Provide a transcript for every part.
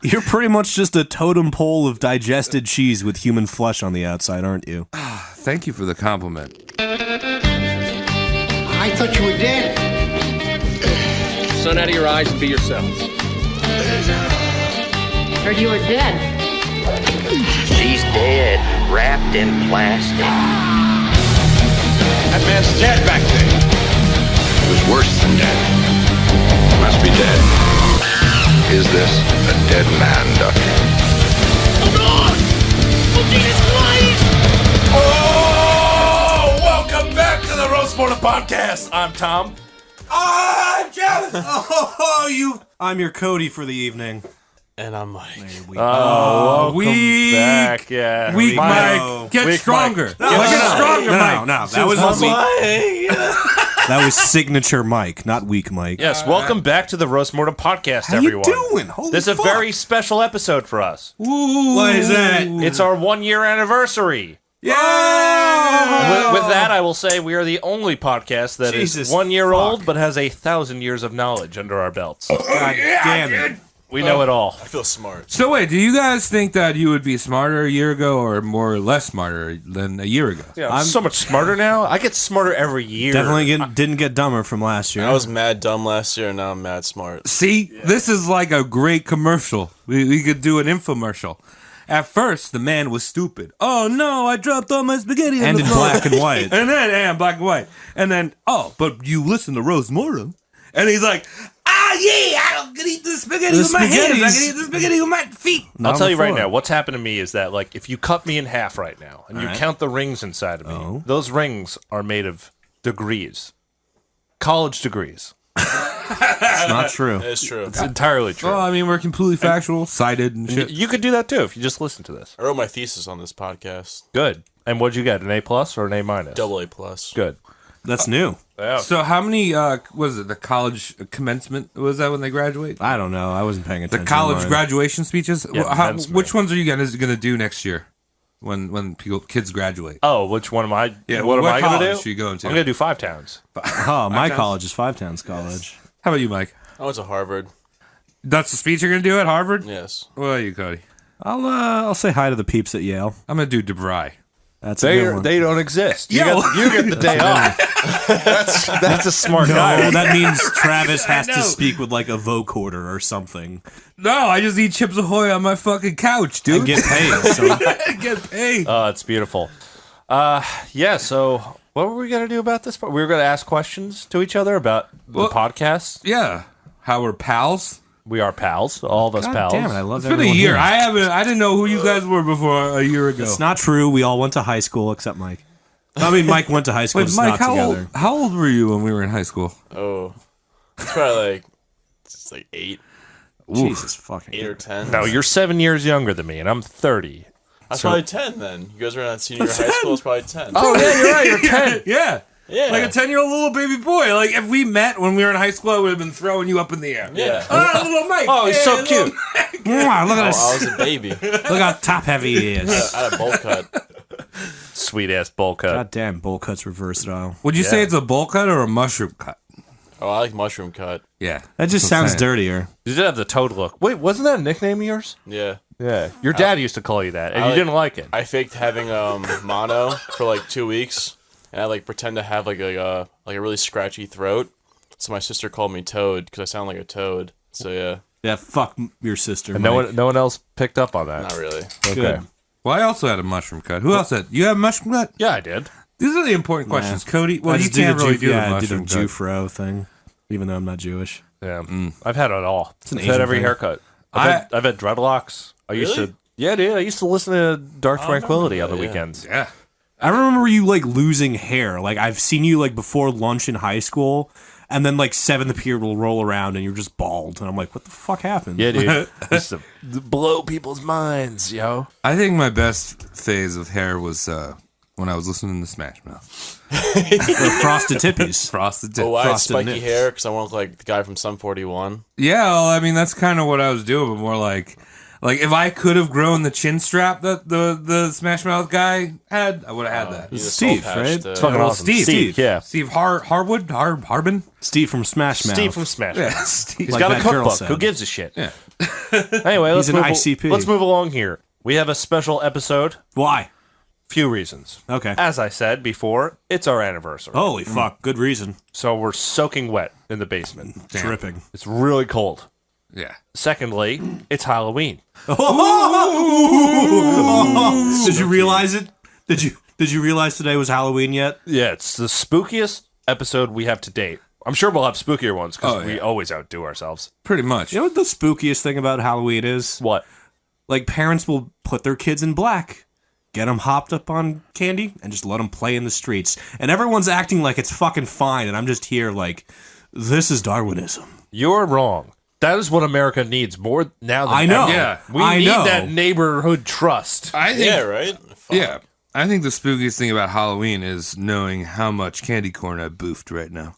You're pretty much just a totem pole of digested cheese with human flesh on the outside, aren't you? Thank you for the compliment. I thought you were dead. Sun out of your eyes and be yourselves. Heard you were dead. She's dead, wrapped in plastic. That man's dead back there. It was worse than dead. Must be dead. Is this a dead man, Duck? Hold on! Oh, Jesus Christ! Oh, welcome back to the Roast Mortem Podcast. I'm Tom. I'm Jeff. I'm your Cody for the evening. And I'm Mike. Welcome back. Yeah. Weak Mike. Get Weak stronger. Mike. Get stronger, Mike. No, that was that was signature Mike, not weak Mike. Yes, welcome back to the Roast Mortem Podcast, How everyone. you doing? Holy This is a fuck. very special episode for us. What is that? It's our 1 year anniversary. Yeah. And with that, I will say we are the only podcast that Jesus is 1 year fuck. old but has 1,000 years of knowledge under our belts. God damn it. We know it all. I feel smart. So wait, do you guys think that you would be smarter a year ago or more or less smarter than a year ago? Yeah, I'm so much smarter now. I get smarter every year. Definitely didn't get dumber from last year. I was mad dumb last year, and now I'm mad smart. See, this is like a great commercial. We could do an infomercial. At first, the man was stupid. Oh no, I dropped all my spaghetti on and the in floor. black and white. And then, black and white. And then, but you listen to Rose Mortem. And he's like, I can eat the spaghetti with my hands. I can eat the spaghetti with my feet. I'll tell you right now, what's happened to me is that, like, if you cut me in half right now and you right. count the rings inside of me, those rings are made of degrees. College degrees. It's not true. It's true. It's entirely true. Well, I mean, we're completely factual, cited and shit. You could do that too if you just listen to this. I wrote my thesis on this podcast. Good. And what'd you get? An A+ or an A-? AA+. Good. That's new. Yeah. So how many, was it the college commencement? Was that when they graduate? I don't know. I wasn't paying The attention. college to mine. graduation speeches? Yeah, commencement. Which ones are you guys going to do next year when kids graduate? Oh, which one am I? Yeah, what am what I going to college do? are you going to? I'm going to do Five Towns. Oh, my Towns? college is Five Towns College. How about you, Mike? I went to Harvard. That's the speech you're going to do at Harvard? Yes. What are you, Cody? I'll say hi to the peeps at Yale. I'm going to do DeVry. That's a good one. They don't exist. You Yo. get the day off. That's a smart guy. No, that means Travis has to speak with like a vocoder or something. No, I just eat Chips Ahoy on my fucking couch, dude. And get paid. So. Get paid. Oh, it's beautiful. Yeah, so what were we going to do about this part? We were going to ask questions to each other about the podcast. Yeah. How we're pals? We are pals. All of us God pals. damn it, I love It's been a everyone year. here. I didn't know who you guys were before a year ago. It's not true. We all went to high school except Mike. I mean, Mike went to high school, Wait, just Mike, not together. how old were you when we were in high school? Oh. It's probably like 8 Jesus fucking. 8 or 10. No, you're 7 years younger than me, and I'm 30. That's probably 10 then. You guys were in that senior year of high school, it's probably 10. Oh, yeah, you're right. You're 10. Yeah. yeah. Like a 10-year-old little baby boy. Like, if we met when we were in high school, I would have been throwing you up in the air. Yeah. Oh, little Mike. Oh, he's so little cute. Mike. Mwah, look at I this. was a baby. Look how top heavy he is. I had a bowl cut. Sweet-ass bowl cut. God damn, bowl cuts were versatile. Would you say it's a bowl cut or a mushroom cut? Oh, I like mushroom cut. Yeah. That just That's what I'm sounds saying. dirtier. You did have the toad look. Wait, wasn't that a nickname of yours? Yeah. Yeah. Your dad used to call you that, and you didn't like it. I faked having mono for like 2 weeks, and I like pretend to have like a really scratchy throat. So my sister called me Toad because I sound like a toad. So yeah, Yeah, fuck your sister. And Mike. no one else picked up on that. not really. Okay. Good. Well, I also had a mushroom cut. Who else had? You have a mushroom cut? Yeah, I did. These are the important questions, Cody. Well, I you just do can't the really Jew- do the yeah, I do mushroom the cut. Jufro thing, even though I'm not Jewish. Yeah, I've had it all. an I've had Asian every thing. haircut. I've had dreadlocks. I used Really? to. Yeah, dude. I used to listen to Dark Tranquility on the weekends. Yeah. I remember you like losing hair. Like I've seen you like before lunch in high school, and then like seventh period will roll around and you're just bald, and I'm like, what the fuck happened? Yeah, dude. I used to blow people's minds, yo. I think my best phase of hair was when I was listening to Smash Mouth. The frosted tippies. Frosted tip. Oh, I had frosted spiky nips. hair because I want to look like the guy from Sum 41. Yeah, well, I mean, that's kind of what I was doing, but more like Like, if I could have grown the chin strap that the Smash Mouth guy had, I would have had that. He's a Steve, soul patch right? to- It's fucking Well, awesome. Steve. Yeah. Steve Harbin? Steve from Smash Mouth. Steve from Smash. Yeah, Mouth. Steve. He's Like got a that girl cookbook. said. Who gives a shit? Yeah. Anyway, He's an ICP. Let's move along here. We have a special episode. Why? Few reasons. Okay. As I said before, it's our anniversary. Holy fuck. Good reason. So we're soaking wet in the basement. Dripping. It's really cold. Yeah. Secondly, it's Halloween. Did you realize it? Did you realize today was Halloween yet? Yeah, it's the spookiest episode we have to date. I'm sure we'll have spookier ones because Oh, yeah. we always outdo ourselves. Pretty much. You know what the spookiest thing about Halloween is? What? Like, parents will put their kids in black, get them hopped up on candy, and just let them play in the streets. And everyone's acting like it's fucking fine, and I'm just here like, this is Darwinism. You're wrong. That is what America needs more now than I know. ever. Yeah. We I need know. that neighborhood trust. I think, Yeah, right? Fuck. yeah. I think the spookiest thing about Halloween is knowing how much candy corn I boofed right now.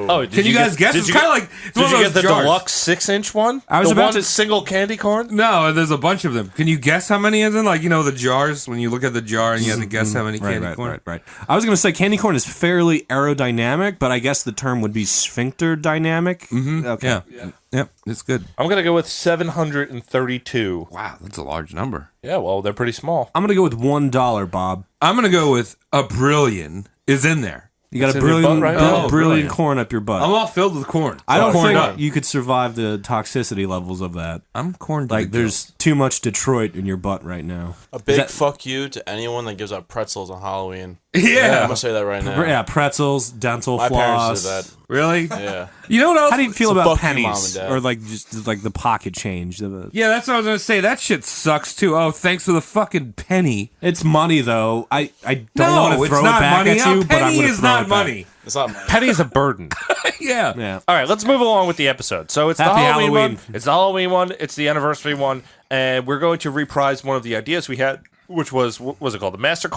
Oh, did Can you guys guess? Did It's you kind get- of like it's Did one you of get those the jars. deluxe 6-inch one? I was the about one to- single candy corn. No, there's a bunch of them. Can you guess how many is in? Like, you know, the jars, when you look at the jar and you have to guess how many candy corn? Right. I was going to say candy corn is fairly aerodynamic, but I guess the term would be sphincter dynamic. Mm-hmm. Okay. Yeah. Yep, it's good. I'm gonna go with 732. Wow, that's a large number. Yeah, well, they're pretty small. I'm going to go with $1, Bob. I'm going to go with a brillion is in there. You got It's a in your brilliant, butt right brilliant, now? Oh, brilliant brilliant. corn up your butt. I'm all filled with corn. I don't corned think up. you could survive the toxicity levels of that. I'm corned. to Like, the there's too much Detroit in your butt right now. A big that- fuck you to anyone that gives out pretzels on Halloween. gills. I'm Yeah. gonna say that right now. Yeah, pretzels, dental My floss. parents did that. Really? Yeah. You know what else? How do you feel So about fuck you, Mom pennies, and Dad. or like just like the pocket change? Yeah, that's what I was going to say. That shit sucks too. Oh, thanks for the fucking penny. It's money though. I don't No, want to it's throw it not back money. at you, A but I'm penny going to is throw not it back. money. It's not mine. Penny's a burden. Yeah. Yeah. All right, let's move along with the episode. So it's the Happy Halloween, Halloween. one. It's the Halloween one. It's the anniversary one, and we're going to reprise one of the ideas we had, which was what was it called? The Master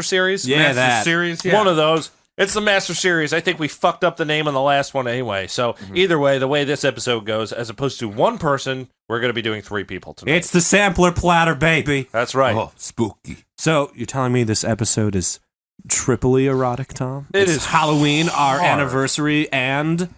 Series. Yeah, Master that. Series. Yeah. One of those. It's the Master Series. I think we fucked up the name on the last one anyway. So either way, the way this episode goes, as opposed to one person, we're going to be doing 3 people tonight. It's the sampler platter, baby. That's right. Oh, spooky. So you're telling me this episode is triply erotic, Tom? It It's is Halloween, our hard. anniversary, and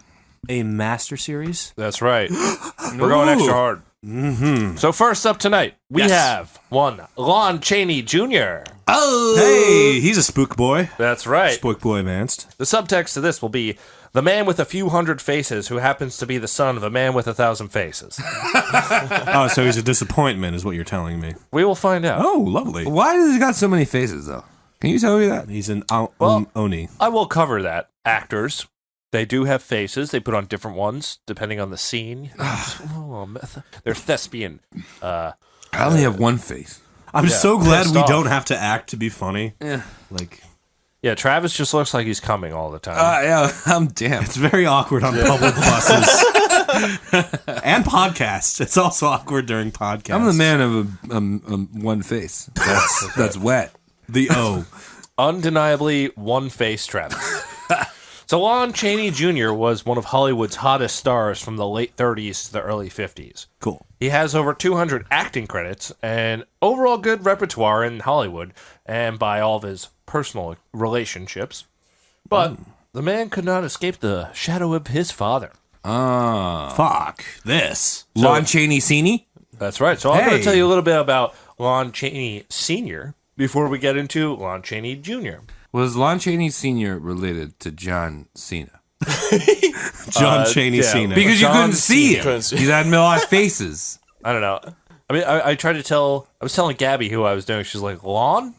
a Master Series. That's right. We're going extra hard. Mm-hmm. So first up tonight, we have one Lon Chaney Jr. Oh. Hey, he's a spook boy. That's right. Spook boy advanced. The subtext to this will be the man with a few hundred faces who happens to be the son of a man with 1,000 faces. Oh, so he's a disappointment, is what you're telling me. We will find out. Oh, lovely. Why does he got so many faces, though? Can you tell me that? He's an Oni. I will cover that. Actors, they do have faces. They put on different ones depending on the scene. They're thespian. I only have one face. I'm so glad pissed we off. don't have to act to be funny. Yeah. Like, Yeah, Travis just looks like he's coming all the time. Yeah, I'm damn. it's very awkward on public buses and podcasts. It's also awkward during podcasts. I'm the man of one face. That's wet. The O. Undeniably one-face Travis. So Lon Chaney Jr. was one of Hollywood's hottest stars from the late 30s to the early 50s. Cool. He has over 200 acting credits and overall good repertoire in Hollywood and by all of his personal relationships. But the man could not escape the shadow of his father. Fuck this. Lon Chaney Sr. That's right. So I'm going Hey. to tell you a little bit about Lon Chaney Sr. before we get into Lon Chaney Jr. Was Lon Chaney Sr. related to John Cena? John Chaney yeah. Cena. Because you John couldn't see Cena. it. Couldn't see. He's had a lot of faces. I don't know. I mean, I tried to tell. I was telling Gabby who I was doing. She's like, Lon?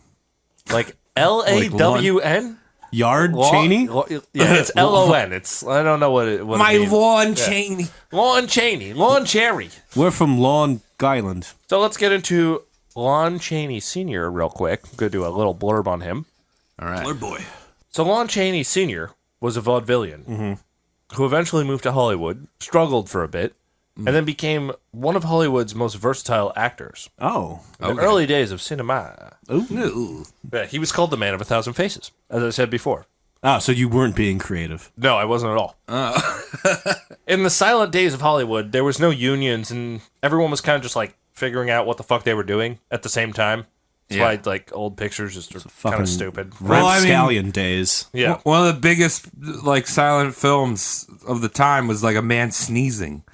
Like Lawn? Yard Lon- Cheney? Yeah, it's Lon. It's I don't know what it means. Lon Chaney. Lon Chaney. Lon Cherry. We're from Long Island. So let's get into Lon Chaney Sr. real quick. I'm going to do a little blurb on him. All right. Blur boy. So Lon Chaney Sr. was a vaudevillian who eventually moved to Hollywood, struggled for a bit, and then became one of Hollywood's most versatile actors. Oh. In the early days of cinema. Ooh. Yeah, he was called the man of 1,000 faces, as I said before. Oh, so you weren't being creative. No, I wasn't at all. In the silent days of Hollywood, there was no unions, and everyone was kind of just like figuring out what the fuck they were doing at the same time. That's why like old pictures just are kind of stupid. Rapscallion days. Yeah. One of the biggest like silent films of the time was like a man sneezing.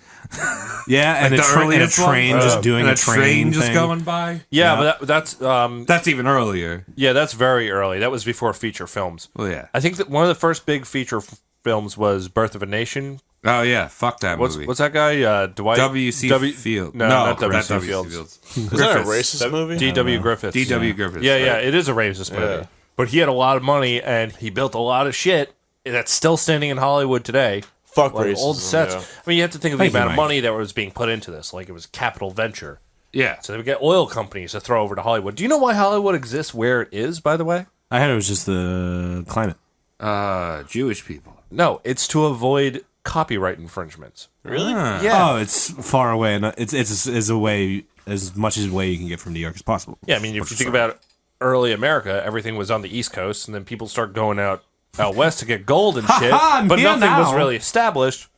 Yeah, and, Like the and a earliest one? train just doing And a train just thing. going by. Yeah, but that's That's even earlier. yeah, that's very early. That was before feature films. Well, yeah. I think that one of the first big feature films was Birth of a Nation. Oh yeah, fuck that movie. What's that guy? Dwight W.C. Field. No, not W.C. Fields. Is that a racist movie? D.W. Griffiths. D.W. Griffiths. Yeah, right? yeah, it is a racist movie. Yeah. But he had a lot of money and he built a lot of shit that's still standing in Hollywood today. Fuck Like racism. old sets. Yeah. I mean, you have to think of the Thank you, amount of Mike. money that was being put into this. Like it was capital venture. Yeah. So they would get oil companies to throw over to Hollywood. Do you know why Hollywood exists where it is, by the way? I heard it was just the climate. Jewish people. No, it's to avoid copyright infringements. Really? Yeah. Oh, it's far away, and it's a way as much as way you can get from New York as possible. Yeah, I mean, if you think about early America, everything was on the East Coast, and then people start going out west to get gold and shit, I'm but here nothing was now. really established.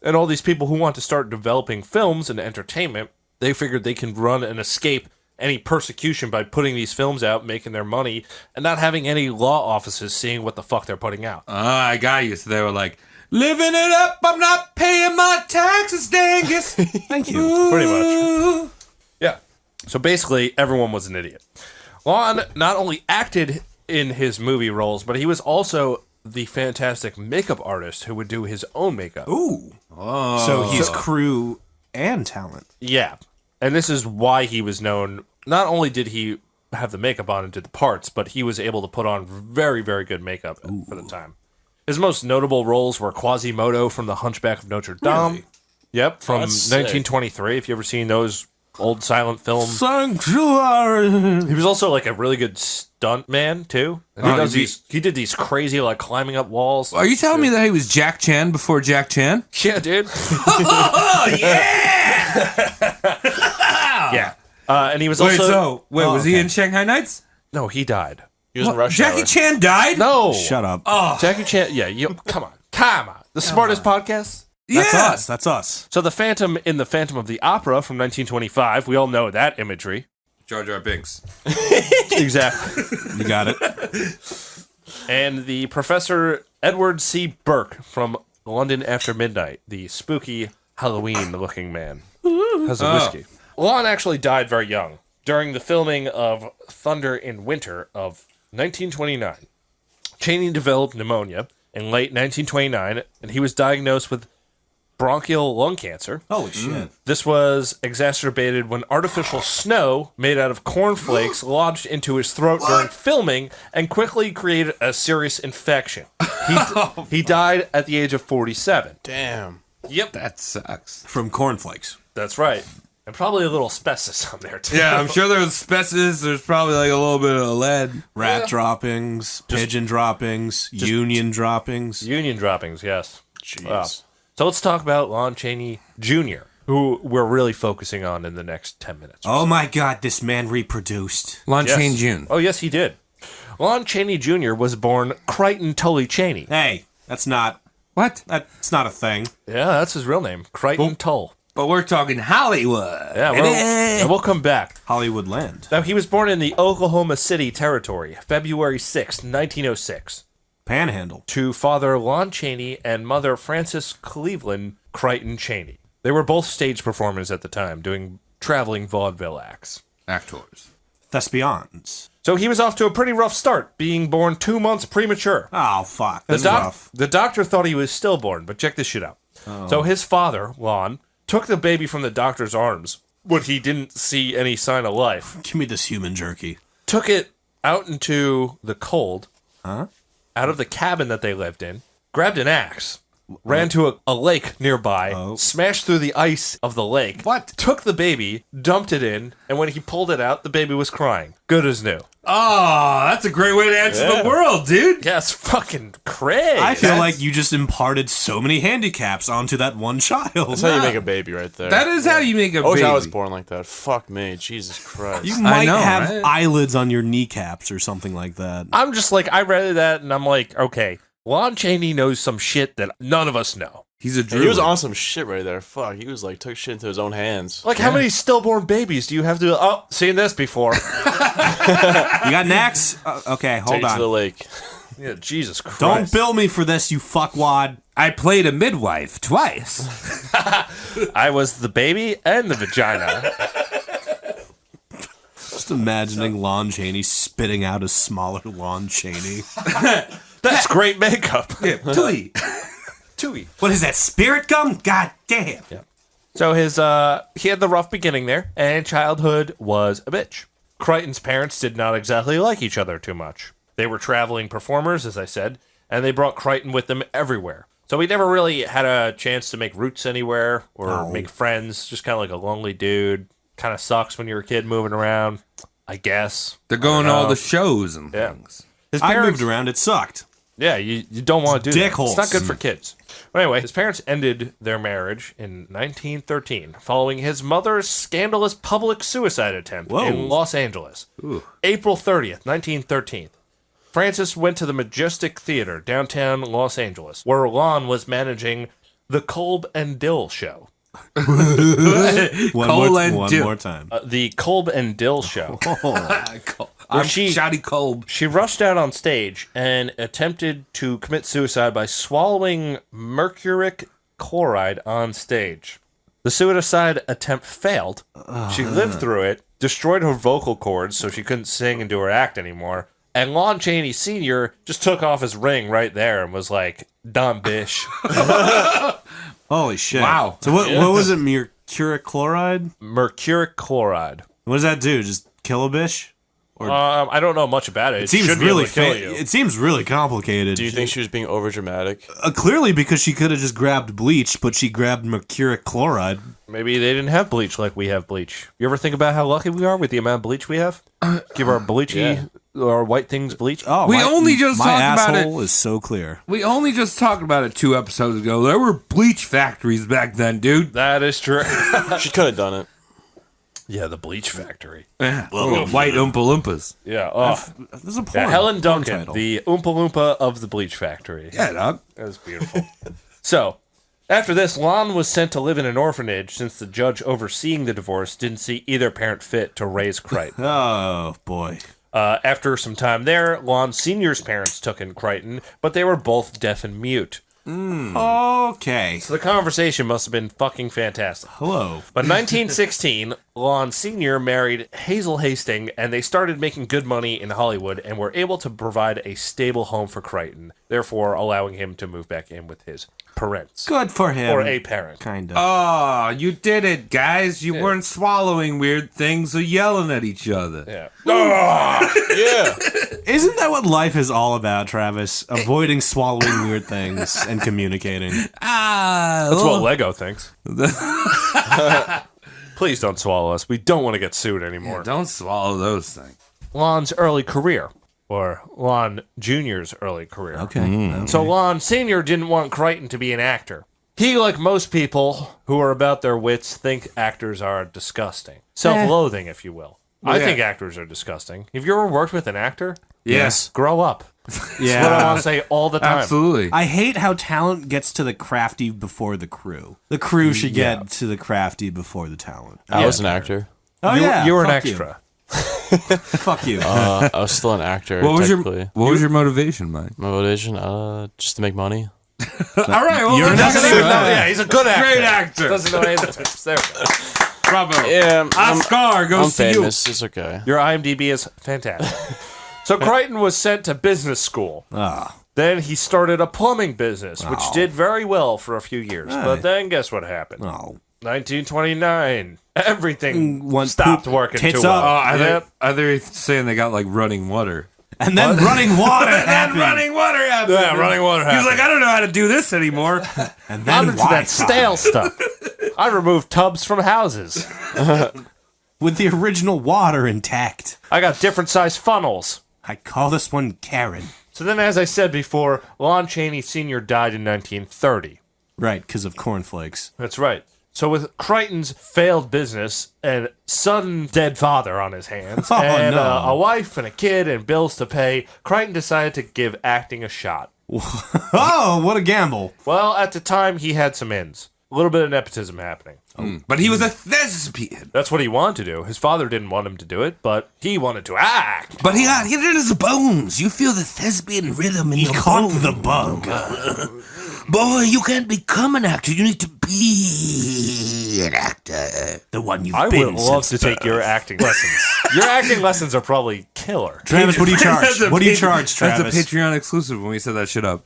And all these people who want to start developing films and entertainment, they figured they can run and escape any persecution by putting these films out, making their money, and not having any law offices seeing what the fuck they're putting out. I got you. So they were like, living it up, I'm not paying my taxes, Dangus. Thank you. Pretty much. Yeah. So basically, everyone was an idiot. Lon not only acted in his movie roles, but he was also the fantastic makeup artist who would do his own makeup. Ooh. So he's crew and talent. Yeah. And this is why he was known. Not only did he have the makeup on and did the parts, but he was able to put on very, very good makeup for the time. His most notable roles were Quasimodo from The Hunchback of Notre Dame. Really? Yep, from That's sick. 1923. If you ever seen those old silent films. Sanctuary. He was also like a really good stunt man too. And he did these crazy like climbing up walls. Are you telling me that he was Jack Chan before Jack Chan? Yeah, dude. Oh, yeah! Yeah. And he was Wait, also was he in Shanghai Nights? no, he died. He was in Rush Jackie Hour. Chan died? No, Shut up. Jackie Chan. Yeah, come on. The smartest podcast. That's Yeah. us. That's us. So the Phantom in the Phantom of the Opera from 1925. We all know that imagery. Jar Jar Binks. Exactly. You got it. And the Professor Edward C. Burke from London After Midnight, the spooky Halloween-looking man, has a whiskey. Lon actually died very young during the filming of Thunder in Winter of 1929. Chaney developed pneumonia in late 1929, and he was diagnosed with bronchial lung cancer. Holy shit. This was exacerbated when artificial snow made out of cornflakes lodged into his throat during filming and quickly created a serious infection. He died at the age of 47. Damn. Yep, That sucks. From cornflakes. that's right. And probably a little asbestos on there, too. Yeah, I'm sure there's asbestos. There's probably like a little bit of lead. Rat droppings, pigeon droppings, union droppings. Union droppings, yes. Jeez. Wow. So let's talk about Lon Chaney Jr., who we're really focusing on in the next 10 minutes. Oh my god, this man reproduced. Lon Yes. Chaney Jr. Oh, yes, he did. Lon Chaney Jr. was born Crichton Tully Chaney. Hey, that's not What? a thing. Yeah, that's his real name, Crichton Tull. But we're talking Hollywood. Yeah, and we'll come back. Hollywood land. Now, he was born in the Oklahoma City territory, February 6, 1906, Panhandle. to father Lon Chaney and mother Frances Cleveland Crichton Chaney. They were both stage performers at the time, doing traveling vaudeville acts. Actors. Thespians. So he was off to a pretty rough start, being born 2 months premature. Oh fuck. The, That's rough. the doctor thought he was stillborn, but check this shit out. So his father, Lon, took the baby from the doctor's arms when he didn't see any sign of life, Give me this human jerky. took it out into the cold, out of the cabin that they lived in, grabbed an axe, ran to a lake nearby, smashed through the ice of the lake, took the baby, dumped it in, and when he pulled it out, the baby was crying. Good as new. Oh, that's a great way to answer Yeah. the world, dude. Yeah, it's fucking crazy. I feel like you just imparted so many handicaps onto that one child. That's how you make a baby right there. That is how you make a I wish baby. I was born like that. Fuck me. Jesus Christ. You might know, have right? eyelids on your kneecaps or something like that. I'm just like, I read that and I'm like, okay, Lon Chaney knows some shit that none of us know. He's a And druid. he was on some shit right there. Fuck, he was like took shit into his own hands. Like, how many stillborn babies do you have to... Oh, seen this before. You got next? Okay, Take hold it to the on. lake. Yeah, Jesus Christ. Don't bill me for this, you fuckwad. I played a midwife twice. I was the baby and the vagina. Just imagining Lon Chaney spitting out a smaller Lon Chaney. That's great makeup. Yeah, Tui. Tui. What is that, spirit gum? God damn. Yeah. So he had the rough beginning there, and childhood was a bitch. Crichton's parents did not exactly like each other too much. They were traveling performers, as I said, and they brought Crichton with them everywhere. So he never really had a chance to make roots anywhere or make friends, just kind of like a lonely dude. Kind of sucks when you're a kid moving around, I guess. They're going to all the shows and things. His I parents, moved around, it sucked. Yeah, you don't want to do that. Dickholes. It's not good for kids. But anyway, his parents ended their marriage in 1913 following his mother's scandalous public suicide attempt in Los Angeles. April 30th, 1913. Francis went to the Majestic Theater, downtown Los Angeles, where Lon was managing the Kolb and Dill show. One more time. The Kolb and Dill show. I'm Shotty Kolb. She rushed out on stage and attempted to commit suicide by swallowing mercuric chloride on stage. The suicide attempt failed. She lived through it, destroyed her vocal cords so she couldn't sing and do her act anymore. And Lon Chaney Sr. just took off his ring right there and was like, done, bish. Holy shit. Wow. So what was it, mercuric chloride? Mercuric chloride. What does that do? Just kill a bitch? I don't know much about it. It seems should be really able to kill you. it seems really complicated. Do you think she was being over dramatic? Clearly because she could have just grabbed bleach, but she grabbed mercuric chloride. Maybe they didn't have bleach like we have bleach. You ever think about how lucky we are with the amount of bleach we have? Give our bleachy, our white things bleach. Oh, We only just my talked about it. asshole is so clear. We only just talked about it 2 episodes ago. There were bleach factories back then, dude. That is true. She could have done it. Yeah, the bleach factory. Yeah. White Oompa Loompas. Yeah. Oh. This is a porn. Helen porn Duncan, title. the Oompa Loompa of the bleach factory. Yeah, dog. That was beautiful. So, after this, Lon was sent to live in an orphanage since the judge overseeing the divorce didn't see either parent fit to raise Crichton. Oh boy. After some time there, Lon Sr.'s parents took in Crichton, but they were both deaf and mute. Okay. So the conversation must have been fucking fantastic. Hello. But in 1916, Lon Sr. married Hazel Hastings, and they started making good money in Hollywood and were able to provide a stable home for Crichton, therefore allowing him to move back in with his parents. Good for him. Or a parent. Kind of. Oh, you did it, guys. You weren't swallowing weird things or yelling at each other. Yeah. Yeah. Isn't that what life is all about, Travis? Avoiding swallowing weird things and communicating. That's what Lego thinks. Please don't swallow us. We don't want to get sued anymore. Don't swallow those things. Lon's early career, or Lon Jr.'s early career. Okay. So Lon Sr. didn't want Crichton to be an actor. He, like most people who are about their wits, think actors are disgusting. Self-loathing, if you will. I think actors are disgusting. Have you ever worked with an actor? Yes. Grow up. That's what I want to say all the time. Absolutely. I hate how talent gets to the crafty before the crew. The crew should get to the crafty before the talent. I was an actor. Oh, You were an fuck you. extra. Fuck you. I was still an actor. What was technically. your motivation, Mike? My motivation? Just to make money. All right, well, You're that's not good. Yeah, he's a good actor. Great actor. Doesn't know any of the tips. There we go. Bravo. Yeah, Oscar goes I'm to famous. It's okay. Your IMDb is fantastic. So Crichton was sent to business school. Then he started a plumbing business, which did very well for a few years. But then guess what happened? Oh. 1929. Everything One stopped poop, working tits too well. up. Yep. Are they saying they got like running water? And then running water And happened. running water happened. Yeah, running water He was happened. like, I don't know how to do this anymore. And I'm then into that stale stuff. I removed tubs from houses. with the original water intact. I got different size funnels. I call this one Karen. So then, as I said before, Lon Chaney Sr. died in 1930. Right, because of cornflakes. That's right. So with Crichton's failed business and sudden dead father on his hands, Oh, and no. a wife and a kid and bills to pay, Crichton decided to give acting a shot. Oh, what a gamble. Well, at the time, he had some ins. A little bit of nepotism happening. But he was a thespian. That's what he wanted to do. His father didn't want him to do it, but he wanted to act. But he got it in his bones. You feel the thespian rhythm in your Caught bones. the bug. Boy, you can't become an actor. You need to be an actor. The one you've I been would love to since take your acting lessons. Your acting lessons are probably killer. Travis, what do you charge? What do you charge, That's Travis? a Patreon exclusive when we set that shit up.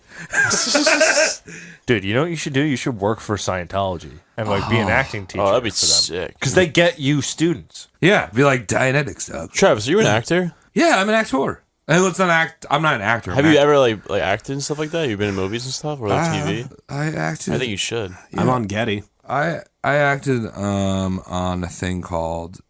Dude, you know what you should do? You should work for Scientology and like be an acting teacher. Oh, that'd be for them. sick. Because they get you students. Yeah, be like Dianetics, dog. Travis, are you an actor? Yeah, I'm an actor. Hey, let's not act. I'm not an actor. Have you ever like acted and stuff like that? You've been in movies and stuff or like TV? I acted. I think you should. I'm on Getty. I acted on a thing called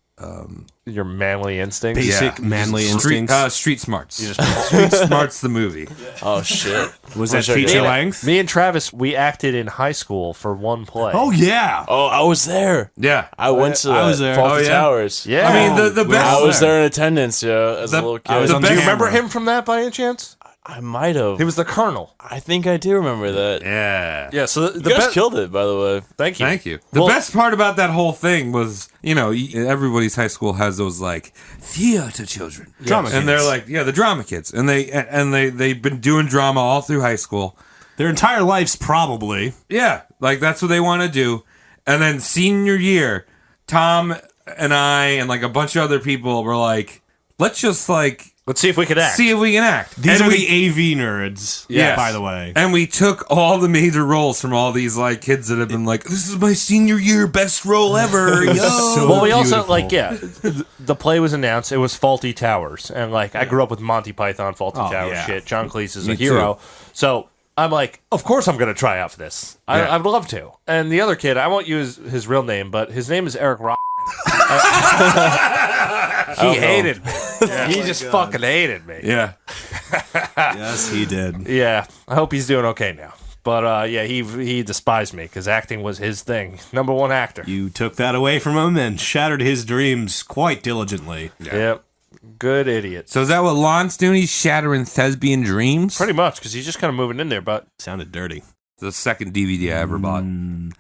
Your manly instincts. Basic manly instincts. Street Smarts. Street Smarts, the movie. Oh shit! Was that Wish I did. feature length? Me and Travis, we acted in high school for one play. Oh, yeah. Oh, I was there. Yeah, I went to I was there. Faulty Oh, yeah? Towers. yeah. I mean the best. I was there in attendance, as a little kid. I was The on best- Do you camera. remember him from that by any chance? I might have. He was the colonel. I think I do remember that. Yeah. Yeah, so You guys killed it, by the way. Thank you. Thank you. The Well- best part about that whole thing was, everybody's high school has those like theater children, Drama and they're kids. like, the drama kids, and they've been doing drama all through high school. Their entire lives, probably. Yeah, like that's what they want to do. And then senior year, Tom and I and like a bunch of other people were like, let's just like Let's see if we can act. see if we can act. These And are we- the AV nerds, Yes. by the way. And we took all the major roles from all these like kids that have been like, this is my senior year best role ever. Yo. So Well, we also beautiful. the play was announced. It was Faulty Towers, and like I grew up with Monty Python, Faulty Towers yeah. shit. John Cleese is Me a hero, so I'm like, of course I'm going to try out for this. Yeah. I'd love to. And the other kid, I won't use his real name, but his name is Eric Rock. He hated me. He just fucking hated me. Yeah. Yes, he did. Yeah, I hope he's doing okay now. But yeah, he despised me because acting was his thing. Number one actor. You took that away from him and shattered his dreams quite diligently. Yep. Good idiot. So is that what Lon Chaney's shattering thespian dreams? Pretty much, because he's just kind of moving in there. But Sounded dirty. The second DVD I ever bought.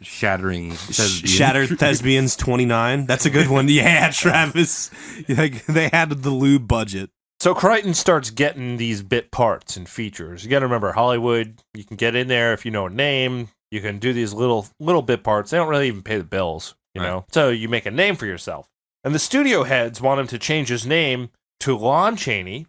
Shattering thespian. Shattered Thespians 29. That's a good one. Yeah, Travis. Like, they had the lube budget. so Crichton starts getting these bit parts and features. You got to remember, Hollywood. You can get in there if you know a name. You can do these little bit parts. They don't really even pay the bills, you know. So you make a name for yourself. And the studio heads want him to change his name to Lon Chaney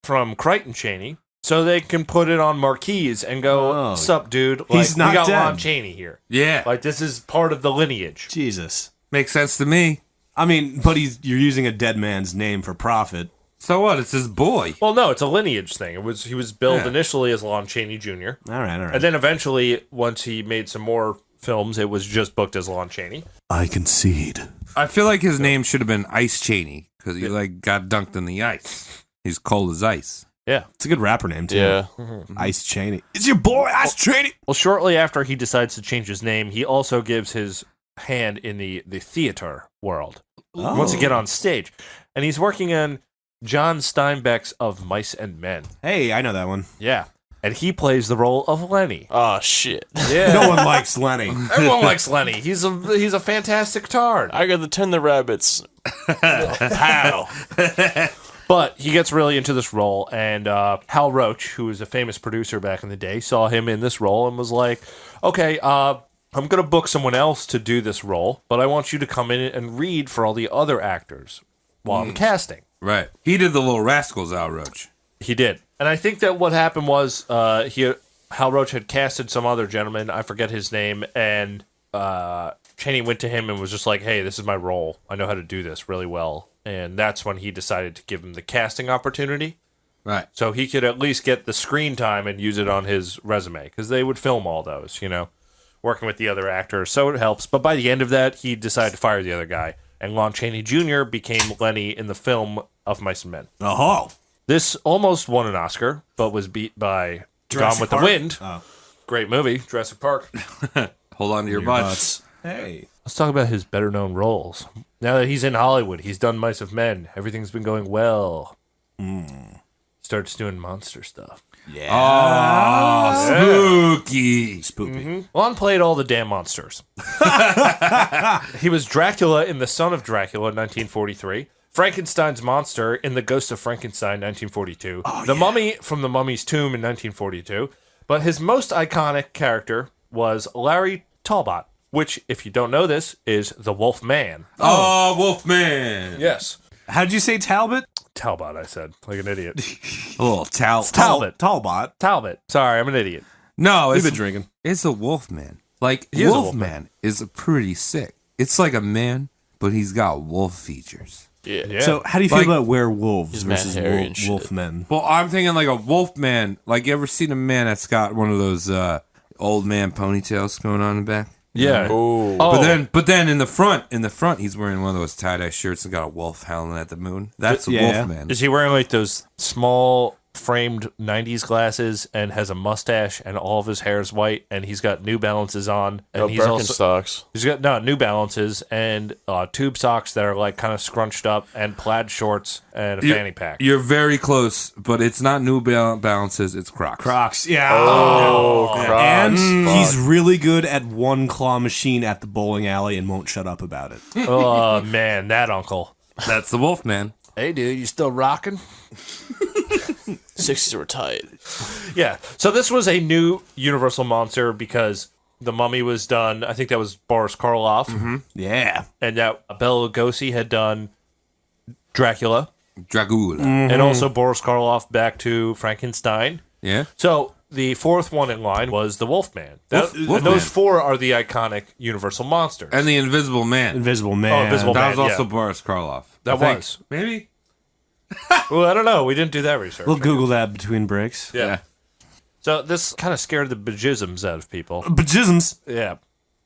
from Crichton Chaney, so they can put it on marquees and go, Oh. "Sup, dude? Like, He's not we got dead. Lon Chaney here. Yeah. Like this is part of the lineage." Jesus. Makes sense to me. I mean, but you're using a dead man's name for profit. So what? It's his boy. Well, no, it's a lineage thing. He was billed Yeah. initially as Lon Chaney Jr. All right. And then eventually, once he made some more films, it was just booked as Lon Chaney. I concede. I feel like his name should have been Ice Chaney because he like got dunked in the ice. He's cold as ice. Yeah. It's a good rapper name, too. Yeah. Ice Chaney. It's your boy, Ice Chaney. Well, shortly after he decides to change his name, he also gives his hand in the theater world. Once he get on stage. And he's working on John Steinbeck's Of Mice and Men. Hey, I know that one. Yeah. And he plays the role of Lenny. Oh shit! Yeah. No one likes Lenny. Everyone likes Lenny. He's a fantastic tard. I got to tend the rabbits. Pow. But he gets really into this role, and Hal Roach, who was a famous producer back in the day, saw him in this role and was like, okay, I'm going to book someone else to do this role, but I want you to come in and read for all the other actors while I'm casting. Right. He did the Little Rascals outroach. He did. And I think that what happened was Hal Roach had casted some other gentleman, I forget his name, and Chaney went to him and was just like, hey, this is my role. I know how to do this really well. And that's when he decided to give him the casting opportunity. Right. So he could at least get the screen time and use it on his resume, because they would film all those, working with the other actors. So it helps. But by the end of that, he decided to fire the other guy. And Lon Chaney Jr. became Lenny in the film Of Mice and Men. Oh, This almost won an Oscar, but was beat by Gone with Park? the Wind. Oh. Great movie, Jurassic Park. Hold on to your butts. Hey. Let's talk about his better-known roles. Now that he's in Hollywood, he's done Mice of Men. Everything's been going well. Starts doing monster stuff. Oh, spooky. Spoopy. Lon played all the damn monsters. He was Dracula in The Son of Dracula in 1943. Frankenstein's monster in The Ghost of Frankenstein 1942. The Mummy from The Mummy's Tomb in 1942. But his most iconic character was Larry Talbot, which, if you don't know this, is the Wolf Man. Oh, Wolfman. Yes. How'd you say Talbot? Talbot, I said, like an idiot. A little Talbot. Talbot. Talbot. Sorry, I'm an idiot. No, We've it's been drinking. It's a Wolfman. Like He is a Wolfman is pretty sick. It's like a man, but he's got wolf features. Yeah. So, how do you feel Like- about werewolves He's mad versus hairy and shit. wolfmen? Well, I'm thinking like a Wolfman. Like, you ever seen a man that's got one of those old man ponytails going on in the back? Yeah. Ooh. But then in the front, he's wearing one of those tie-dye shirts and got a wolf howling at the moon. That's a Yeah. Wolfman. Is he wearing like those small framed 90s glasses and has a mustache and all of his hair is white and he's got New Balances on and No, he's also Birkenstocks. he's got New Balances and tube socks that are like kind of scrunched up and plaid shorts and a fanny pack. You're very close, but it's not New Balances. It's Crocs. Crocs. Yeah. Oh, Crocs. And Fuck. he's really good at one claw machine at the bowling alley and won't shut up about it. Oh man, that uncle. That's the Wolfman. Hey dude, you still rocking? 60s were tight. Yeah. So this was a new Universal monster because The Mummy was done. I think that was Boris Karloff, Yeah. and that Bela Lugosi had done Dracula, Dracula. and also Boris Karloff back to Frankenstein. Yeah. So the fourth one in line was the Wolfman. And Wolfman. those four are the iconic Universal monsters. And the Invisible Man. Invisible Man. Invisible That Man. was also yeah. Boris Karloff. That I think. was. Maybe? Well, I don't know. We didn't do that research. We'll Google that between breaks. Yeah. So this kind of scared the bejisms out of people. Bajisms. Yeah.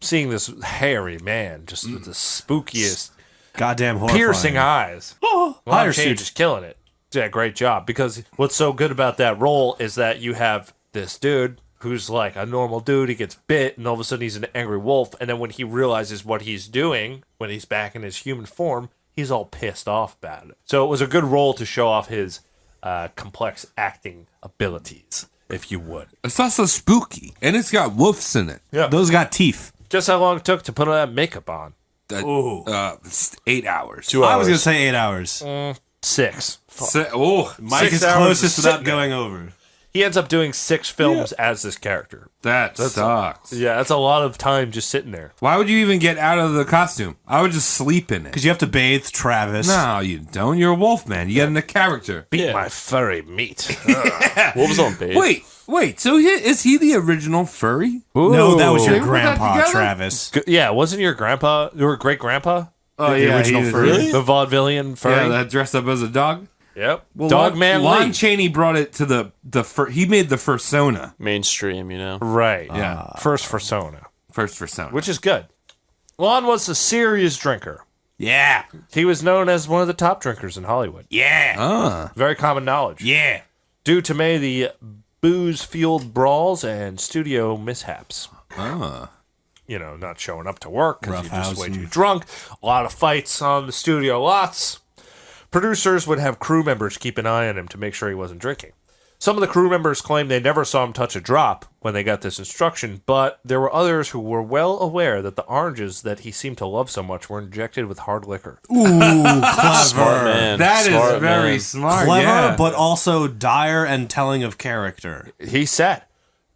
Seeing this hairy man just with the spookiest, Goddamn horrifying. piercing eyes. Oh, Lon higher Chaney suit. just killing it. Yeah, great job. Because what's so good about that role is that you have this dude who's like a normal dude. He gets bit, and all of a sudden he's an angry wolf. And then when he realizes what he's doing, when he's back in his human form, he's all pissed off about it. So it was a good role to show off his complex acting abilities, if you would. It's also spooky. And it's got wolves in it. Yeah. Those got teeth. Just how long it took to put all that makeup on. It's 8 hours. 2 I hours. was going to say 8 hours. 6. Mike 6 is hours closest of without sitting there. going over. He ends up doing 6 films as this character. That sucks. Yeah, that's a lot of time just sitting there. Why would you even get out of the costume? I would just sleep in it. Because you have to bathe Travis. No, you don't. You're a Wolfman. You get in the character. Beat my furry meat. Wolves don't bathe. Wait. So is he the original furry? No, that was They your put that grandpa, together? Travis. Yeah, wasn't your grandpa, your great grandpa? Oh, The original he- furry. The vaudevillian furry? Yeah, that dressed up as a dog. Yep. Well, Dogman Lon Lee. Chaney brought it to he made the fursona. Mainstream, you know. Right. Yeah. First persona, First fursona. which is good. Lon was a serious drinker. Yeah. He was known as one of the top drinkers in Hollywood. Yeah. Very common knowledge. Yeah. Due to many of the booze-fueled brawls and studio mishaps. You know, not showing up to work because you're just way Roughhousing. too drunk. A lot of fights on the studio lots. Producers would have crew members keep an eye on him to make sure he wasn't drinking. Some of the crew members claimed they never saw him touch a drop when they got this instruction, but there were others who were well aware that the oranges that he seemed to love so much were injected with hard liquor. Smart man. That is Smart very man. smart. Clever, yeah. but also dire and telling of character. He said,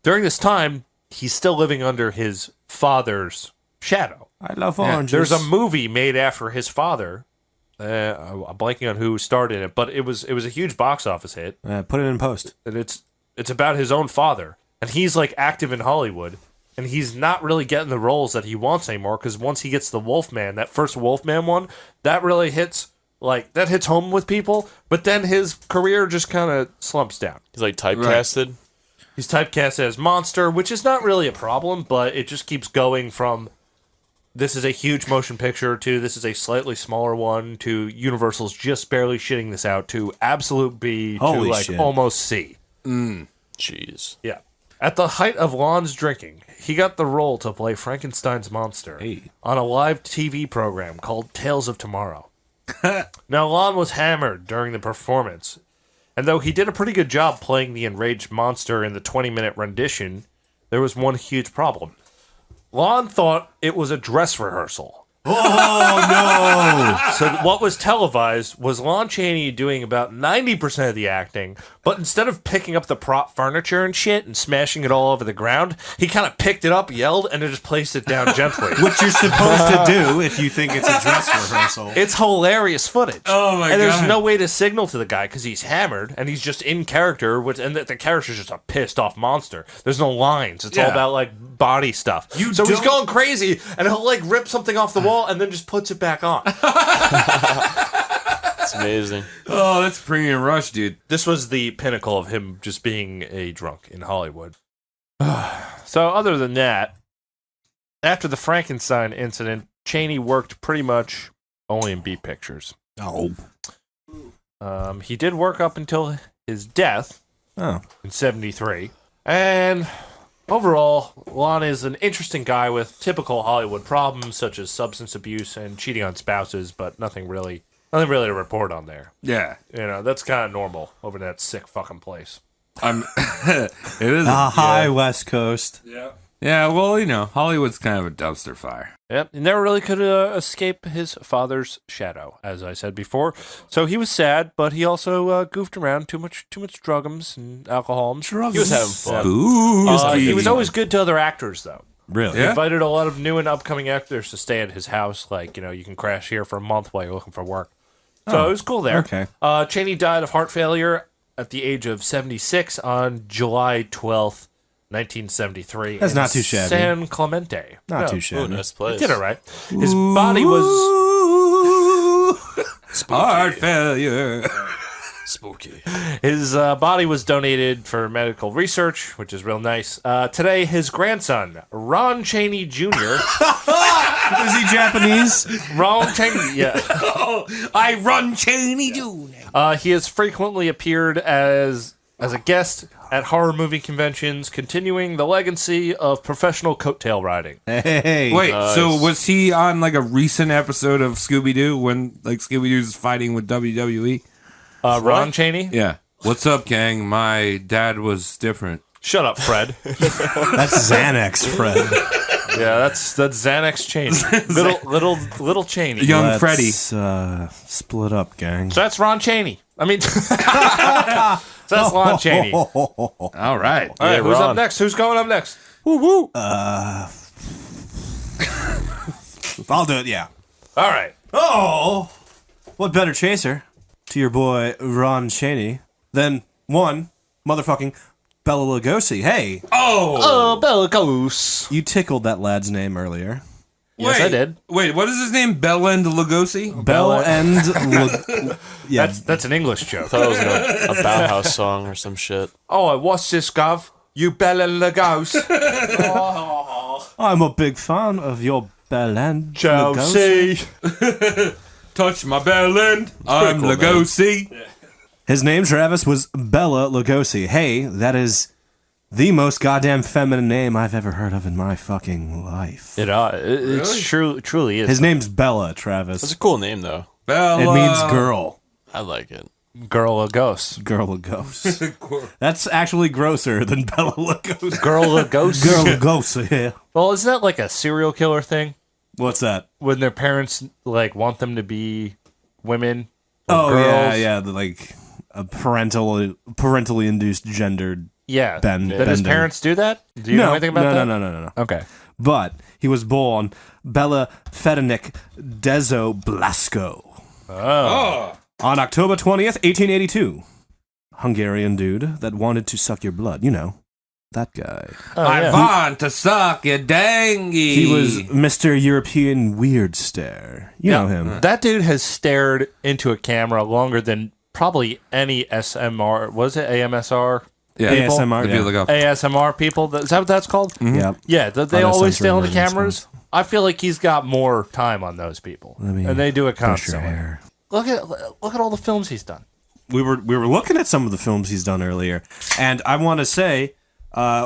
during this time, he's still living under his father's shadow. I love oranges. There's a movie made after his father. I'm blanking on who starred in it, but it was a huge box office hit, Put it in post. and it's about his own father, and he's like active in Hollywood, and he's not really getting the roles that he wants anymore because once he gets the Wolfman, that first Wolfman one, that really hits home with people, but then his career just kind of slumps down. He's like typecasted. He's typecast as monster, which is not really a problem, but it just keeps going from this is a huge motion picture to this is a slightly smaller one to Universal's just barely shitting this out to absolute B Holy to like shit. almost C. Jeez. Yeah. At the height of Lon's drinking, he got the role to play Frankenstein's monster on a live TV program called Tales of Tomorrow. Now, Lon was hammered during the performance, And though he did a pretty good job playing the enraged monster in the 20-minute rendition, there was one huge problem. Lon thought it was a dress rehearsal. Oh, no. So what was televised was Lon Chaney doing about 90% of the acting, but instead of picking up the prop furniture and shit and smashing it all over the ground, he kind of picked it up, yelled, and then just placed it down gently. Which you're supposed to do if you think it's a dress rehearsal. It's hilarious footage. Oh, my And there's God. no way to signal to the guy because he's hammered and he's just in character, and the character's just a pissed off monster. There's no lines. It's all Yeah. about like body stuff. So he's going crazy and he'll like rip something off the wall and then just puts it back on. It's amazing. Oh, that's Premium Rush, dude. This was the pinnacle of him just being a drunk in Hollywood. So other than that, after the Frankenstein incident, Chaney worked pretty much only in B pictures. Oh. He did work up until his death in 1973. And overall, Lon is an interesting guy with typical Hollywood problems such as substance abuse and cheating on spouses, but nothing really to report on there. Yeah. You know, that's kind of normal over that sick fucking place. It is. Hi, West Coast. Yeah, well, you know, Hollywood's kind of a dumpster fire. Yep, he never really could escape his father's shadow, as I said before. So he was sad, but he also goofed around too much drugums and alcohol. He was having fun. He was always good to other actors, though. Really? He invited a lot of new and upcoming actors to stay at his house. Like, you know, you can crash here for a month while you're looking for work. So it was cool there. Okay. Chaney died of heart failure at the age of 76 on July 12th, 1973. That's in not too shabby. San Clemente. Not too Ooh, shabby. nice place. Did it right. His body was Heart failure. Spooky. his body was donated for medical research, which is real nice. Today, his grandson, Lon Chaney Jr. Is he Japanese? Lon Chaney, yeah. I run Chaney Jr. He has frequently appeared as a guest at horror movie conventions, continuing the legacy of professional coattail riding. Hey. Wait, so was he on like a recent episode of Scooby Doo when like Scooby Doo's fighting with WWE? Lon Chaney? Yeah. What's up, gang? My dad was different. Shut up, Fred. That's Xanax, Fred. Yeah, that's Xanax Chaney. Little Chaney. Young Freddy. Split up, gang. So that's Ron Chaney. I mean, so that's Lon Chaney. All All right. right, who's Ron. up next? Who's going up next? I'll do it, yeah. All right. Oh, what better chaser to your boy Lon Chaney than one motherfucking Bela Lugosi? Hey, Oh, Bela Lugosi. you tickled that lad's name earlier. Yes, I did. Wait, what is his name? Bela Lugosi? Bella and yeah, That's an English joke. I thought it was a Bauhaus song or some shit. Oh, what's this, Gov? You Bela Lugosi. I'm a big fan of your Bella and Lugosi. Chelsea. Touch my bell end. I'm cool, Lugosi. His name, Travis, was Bela Lugosi. Hey, that is the most goddamn feminine name I've ever heard of in my fucking life. It's truly is. His name's Bella, Travis. It's a cool name though. Bella. It means girl. I like it. Girl Lugosi. Girl Lugosi. That's actually grosser than Bela Lugosi. Girl Lugosi. Girl Lugosi, yeah. Well, isn't that like a serial killer thing? What's that? When their parents like want them to be women? Or Oh, girls? yeah, like a parentally induced gendered Yeah. Ben- Did his bending. parents do that? Do you know anything about that? No. Okay. But he was born Bela Federic Dezo Blasco. Oh. On October 20th, 1882. Hungarian dude that wanted to suck your blood. You know, that guy. Oh, I yeah. want to suck your dangy. He was Mr. European Weird Stare. You know him. That dude has stared into a camera longer than probably any SMR. Was it AMSR? people? ASMR, If you look up. ASMR people. Is that what that's called? Yeah. Yeah, they Oh, always that's stay on the really cameras. I feel like he's got more time on those people, me and they do it brush your constantly. hair. Look at all the films he's done. We were looking at some of the films he's done earlier, and I want to say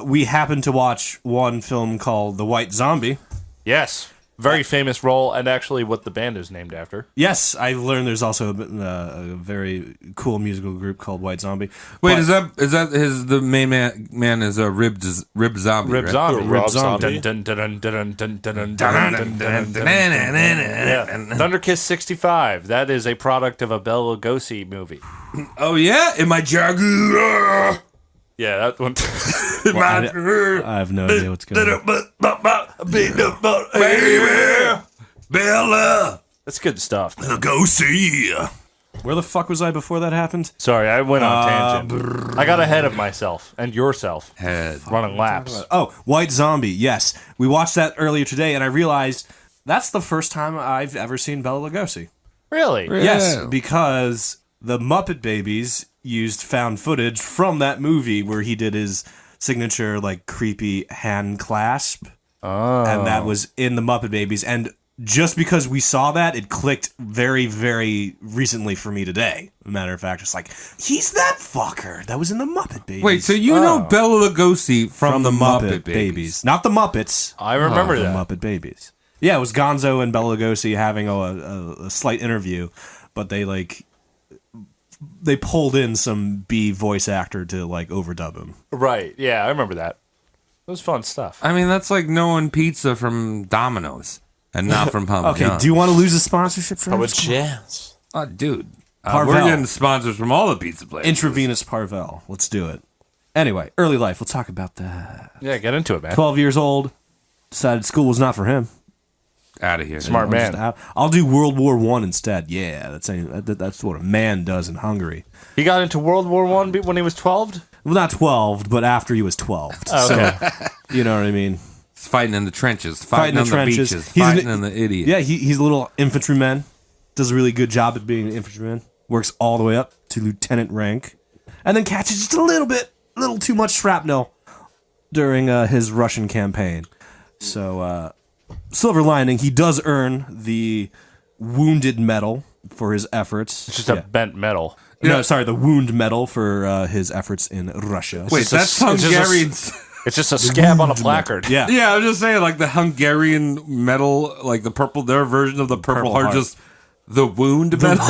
we happened to watch one film called The White Zombie. Yes, Very famous role, and actually what the band is named after. Yes, I learned there's also a very cool musical group called White Zombie. Wait, But- is that the main man is a Rib Zombie? Rib right? Zombie. Rob Zombie. Dun, dun, dun, dun, dun, dun, dun, dun, dun, dun, dun. Yeah. Thunderkiss 65. That is a product of a Bela Lugosi movie. Oh yeah, in my Jaguar. Yeah, that one. I have no idea what's going on. Baby, Bela That's good stuff. Lugosi. Where the fuck was I before that happened? Sorry, I went on tangent. I got ahead of myself and yourself. Head. Running laps. Oh, White Zombie. Yes, we watched that earlier today, and I realized that's the first time I've ever seen Bela Lugosi. Really? Yes, because the Muppet Babies used found footage from that movie where he did his signature, like, creepy hand clasp. Oh. And that was in the Muppet Babies. And just because we saw that, it clicked very, very recently for me today. As a matter of fact, it's like, he's that fucker that was in the Muppet Babies. Wait, so you know Bela Lugosi from the Muppet Babies? Not the Muppets. I remember The that. Muppet Babies. Yeah, it was Gonzo and Bela Lugosi having a slight interview, but they pulled in some B voice actor to like overdub him. Right. Yeah, I remember that. It was fun stuff. I mean, that's like knowing pizza from Domino's and not from Papa Okay, John's. do you want to lose a sponsorship? Oh, Travis? a chance. Dude, Parvel. we're getting sponsors from all the pizza places. Intravenous Parvel. Let's do it. Anyway, early life. We'll talk about that. Yeah, get into it, man. 12 years old. Decided school was not for him. Out of here. Smart man. I'll do World War I instead. Yeah, that's what a man does in Hungary. He got into World War I when he was 12? Well, not 12, but after he was 12. Oh, okay. So, you know what I mean? He's fighting in the trenches, Fighting fighting in on the the trenches. beaches, He's fighting an- in the idiot. Yeah, he's a little infantryman. Does a really good job at being an infantryman. Works all the way up to lieutenant rank. And then catches just a little too much shrapnel during his Russian campaign. So, silver lining, he does earn the Wounded Medal for his efforts. It's just a bent metal. No, sorry, the Wound Medal for his efforts in Russia. Wait, that's it's just a- Hungarian. It's just a scab on a placard. Yeah. Yeah, I was just saying, like the Hungarian medal, like the purple, their version of the purple heart, Heart. just the wound medal.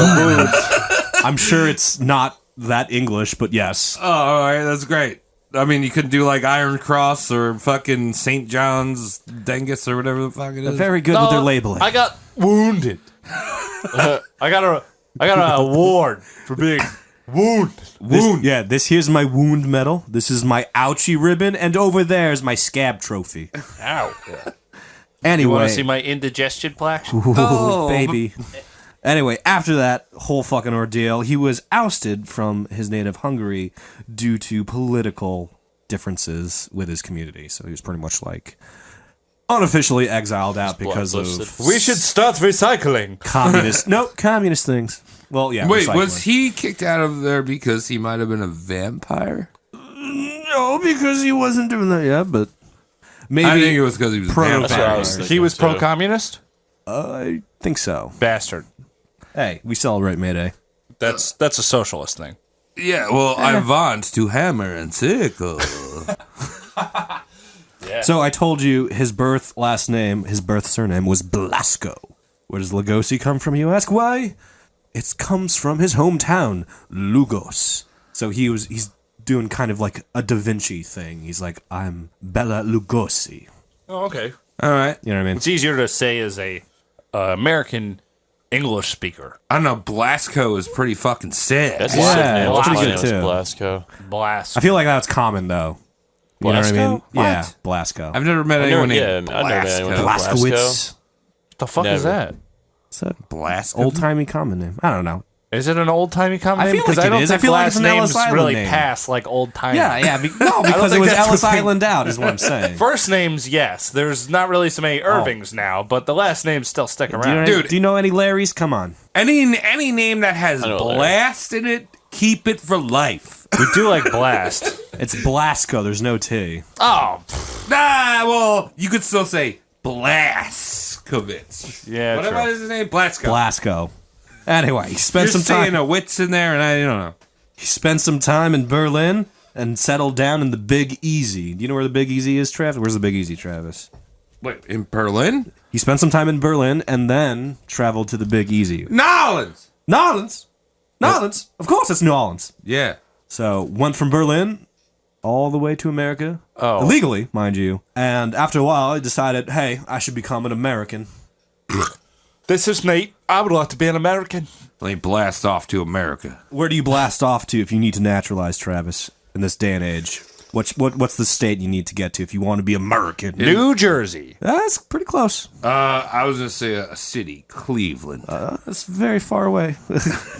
I'm sure it's not that English, but yes. Oh, all right, that's great. I mean, you could do like Iron Cross or fucking St. John's Dengus or whatever the fuck it is. Very good with their labeling. I got wounded. I got an award for being wounded. This here's my wound medal. This is my ouchie ribbon, and over there is my scab trophy. Ow. Anyway, You want to see my indigestion plaque? ooh, baby. Anyway, after that whole fucking ordeal, he was ousted from his native Hungary due to political differences with his community. So he was pretty much like unofficially exiled out because of blacklisted. We should start recycling. communist things. Well, yeah. Wait, recycling. was he kicked out of there because he might have been a vampire? No, because he wasn't doing that yet, but maybe I think it was because he was a Pro- That's what I vampire. was thinking, He was too. pro-communist? I think so. Bastard. Hey, we celebrate May Day. That's a socialist thing. Yeah, well, I want to hammer and sickle. So I told you his birth surname was Blasco. Where does Lugosi come from, you ask? Why? It comes from his hometown, Lugos. So he's doing kind of like a Da Vinci thing. He's like, I'm Bela Lugosi. Oh, okay. All right. You know what I mean? It's easier to say as a American English speaker. I don't know. Blasco is pretty fucking sick. That's a Yeah, sick name. it's My pretty name good, is too. Blasco. Blast. I feel like that's common, though. You know what I mean? Blasco? What? Yeah, Blasco. I've never met I anyone never- named yeah, I never met anyone named Blasco. Blaskowitz. What the fuck is Never. that? It's an Blasco. old-timey common name. I don't know. Is it an old-timey common I name? feel Because like I it don't is. I think feel like last it's an names Ellis Island really name. pass like old-timey. Yeah. No, because it think was that's Ellis what they- Island out, is what I'm saying. First names, yes. There's not really so many Irvings now, but the last names still stick Do you, know around. Dude. do you know any Larrys? Come on. Any name that has I know Larry. blast in it, keep it for life. We do like Blast. It's Blasco. There's no T. Oh, Well, you could still say Blaskovitz. yeah, Whatever true. is his name? Blasco. Blasco. Anyway, he spent You're some saying time. a Witz in there, and I don't know. He spent some time in Berlin and settled down in the Big Easy. Do you know where the Big Easy is, Travis? Where's the Big Easy, Travis? Wait, in Berlin? He spent some time in Berlin and then traveled to the Big Easy. Nolans! Nolans? Of course it's New Orleans. Yeah. So, went from Berlin all the way to America. Oh. Illegally, mind you. And after a while, he decided, hey, I should become an American. This is Nate. I would like to be an American. They blast off to America. Where do you blast off to if you need to naturalize, Travis, in this day and age? What's the state you need to get to if you want to be American? New Jersey. That's pretty close. I was going to say a city, Cleveland. That's very far away.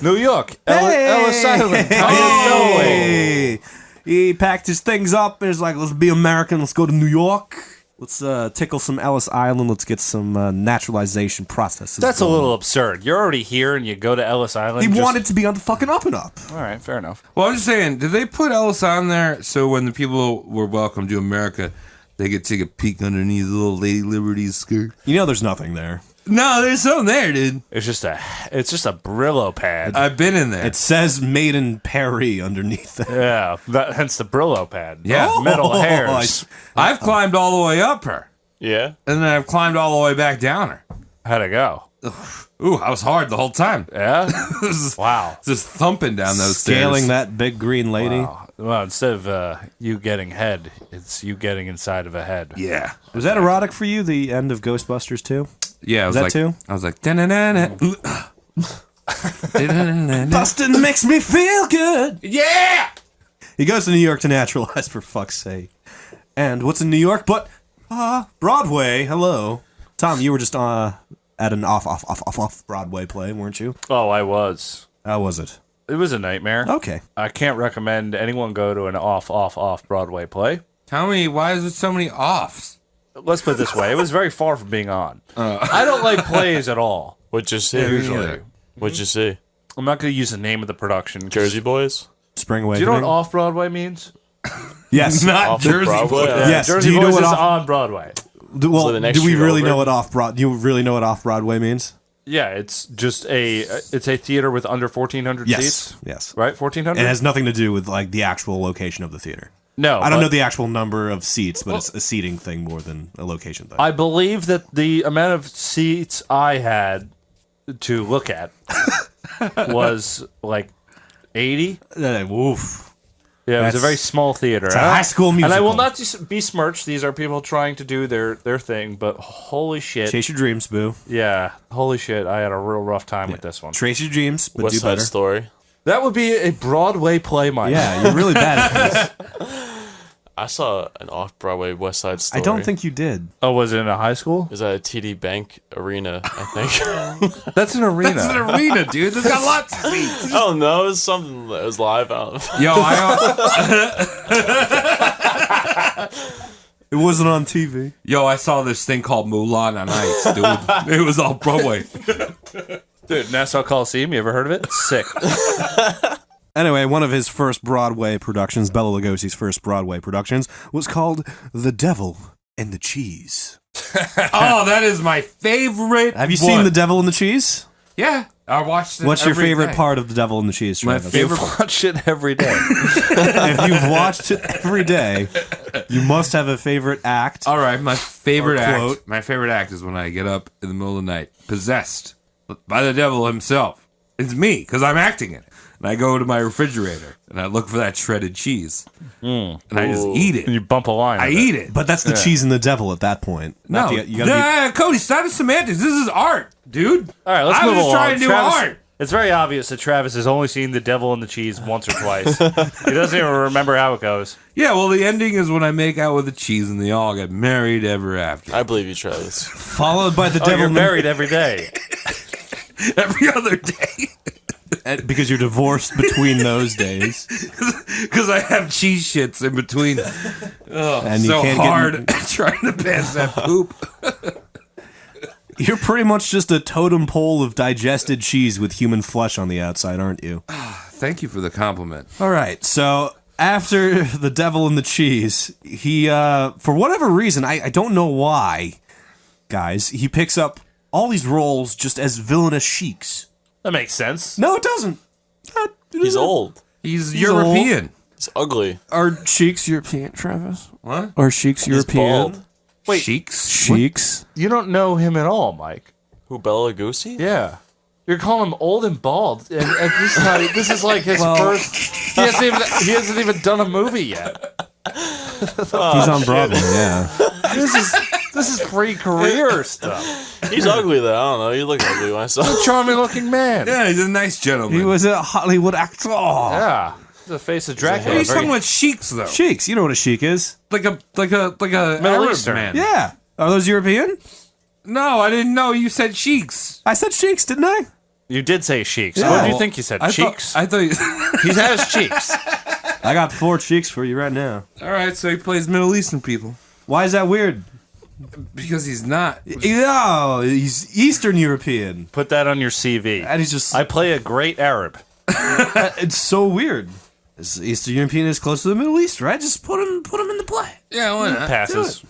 New York. Ellis Island. Hey! He packed his things up and was like, let's be American. Let's go to New York. Let's tickle some Ellis Island. Let's get some naturalization processes. That's going. a little absurd. You're already here and you go to Ellis Island. He wanted to be on the fucking up and up. All right, fair enough. Well, I'm just saying, did they put Ellis on there so when the people were welcome to America, they could take a peek underneath little Lady Liberty's skirt? You know there's nothing there. No, there's something there, dude. It's just a Brillo pad. I've been in there. It says made in Paris underneath it. Yeah, hence the Brillo pad. Yeah. Metal hairs. I've climbed all the way up her, Yeah. and then I've climbed all the way back down her. How'd it go? Ooh, I was hard the whole time. Yeah? Just Wow. thumping down those Scaling stairs. that big green lady. Wow. Well, instead of you getting head, it's you getting inside of a head. Yeah. Was that erotic for you, the end of Ghostbusters 2? Yeah, I was that like, too? I was like, da-na-na-na. Bustin' makes me feel good. Yeah! He goes to New York to naturalize, for fuck's sake. And what's in New York but Broadway? Hello. Tom, you were just at an off Broadway play, weren't you? Oh, I was. How was it? It was a nightmare. Okay. I can't recommend anyone go to an off Broadway play. Tell me, why is there so many offs? Let's put it this way. It was very far from being on. I don't like plays at all. What'd you see? Usually. What'd you see? I'm not going to use the name of the production. 'cause- Jersey Boys? Spring Do Awakening? you know what off-Broadway means? Yes. Not Off Jersey Broadway? Boys. Yeah. Yes. Jersey Do you know Boys what is off- on Broadway. Do the next we street really over? know what off-Broad? You really know what off-Broadway means? Yeah, it's just a theater with under 1,400 Yes. seats. Yes. Right? 1,400? It has nothing to do with like the actual location of the theater. No. I don't but know the actual number of seats, but it's a seating thing more than a location thing. I believe that the amount of seats I had to look at was like 80. Woof. Yeah, it was a That's- very small theater. It's a High School Musical. And I will not besmirch. These are people trying to do their thing, but holy shit. Chase your dreams, boo. Yeah, holy shit. I had a real rough time with this one. Trace your dreams, but West do Side better. Story? That would be a Broadway play, Mike. Yeah, you're really bad at this. I saw an off-Broadway West Side Story. I don't think you did. Oh, was it in a high school? It was at a TD Bank Arena, I think. That's an arena. It's an arena, dude. There's got lots of seats. I don't know. It was something that was live. I don't know. Yo, I saw this thing called Mulan on Ice, dude. It was all Broadway. Dude, Nassau Coliseum, you ever heard of it? Sick. Anyway, one of his first Broadway productions, Bela Lugosi's first Broadway productions, was called The Devil and the Cheese. Oh, that is my favorite. Have you one. seen The Devil and the Cheese? Yeah, I watched it. What's your every favorite day. part of The Devil and the Cheese, My Travis? favorite- You've watched it every day. If you've watched it every day, you must have a favorite act. All right, my favorite Or act. quote. My favorite act is when I get up in the middle of the night, possessed by the devil himself. It's me because I'm acting it, and I go to my refrigerator and I look for that shredded cheese, and I just eat And it. you bump a line. I with eat it. But that's the cheese and the devil at that point. No, You gotta Cody, stop the semantics. This is art, dude. All right, let's I move was along. just trying to do Travis, art. It's very obvious that Travis has only seen The Devil and the Cheese once or twice. He doesn't even remember how it goes. Yeah, well, the ending is when I make out with the cheese and they all get married ever after. I believe you, Travis. followed by the Oh, devil you're and the- married every day. Every other day. because you're divorced between those days. Because I have cheese shits in between. Oh, And you so can't hard trying to pass that poop. You're pretty much just a totem pole of digested cheese with human flesh on the outside, aren't you? Thank you for the compliment. All right, so after The Devil and the Cheese, he, for whatever reason, I don't know why, guys, he picks up all these roles just as villainous sheiks. That makes sense. No, it doesn't. He's old. He's He's European. He's ugly. Are sheiks European, Travis? What? Are sheiks He's European? bald. Wait. Sheiks? You don't know him at all, Mike. Who, Bela Lugosi? Yeah. You're calling him old and bald, and this is like his first. He hasn't even done a movie yet. He's on Broadway, yeah. This is pre-career stuff. He's ugly though. I don't know. You look ugly myself. Charming looking man. Yeah, he's a nice gentleman. He was a Hollywood actor. Yeah. The face of Dracula. What are you talking about sheiks, though? Sheiks, you know what a sheik is? Like a Middle Arab Eastern. man. Yeah. Are those European? No, I didn't know you said sheiks. I said sheiks, didn't I? You did say cheeks. Yeah. What do you think you said? Cheeks? I thought. He has cheeks. I got 4 cheeks for you right now. All right, so he plays Middle Eastern people Why is that weird? because he's not. No, he's Eastern European. Put that on your CV. And he's just... I play a great Arab. It's so weird. Eastern European is close to the Middle East, right? Just put him in the play. Yeah, why not? Passes.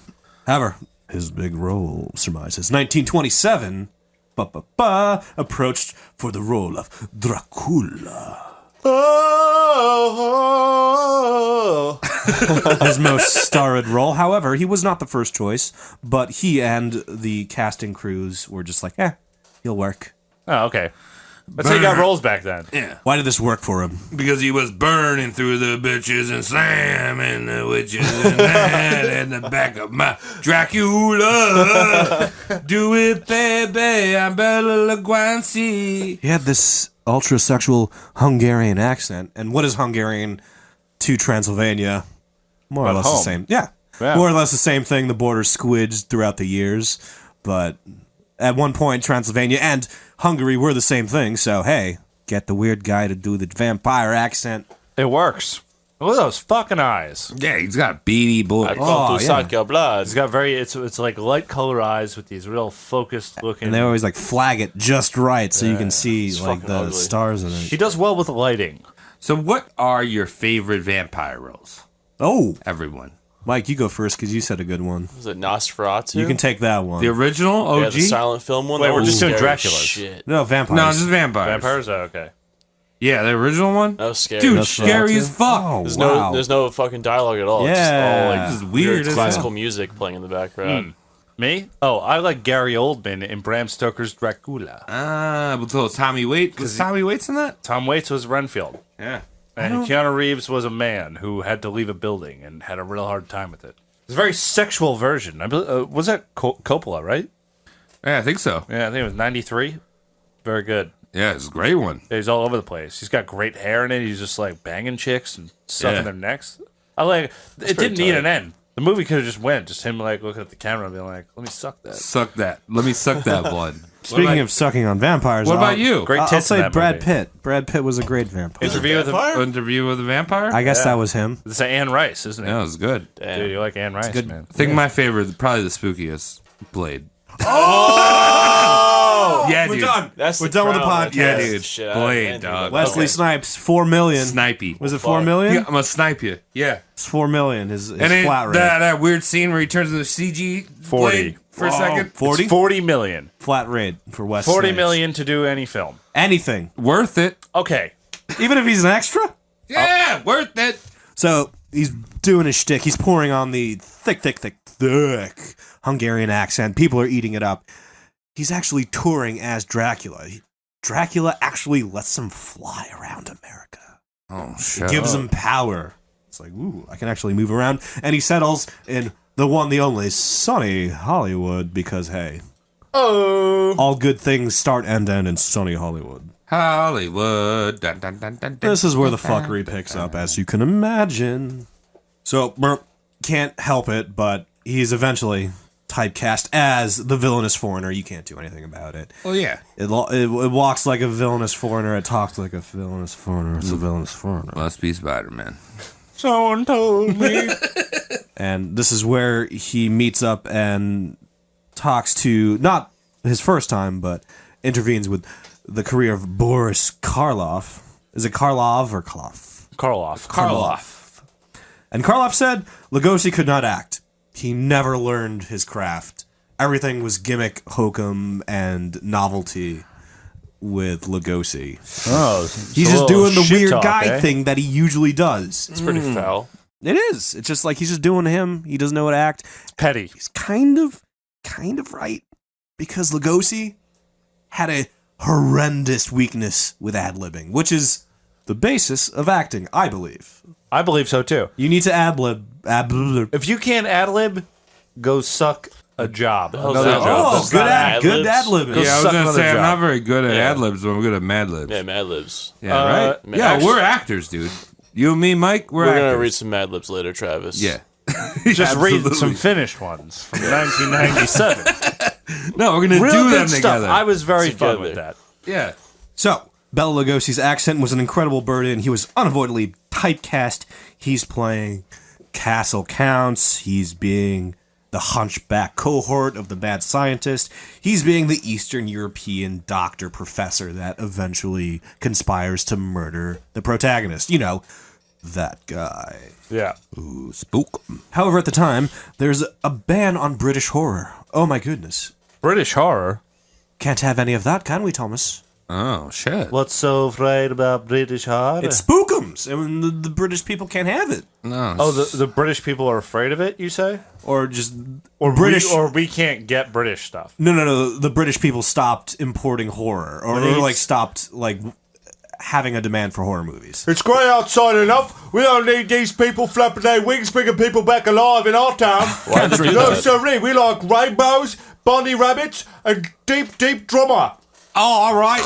However, his big role surmises 1927 approached for the role of Dracula. His most starred role. However, he was not the first choice, but he and the casting crews were just like, he'll work. Oh, okay. That's how you got roles back then. Yeah, Why did this work for him? because he was burning through the bitches and slamming the witches and that in the back of my Dracula. Do it, baby. I'm Bela Lugosi. He had this ultra-sexual Hungarian accent. And what is Hungarian to Transylvania? More or less the home. same. Yeah. Yeah. More or less the same thing. The border squidged throughout the years. But at one point, Transylvania and Hungary were the same thing. So, hey, get the weird guy to do the vampire accent. It works. Look at those fucking eyes. Yeah, he's got beady boy. I want to suck your blood. He's got it's like light color eyes with these real focused looking. And they always like flag it just right so you can see It's like fucking the ugly. stars in it. He does well with the lighting. So, what are your favorite vampire roles? Oh, Everyone. Mike, you go first because you said a good one. Was it Nosferatu? You can take that one. The original OG? Yeah, the silent film one. Wait, That we're was just doing scary Draculas. as Shit. No, vampires. No, just vampires. Vampires? Oh, okay. Yeah, the original one? That was scary. Dude, That's scary as fuck. Oh, There's wow. no fucking dialogue at all. Yeah. It's just all like This is weird as classical hell. music playing in the background. Me? Oh, I like Gary Oldman in Bram Stoker's Dracula. With little Tommy Waits. Was Tommy Waits in that? Tom Waits was Renfield. Yeah. And Keanu Reeves was a man who had to leave a building and had a real hard time with it. It's a very sexual version. I believe, was that Coppola, right? Yeah, I think so. Yeah, I think it was 93. Very good. Yeah, it's a great one. Yeah, he's all over the place. He's got great hair in it. He's just like banging chicks and sucking Yeah. their necks. I like it. Didn't need an end. The movie could have just went. Just him like looking at the camera and being like, "Let me suck that." Suck that. Let me suck that blood. Speaking of sucking on vampires, What about you? Great I'll tits in say that Brad movie. Pitt. Brad Pitt was a great vampire. Interview with Vampire? Interview with a Vampire? I guess that was him. It's Anne Rice, isn't it? Yeah, it was good. Dude, you like Anne Rice, man? I think my favorite, probably the spookiest, Blade. Yeah, We're dude. done. That's We're the done with the crown. podcast. Yeah, That's dude. the shit. Blade, I can't do dog. that. Wesley Okay. Snipes, 4 million. Snipey. Was it 4 million? Yeah, I'm gonna snipe you. Yeah. It's 4 million. His And then flat rate. that weird scene where he turns into CG 40. Blade for a second. 40? It's 40 million. Flat rate for Wesley 40 Snipes. million to do any film. Anything. Worth it. Okay. Even if he's an extra? Yeah, worth it. So he's doing his shtick. He's pouring on the thick Hungarian accent. People are eating it up. He's actually touring as Dracula. Dracula actually lets him fly around America. Oh, shit. Gives him power. It's like, ooh, I can actually move around. And he settles in the one, the only, sunny Hollywood because, hey, all good things start and end in sunny Hollywood. Hollywood. Dun, dun, dun, dun, dun. This is where the fuckery picks up, as you can imagine. So, Merp can't help it, but he's eventually typecast as the villainous foreigner. You can't do anything about it. Well, yeah. It walks like a villainous foreigner. It talks like a villainous foreigner. It's a villainous foreigner. Must be Spider-Man. Someone told me. And this is where he meets up and talks to, not his first time, but intervenes with the career of Boris Karloff. Is it Karlov or Karloff? Karloff. And Karloff said Lugosi could not act. He never learned his craft. Everything was gimmick, hokum, and novelty with Lugosi. Oh, He's just doing the weird guy thing that he usually does. It's pretty foul. It is. It's just like he's just doing him. He doesn't know how to act. It's petty. He's kind of right, because Lugosi had a horrendous weakness with ad-libbing, which is the basis of acting, I believe. I believe so too. You need to ad-lib. If you can't ad-lib, go suck a job. Another that? job. Oh, That's good not ad-libs? ad-libbing. Go Yeah, I was suck gonna another say I'm job. not very good at Yeah. ad libs, but I'm good at Mad Libs. Yeah, Mad Libs. Yeah, right. Man, Yeah, actually- we're actors, dude. You and me, Mike, we're We're gonna actors. read some Mad Libs later, Travis. Yeah. Just read Absolutely. some finished ones from 1997. No, we're gonna Real do good them stuff. together. I was very fun Together. with that. Yeah. So, Bela Lugosi's accent was an incredible burden. He was unavoidably typecast. He's playing Castle Counts. He's being the hunchback cohort of the mad scientist. He's being the Eastern European doctor professor that eventually conspires to murder the protagonist. You know, that guy. Yeah. Ooh, spook. However, at the time, there's a ban on British horror. Oh my goodness. British horror. Can't have any of that, can we, Thomas? Oh shit. What's so afraid about British horror? It's spookums, and the British people can't have it. No. Oh, the British people are afraid of it, you say? Or just Or British. we can't get British stuff. No. The British people stopped importing horror, or They- like stopped like having a demand for horror movies. It's grey outside enough. We don't need these people flapping their wings, bringing people back alive in our town. Why'd they do No, that? sorry. We like rainbows, bunny rabbits, and deep, deep drummer. Oh, all right.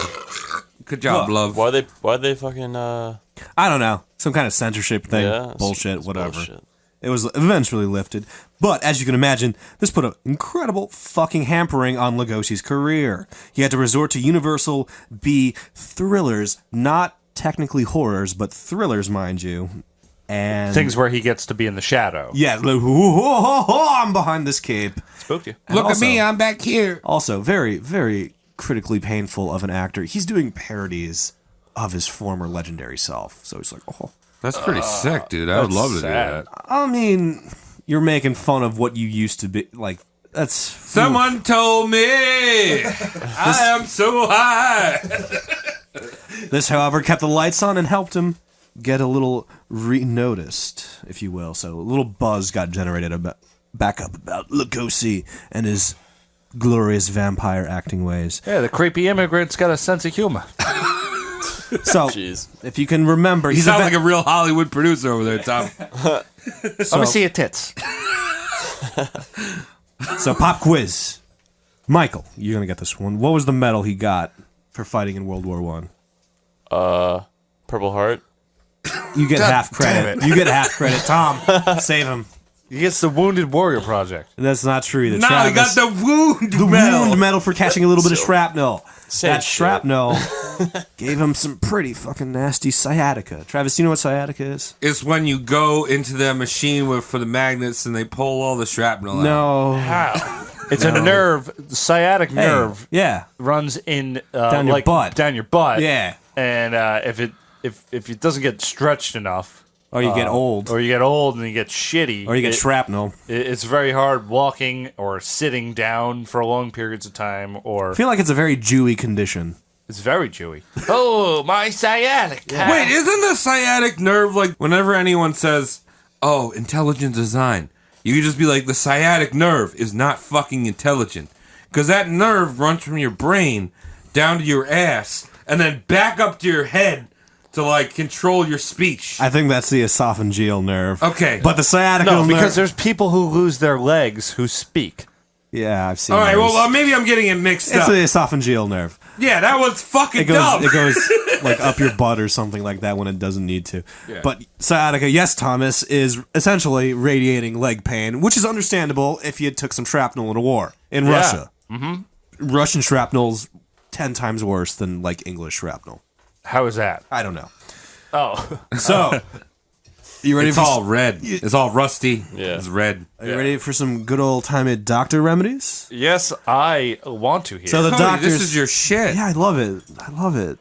Good job, love. Why they fucking I don't know, some kind of censorship thing, yeah, bullshit, it's whatever. bullshit. It was eventually lifted, but as you can imagine, this put an incredible fucking hampering on Lugosi's career. He had to resort to Universal B thrillers, not technically horrors, but thrillers, mind you. And Things where he gets to be in the shadow. yeah, I'm behind this cape. Spooked you. And Look also- at me, I'm back here. Also, very, very critically painful of an actor. He's doing parodies of his former legendary self. So he's like, oh. That's pretty sick, dude. I would that's love to sad. do that. I mean, you're making fun of what you used to be. Like, that's... Someone told me I am so high. This, however, kept the lights on and helped him get a little re-noticed, if you will. So a little buzz got generated back up about Lugosi and his glorious vampire acting ways. Yeah, the creepy immigrant's got a sense of humor. So, Jeez. if you can remember, You he's sound a like a real Hollywood producer over there, Tom. Let me see your tits. So, pop quiz. Michael, you're going to get this one. What was the medal he got for fighting in World War One? Purple Heart. You get half credit. You get half credit. Tom, save him. He gets the Wounded Warrior Project. That's not true either. No, he got the wound wound medal for catching a little bit of shrapnel. Same That shit. shrapnel gave him some pretty fucking nasty sciatica. Travis, do you know what sciatica is? It's when you go into the machine for the magnets and they pull all the shrapnel out. No. How? It's a nerve. The sciatic nerve Yeah. runs in Down your butt. Down your butt. Yeah. And if it doesn't get stretched enough, Or you get old. or you get old and you get shitty, Or you get shrapnel. It's very hard walking or sitting down for long periods of time, or I feel like it's a very Jewy condition. it's very Jewy. Oh, my sciatic. Wait, isn't the sciatic nerve like whenever anyone says, oh, intelligent design, you could just be like, the sciatic nerve is not fucking intelligent. Because that nerve runs from your brain down to your ass and then back up to your head to like control your speech. I think that's the esophageal nerve. Okay. But the sciatica No, nerve... because there's people who lose their legs who speak. Yeah, I've seen All right, those. well, maybe I'm getting it mixed It's up. the esophageal nerve. Yeah, that was fucking dumb. It goes like up your butt or something like that when it doesn't need to. Yeah. But sciatica, yes, Thomas, is essentially radiating leg pain, which is understandable if you took some shrapnel in a war in Russia. Mm-hmm. Russian shrapnel's 10 times worse than like English shrapnel. How is that? I don't know. Oh, So, you ready It's for all red. It's all rusty. Yeah. It's red. Are you ready for some good old timey doctor remedies? yes, I want to hear. So the Cody, doctors. this is your shit. Yeah, I love it. I love it.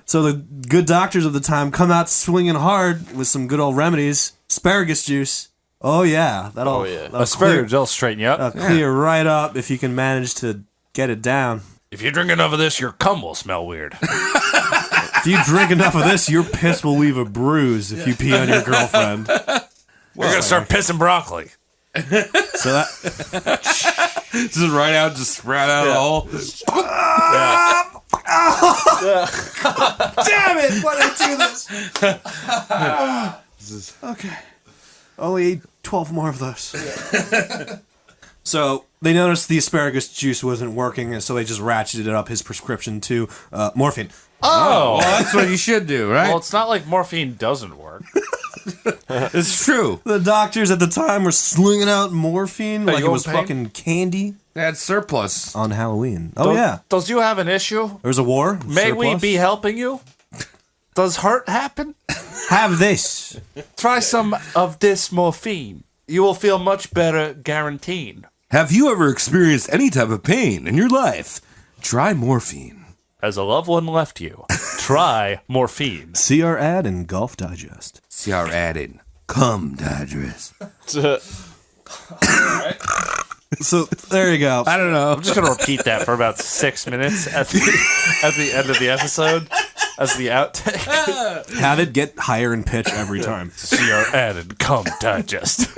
So the good doctors of the time come out swinging hard with some good old remedies. Asparagus juice. Oh yeah, that'll that'll Asparagus will straighten you up. clear right up if you can manage to get it down. If you drink enough of this, your cum will smell weird. If you drink enough of this, your piss will leave a bruise if you pee on your girlfriend. We're gonna start pissing broccoli. So that Just right out, just sprout out of the hole. damn it! Why did I do this? Okay, only ate 12 more of those. So they noticed the asparagus juice wasn't working, and so they just ratcheted up his prescription to morphine. Well, that's what you should do, right? Well, it's not like morphine doesn't work. It's true. The doctors at the time were slinging out morphine like it you was in pain? fucking candy They had surplus. on Halloween. Oh yeah, Does you have an issue? there was a war. May we surplus. be helping you? Does hurt happen? Have this? Try some of this morphine. You will feel much better, guaranteed. Have you ever experienced any type of pain in your life? Try morphine. As a loved one left you, try morphine. See our ad in Golf Digest. See our ad in Come Digest. So there you go. I don't know. I'm just gonna repeat that for about 6 minutes at the end of the episode as the outtake. Have it get higher in pitch every time. See our ad and come digest.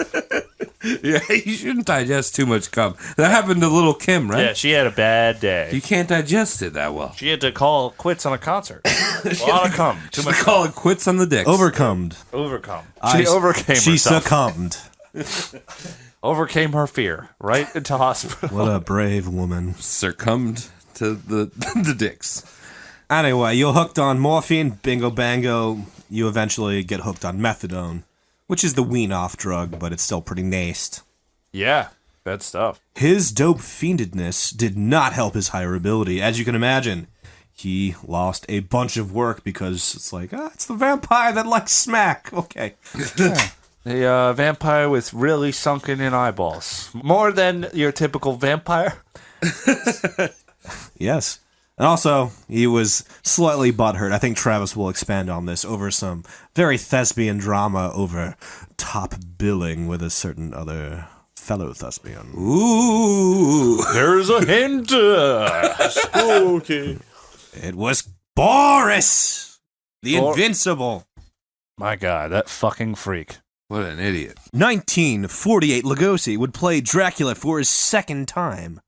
Yeah, you shouldn't digest too much cum. That happened to little Kim, right? Yeah, she had a bad day. You can't digest it that well. She had to call quits on a concert. A lot of cum. Too much Call it quits on the dicks. Overcome. overcome. I- She overcame She herself. succumbed. Overcame her fear. Right into hospital. What a brave woman. Succumbed to the the dicks. Anyway, you're hooked on morphine, bingo bango. You eventually get hooked on methadone, which is the wean-off drug, but it's still pretty nasty. Yeah, bad stuff. His dope fiendedness did not help his higher ability. As you can imagine, he lost a bunch of work because it's like, it's the vampire that likes smack. Okay. A vampire with really sunken in eyeballs. More than your typical vampire. Yes. And also, he was slightly butthurt. I think Travis will expand on this over some very thespian drama over top billing with a certain other fellow thespian. Ooh. There's a hint. Spooky. It was Boris, the Invincible. My God, that fucking freak. What an idiot. 1948, Lugosi would play Dracula for his second time.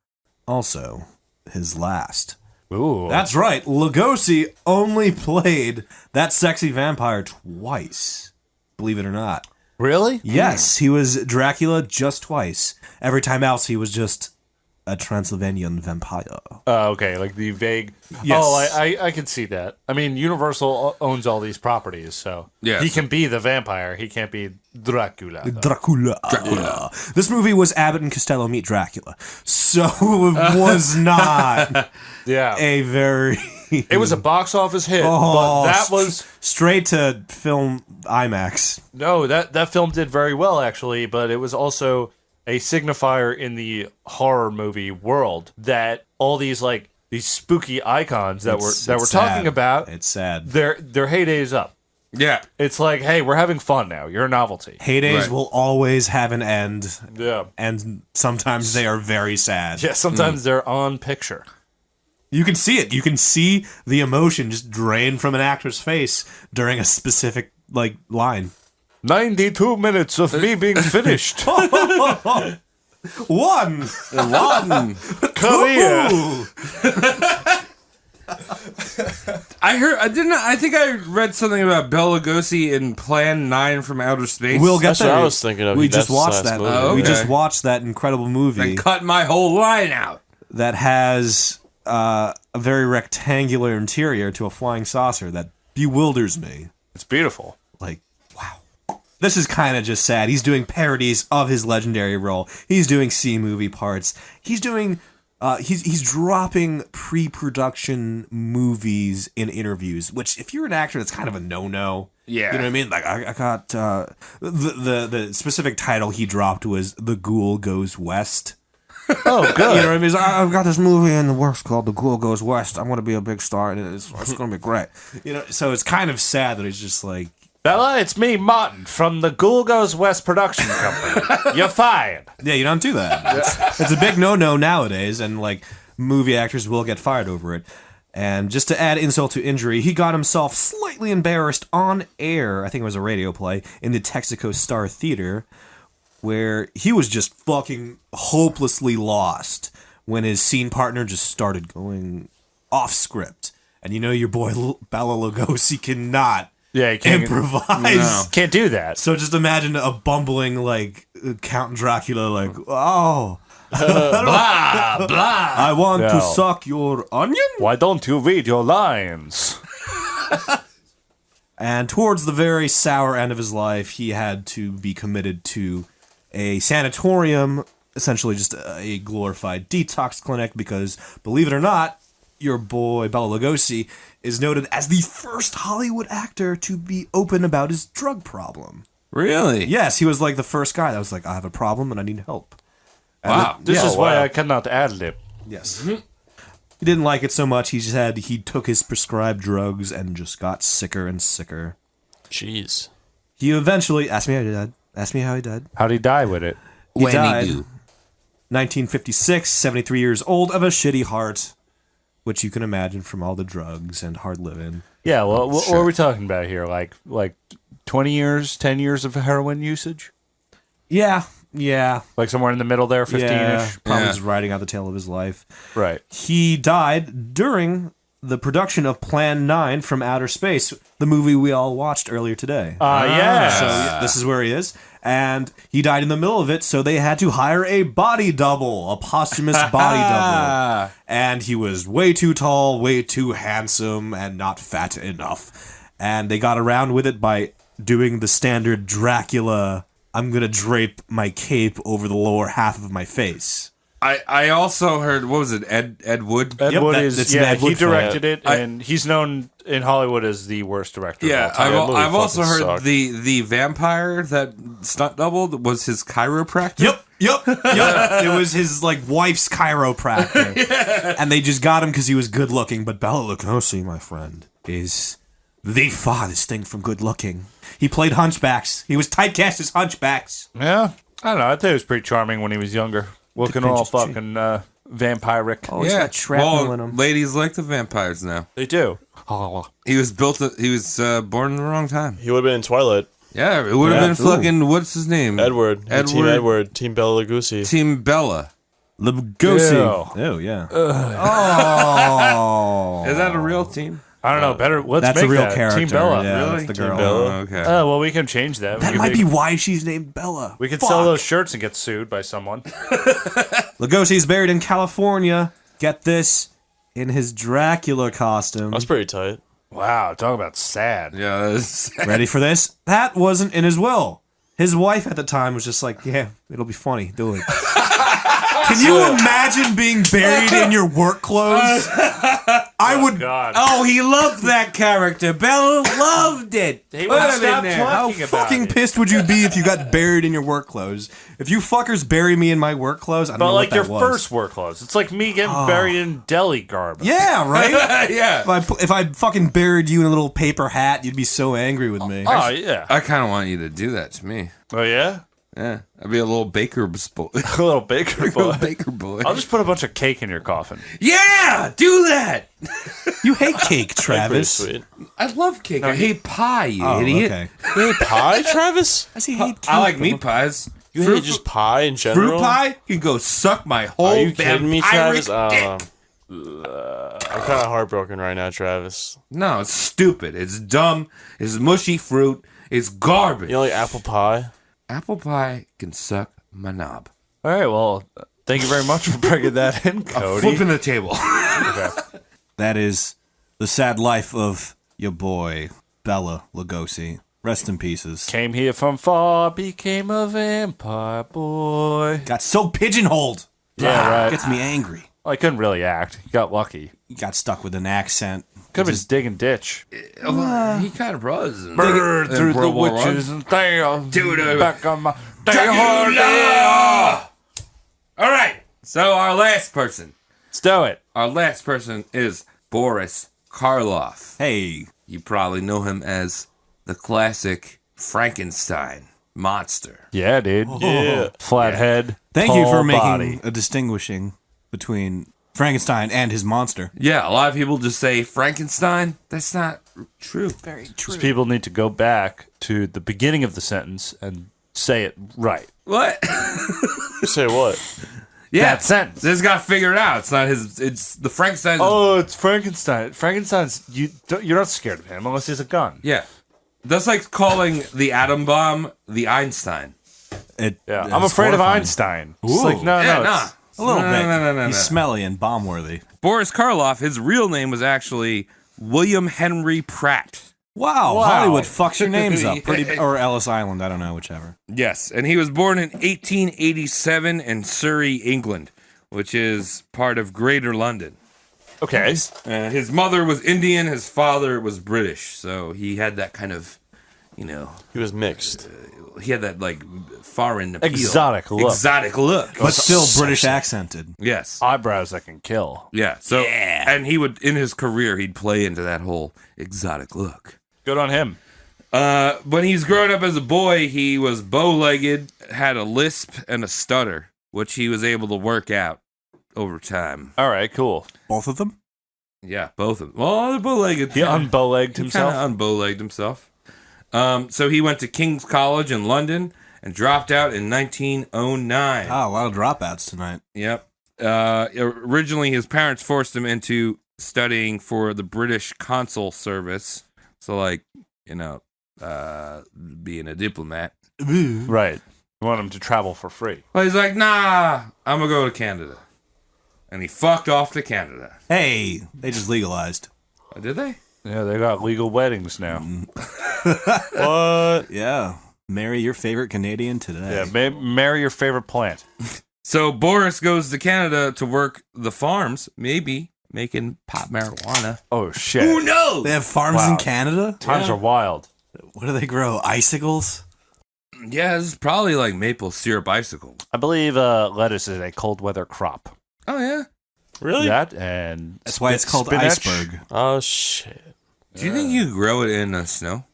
Also, his last. Ooh. That's right, Lugosi only played that sexy vampire twice. Believe it or not. Really? Yes, he was Dracula just twice. Every time else, he was just a Transylvanian vampire. Okay, like the vague. Yes. Oh, I can see that. I mean, Universal owns all these properties, so Yes. he can be the vampire. He can't be Dracula. though. Dracula. This movie was Abbott and Costello meet Dracula. So it was not Yeah. a very... It was a box office hit, Oh, but that was straight to film IMAX. no. That film did very well actually, but it was also a signifier in the horror movie world that all these like these spooky icons that It's we're sad. talking about, It's sad. their heyday is up. Yeah. It's like, hey, we're having fun now. You're a novelty. Heydays Right. will always have an end, Yeah. and sometimes they are very sad. Yeah. Sometimes they're on picture. You can see it. You can see the emotion just drain from an actor's face during a specific like line. 92 minutes of me being finished. One Career. Ooh. I think I read something about Bela Lugosi in Plan 9 from Outer Space. We'll get That's what there. I was thinking of. We That's just watched the that. last movie. We okay. just watched that incredible movie and cut my whole line out. that has a very rectangular interior to a flying saucer that bewilders me. It's beautiful. Like, wow. This is kind of just sad. He's doing parodies of his legendary role. He's doing C-movie parts. He's doing... he's dropping pre-production movies in interviews, which if you're an actor, that's kind of a no-no. Yeah. You know what I mean? Like, I got... the specific title he dropped was The Ghoul Goes West. Oh, good. You know what I mean? He's like, I've got this movie in the works called The Ghoul Goes West. I'm going to be a big star, and it's going to be great. You know, so it's kind of sad that he's just like... Bella, it's me, Martin, from the Ghoul Goes West production company. You're fired. Yeah, you don't do that. It's a big no-no nowadays, and like movie actors will get fired over it. And just to add insult to injury, he got himself slightly embarrassed on air, I think it was a radio play, in the Texaco Star Theater, where he was just fucking hopelessly lost when his scene partner just started going off script. And you know your boy Bela Lugosi cannot Yeah, he can't improvise. Can't do that. So just imagine a bumbling, like, Count Dracula, like, oh... Blah, blah. I want to No. suck your onion. Why don't you read your lines? And towards the very sour end of his life, he had to be committed to a sanatorium, essentially just a glorified detox clinic, because, believe it or not, your boy Bela Lugosi is noted as the first Hollywood actor to be open about his drug problem. Really? Yes, he was like the first guy that was like, I have a problem and I need help. Wow. This is why I cannot ad-lib. Yes. He didn't like it so much, he took his prescribed drugs and just got sicker and sicker. Jeez. He eventually, ask me how he died. How'd he die with it? He When died he do. 1956, 73 years old, of a shitty heart, which you can imagine from all the drugs and hard living. Yeah, well, what are we talking about here? Like 20 years, 10 years of heroin usage? Yeah. Like somewhere in the middle there, 15-ish? Yeah, probably Yeah. just riding out the tail of his life. Right. He died during the production of Plan 9 from Outer Space, the movie we all watched earlier today. Yeah. So this is where he is. And he died in the middle of it, so they had to hire a body double, a posthumous body double. And he was way too tall, way too handsome, and not fat enough. And they got around with it by doing the standard Dracula, I'm going to drape my cape over the lower half of my face. I also heard, what was it, Ed Wood? Ed Yep, Wood that's is, an yeah, Ed he Wood film. directed it, and he's known in Hollywood as the worst director Yeah, of all time. movie I've also fucking heard sucked. the vampire that stunt doubled was his chiropractor. Yep. It was his like wife's chiropractor, and they just got him because he was good looking. But Bela Lugosi, my friend, is the farthest thing from good looking. He played Hunchbacks. He was typecast as Hunchbacks. Yeah, I don't know. I think he was pretty charming when he was younger, looking all fucking vampiric. Oh, he's got shrapnel in him. Ladies like the vampires now. They do. He was born in the wrong time. He would have been in Twilight. Yeah, it would have been fucking, what's his name? Edward. Team Edward. Team Bela Lugosi. Team Bella. Lugosi. Ew. Oh yeah. Oh. Is that a real team? I don't know. Better. Let's That's make a real that. character. Team Bella. Yeah, Really? that's the Team girl. Bella. Oh, okay. Well, we can change that. That might be why she's named Bella. We could Fuck. sell those shirts and get sued by someone. Lugosi's buried in California. Get this, in his Dracula costume. That's pretty tight. Wow, talk about sad. Yeah, that's, Ready for this? That wasn't in his will. His wife at the time was just like, yeah, it'll be funny. Do it. Can you imagine being buried in your work clothes? I would. God. oh, he loved that character. Bella loved it. He Put would it stop in there. How talking about fucking it. pissed would you be if you got buried in your work clothes? If you fuckers bury me in my work clothes, I don't But know like what your that was. first work clothes. It's like me getting buried in deli garb. Yeah, right? Yeah. If I fucking buried you in a little paper hat, you'd be so angry with me. Oh, yeah. I kind of want you to do that to me. Oh, yeah? Yeah. I'd be a little baker boy. A little baker boy. baker boy. I'll just put a bunch of cake in your coffin. Yeah, do that. You hate cake, Pretty Travis. sweet. I love cake. I hate pie, you Oh, idiot. okay. You hate pie, Travis? I see hate cake. I like meat pies. You hate just pie in general? Fruit pie? You can go suck my whole Are you kidding me, vampiric Travis? I dick. don't know. I'm kind of heartbroken right now, Travis. No, it's stupid. It's dumb. It's mushy fruit. It's garbage. You know, like apple pie? Apple pie can suck my knob. All right, well, thank you very much for bringing that in, Cody. Flipping the table. That is the sad life of your boy, Bela Lugosi. Rest in pieces. Came here from far, became a vampire boy. Got so pigeonholed. Yeah, right. Gets me angry. Well, I couldn't really act. He got lucky. He got stuck with an accent. Could have been digging ditch. He kind of was. Burn through the World War I. witches and down. Dude, back on my Dracula! All right. So our last person. Let's do it. Our last person is Boris Karloff. Hey, You probably know him as the classic Frankenstein monster. Yeah, dude. Yeah. Flat head. thank you tall for making body. a distinguishing between Frankenstein and his monster. Yeah, a lot of people just say Frankenstein. That's not true. Very true. People need to go back to the beginning of the sentence and say it right. What? Say what? Yeah, That sentence. This got figured out. It's not his. It's the Frankenstein. Oh, it's Frankenstein. Frankenstein's you're not scared of him unless he's a gun. Yeah, that's like calling the atom bomb the Einstein. Yeah, I'm afraid of Einstein. It's like no, Yeah, no, nah. it's- A little bit. No. He's smelly and bomb-worthy. Boris Karloff. His real name was actually William Henry Pratt. Wow, Wow. Hollywood fucks your names up. Yeah. Or Ellis Island, I don't know, whichever. Yes, and he was born in 1887 in Surrey, England, which is part of Greater London. Okay. His mother was Indian. His father was British, so he had that kind of, you know, He was mixed. he had that like foreign appeal. Exotic look. Exotic look. But still British accented. Yes. Eyebrows that can kill. Yeah. So, and he would, in his career, he'd play into that whole exotic look. Good on him. When he's growing up as a boy, he was bow-legged, had a lisp, and a stutter, which he was able to work out over time. All right, cool. Both of them? Yeah, both of them. Well, they're bow-legged. He unbow-legged himself. Kind of unbow-legged himself. So he went to King's College in London and dropped out in 1909. Ah, a lot of dropouts tonight. Yep. Originally, his parents forced him into studying for the British consul service. So, like, you know, being a diplomat. Right. You want him to travel for free. Well, he's like, nah, I'm going to go to Canada. And he fucked off to Canada. Hey, they just legalized. Oh, did they? Yeah, they got legal weddings now. What? Yeah. Marry your favorite Canadian today. Yeah, marry your favorite plant. So Boris goes to Canada to work the farms, maybe making pot marijuana. Oh, shit. Who knows? They have farms Wow. in Canada? Times are wild. What do they grow? Icicles? Yeah, this is probably like maple syrup icicle. I believe lettuce is a cold weather crop. Oh, yeah. Really? That and That's why it's called spinach. iceberg. Oh shit. Do you think you could grow it in snow?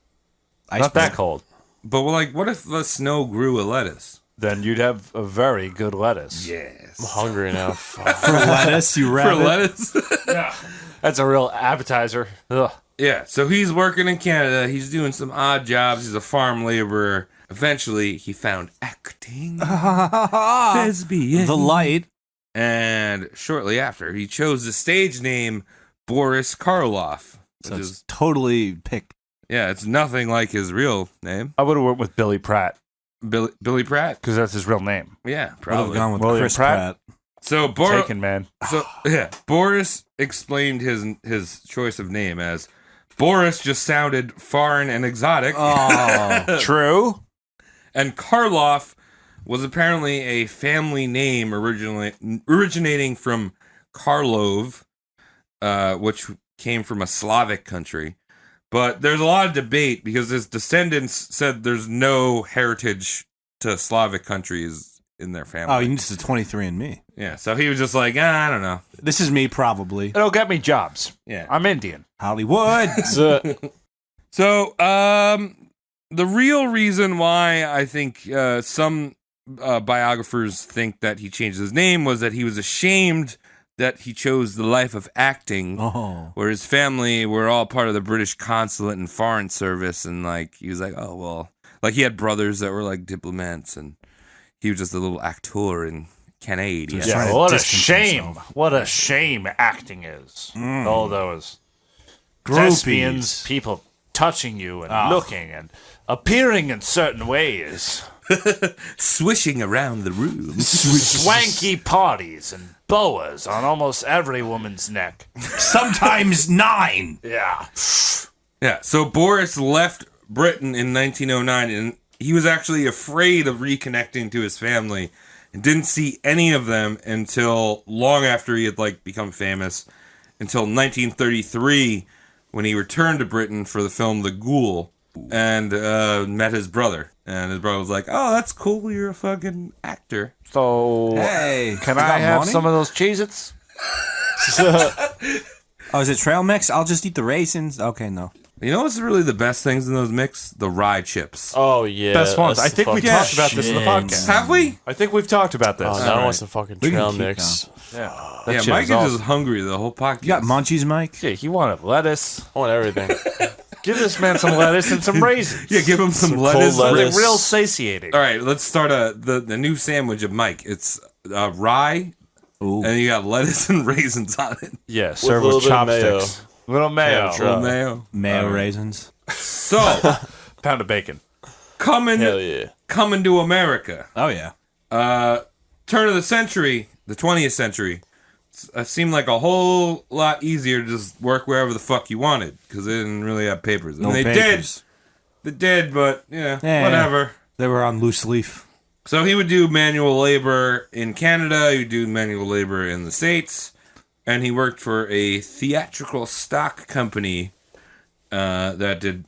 Not that cold. But, like, what if the snow grew a lettuce? Then you'd have a very good lettuce. Yes. I'm hungry now. Fuck. For lettuce, you For rabbit. lettuce? That's a real appetizer. Ugh. Yeah, so he's working in Canada. He's doing some odd jobs. He's a farm laborer. Eventually, he found acting. Thespian. The light. And shortly after, he chose the stage name Boris Karloff. So Which it's is, totally picked. yeah, it's nothing like his real name. I would have went with Billy Pratt Billy Pratt? because that's his real name. Yeah, Would have probably. gone with William Chris Pratt? Pratt. So, Taken, man. Boris explained his choice of name as Boris just sounded foreign and exotic. Oh. True. And Karloff was apparently a family name originating from Karlov, which came from a Slavic country. But there's a lot of debate because his descendants said there's no heritage to Slavic countries in their family. Oh, you need to 23andMe. Yeah, so he was just like, I don't know. This is me, probably. It'll get me jobs. Yeah. I'm Indian. Hollywood. So, the real reason why I think some biographers think that he changed his name was that he was ashamed that he chose the life of acting, Oh. where his family were all part of the British consulate and foreign service, and like he was like, oh well, like he had brothers that were like diplomats, and he was just a little actor in Canada. Just trying Yeah, to what a distance shame. himself. What a shame acting is. All those Groupies. thespians, people touching you and looking and appearing in certain ways. Swishing around the room. Swanky parties and boas on almost every woman's neck. Sometimes 9. Yeah. Yeah, so Boris left Britain in 1909, and he was actually afraid of reconnecting to his family and didn't see any of them until long after he had like become famous, until 1933 when he returned to Britain for the film The Ghoul and met his brother. And his brother was like, oh, that's cool, you're a fucking actor. So, Hey. can you I got have money? some of those Cheez-Its? Oh, is it trail mix? I'll just eat the raisins. Okay, no. You know what's really the best things in those mix? The rye chips. Oh yeah. Best ones. that's I the think we fucking talked about this in the shit. podcast. Have we? I think we've talked about this. Oh, now I want some fucking We can trail keep mix. Yeah, Yeah, shit Mike is awesome. just hungry the whole podcast. You got munchies, Mike? Yeah, he wanted lettuce. I want everything. Give this man some lettuce and some raisins. Yeah, give him some Some lettuce. cold lettuce. Something real satiating. All right, let's start the new sandwich of Mike. It's rye, Ooh. and you got lettuce and raisins on it. Yeah, serve a with little bit of mayo. chopsticks. Little mayo. Try. Little mayo. Mayo raisins. So, Pound of bacon. coming Hell yeah. to America. Oh, yeah. Turn of the century, the 20th century, seemed like a whole lot easier to just work wherever the fuck you wanted because they didn't really have papers. And No they papers. did. They did, but yeah, Yeah. whatever. They were on loose leaf. So he would do manual labor in Canada, he would do manual labor in the States, and he worked for a theatrical stock company that did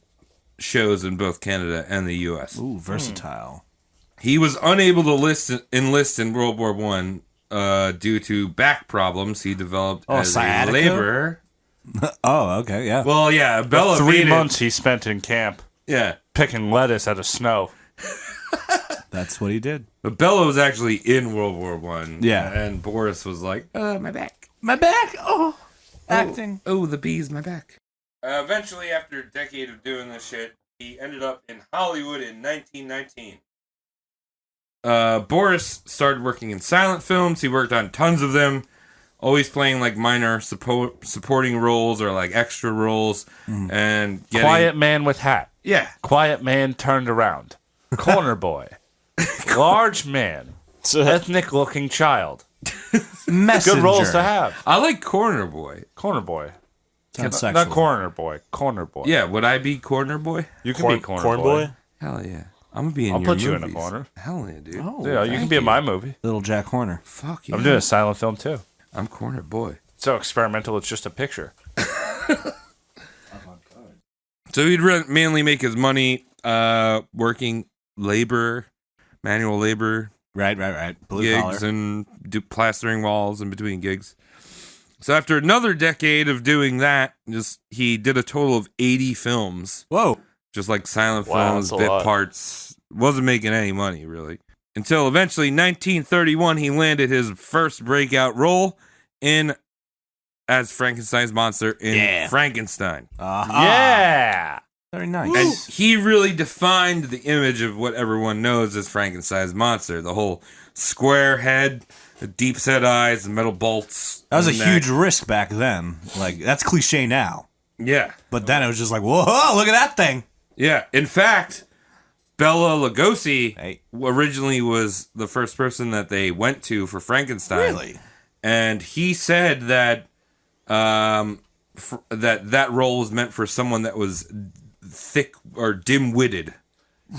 shows in both Canada and the U.S. Ooh, versatile. He was unable to enlist in World War One due to back problems he developed as sciatica? a laborer. Oh, okay, yeah. Well, yeah, Bella 3 made it- months he spent in camp Yeah, picking lettuce out of snow. That's what he did. but Bella was actually in World War One. Yeah. and Boris was like, "My back, My back! Oh, acting. oh, the bees, my back." Eventually, after a decade of doing this shit, he ended up in Hollywood in 1919. Boris started working in silent films. He worked on tons of them, always playing like minor supporting roles or like extra roles, and getting, Quiet man with hat. Yeah, Quiet man turned around. Corner boy. Large man. Ethnic looking child. Messenger. Good roles to have. I like Corner Boy. Corner boy. Sounds Not sexual. corner boy. Corner boy. Yeah, would I be Corner Boy? You can be corner Corn boy. boy? Hell yeah, I'm gonna be in I'll your put you in a movies. corner. Hell yeah, dude. Oh, Yeah, you can be in my movie. Little Jack Horner. Fuck yeah. I'm doing a silent film too. I'm Corner Boy. So experimental, it's just a picture. So he'd mainly make his money working labor, manual labor Right. Blue collar. gigs and plastering walls in between gigs. So after another decade of doing that, he did a total of 80 films, Whoa. just like silent Wow, films, that's a bit lot. parts. Wasn't making any money really. Until eventually 1931 he landed his first breakout role as Frankenstein's monster in Yeah. Frankenstein. Yeah. Very nice. And he really defined the image of what everyone knows as Frankenstein's monster. The whole square head, the deep set eyes, the metal bolts. That was a on the huge neck. risk back then. Like, that's cliche now. Yeah. But then it was just like, whoa, look at that thing. Yeah. In fact, Bela Lugosi Hey. originally was the first person that they went to for Frankenstein. Really? And he said that that role was meant for someone that was thick or dim-witted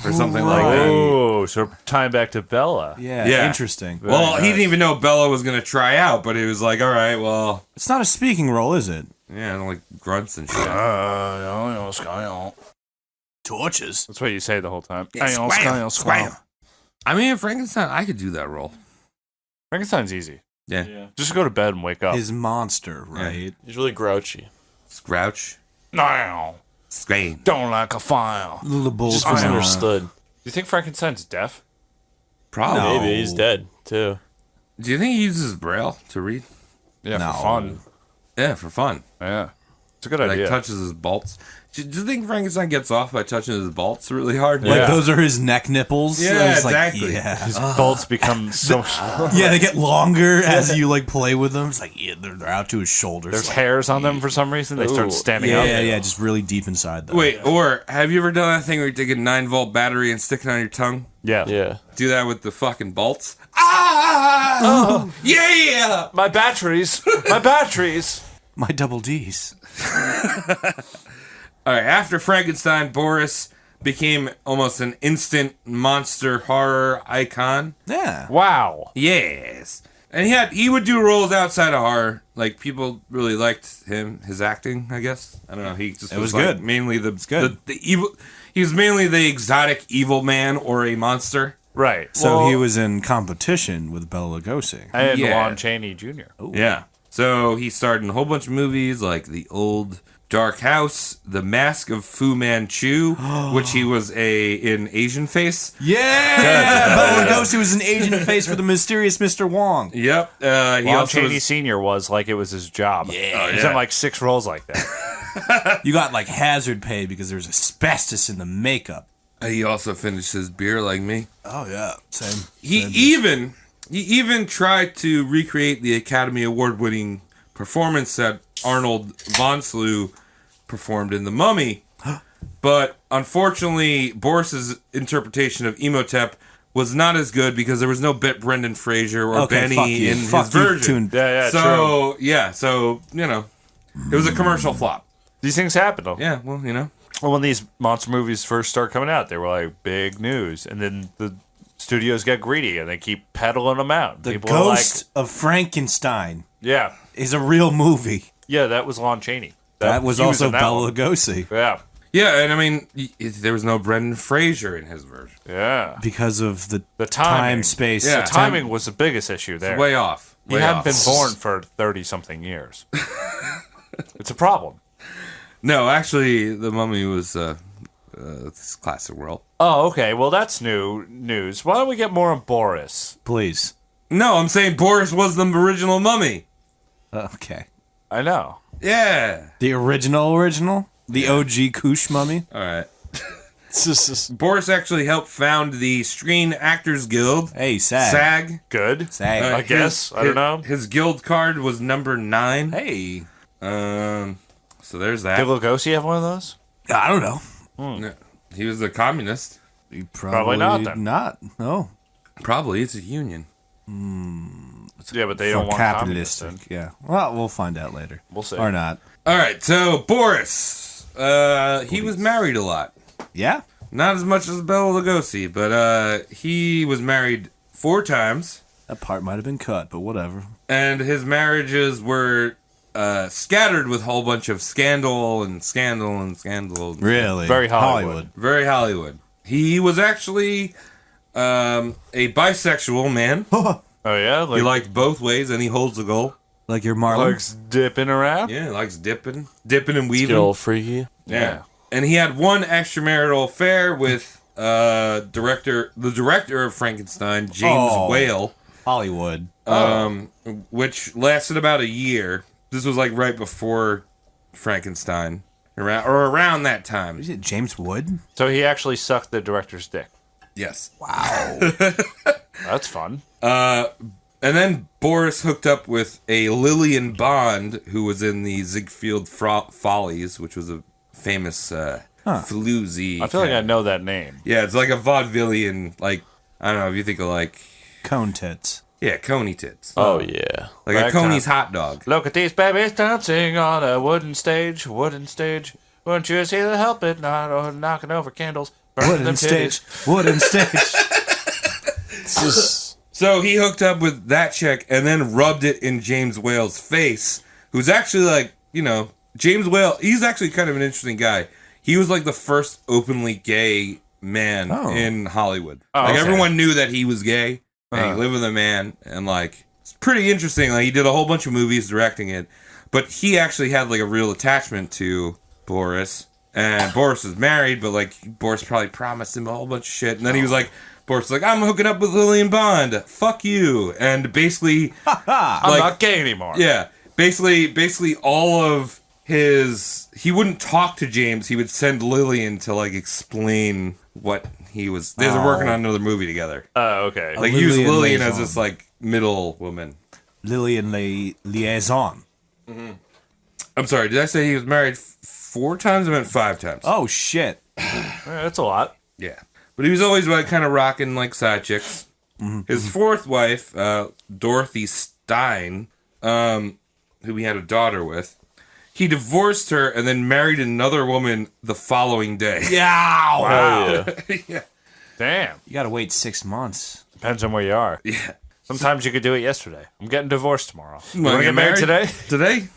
or something like that. Oh, so tying back to Bella. Yeah, Yeah. interesting. Well, he didn't even know Bella was going to try out, but he was like, all right, well, It's not a speaking role, is it? yeah, I don't like grunts and shit. Torches. That's what you say the whole time. Scram. I mean, Frankenstein, I could do that role. Frankenstein's easy. Yeah. Just go to bed and wake up. His monster, right? He's really grouchy. Scrouch. No, Scrain. don't like a file. Little bulls. Just from, misunderstood. Do you think Frankenstein's deaf? Probably. No. Maybe he's dead, too. Do you think he uses Braille to read? Yeah, No. for fun. Yeah, for fun. Yeah. It's a good Like idea. touches his bolts. Do you think Frankenstein gets off by touching his bolts really hard? Like, Yeah. those are his neck nipples. Yeah, It's like, exactly. yeah. His bolts become so. Yeah, they get longer as you, like, play with them. It's like, yeah, they're out to his shoulders. There's like, hairs on them for some reason. They start Ooh. standing yeah, up. yeah, just really deep inside them. Wait, or have you ever done that thing where you take a 9-volt battery and stick it on your tongue? Yeah. Yeah. Do that with the fucking bolts? Ah! Yeah! My batteries. My batteries. My double D's. All right, after Frankenstein, Boris became almost an instant monster horror icon. Yeah. Wow. Yes. And he would do roles outside of horror. Like, people really liked his acting, I guess. I don't know. He just was like good. mainly good. the evil. He was mainly the exotic evil man or a monster. Right. So Well, he was in competition with Bela Lugosi. and Yeah. Lon Chaney Jr. Yeah. So he starred in a whole bunch of movies like The Old Dark House, The Mask of Fu Manchu, which he was in Asian Face. Yeah! Bela Lugosi was an Asian face for the mysterious Mr. Wong. Yep. He Lon also Chaney was, Sr. was like it was his job. Yeah. He's in like 6 roles like that. You got like hazard pay because there's asbestos in the makeup. he also finished his beer like me. Oh yeah, same. He even tried to recreate the Academy Award winning performance that Arnold von Slew performed in The Mummy, but unfortunately Boris's interpretation of Imhotep was not as good because there was no Brendan Fraser or Benny in his version. So it was a commercial flop. These things happen, though. Yeah, well, Well, when these monster movies first start coming out, they were like big news, and then the studios get greedy and they keep peddling them out. The People Ghost of Frankenstein yeah, is a real movie. yeah, that was Lon Chaney. That was he also in that Bela one. Lugosi Yeah, Yeah, and I mean, there was no Brendan Fraser in his version. yeah. because of the The timing. time space. Yeah. The timing was the biggest issue there. Way off. He Way hadn't off. been born for 30-something years. It's a problem. No, actually, The Mummy was this classic role. Oh, okay. Well, that's new news. Why don't we get more on Boris? Please. No, I'm saying Boris was the original Mummy. Okay. I know. Yeah. The original? The OG Koosh mummy? All right. Boris actually helped found the Screen Actors Guild. Hey, SAG. SAG. Good. SAG. I guess. I don't know. His guild card was number 9. Hey. So there's that. Did Lugosi have one of those? I don't know. No, he was a communist. Probably not, then. No. Probably. It's a union. Yeah, but they For don't want communists. capitalistic. Yeah. Well, we'll find out later. We'll see. Or not. All right. So Boris, he was married a lot. Yeah? Not as much as Bela Lugosi, but he was married 4 times. That part might have been cut, but whatever. And his marriages were scattered with a whole bunch of scandal. Really? Very Hollywood. Very Hollywood. He was actually a bisexual man. Oh, yeah? He liked both ways, and he holds the goal. Like your Marlon? likes dipping around? Yeah, he likes dipping and weaving. Get all freaky. Yeah. And he had one extramarital affair with the director of Frankenstein, James Whale. Hollywood. Which lasted about a year. This was like right before Frankenstein, around that time. Is it James Wood? So he actually sucked the director's dick. Yes. Wow. That's fun. And then Boris hooked up with a Lillian Bond, who was in the Ziegfeld Follies, which was a famous floozy. I feel like I know that name. Yeah, it's like a vaudevillian, like, I don't know if you think of like, Cone tits. yeah, coney tits. Oh yeah. Like a Ragtime. Coney's hot dog. Look at these babies dancing on a wooden stage. Wouldn't you see the help it? Not knocking over candles. Burning them Wooden titties. stage. Wooden stage. So he hooked up with that chick and then rubbed it in James Whale's face, who's actually like, James Whale, he's actually kind of an interesting guy. He was like the first openly gay man in Hollywood. okay. Everyone knew that he was gay and he lived with a man, and like it's pretty interesting. Like he did a whole bunch of movies directing it, but he actually had like a real attachment to Boris. And Boris was married, but like Boris probably promised him a whole bunch of shit, and then he was like, Boris was like, I'm hooking up with Lillian Bond. Fuck you. And basically, I'm not gay anymore. yeah, basically all of his, he wouldn't talk to James. He would send Lillian to like explain what he was. They were working on another movie together. Oh, okay. Like he used Lillian Lillian as liaison. this like middle woman. Lillian Liaison. I'm sorry, did I say he was married 4 times? I meant 5 times. Oh, shit. Yeah, that's a lot. Yeah. But he was always like kind of rocking like side chicks. His 4th wife, Dorothy Stein, who he had a daughter with, he divorced her and then married another woman the following day. Yeah. Wow. Yeah. Damn. You gotta wait 6 months. Depends on where you are. Yeah. Sometimes you could do it yesterday. I'm getting divorced tomorrow. You Wanna want to get married today? Today?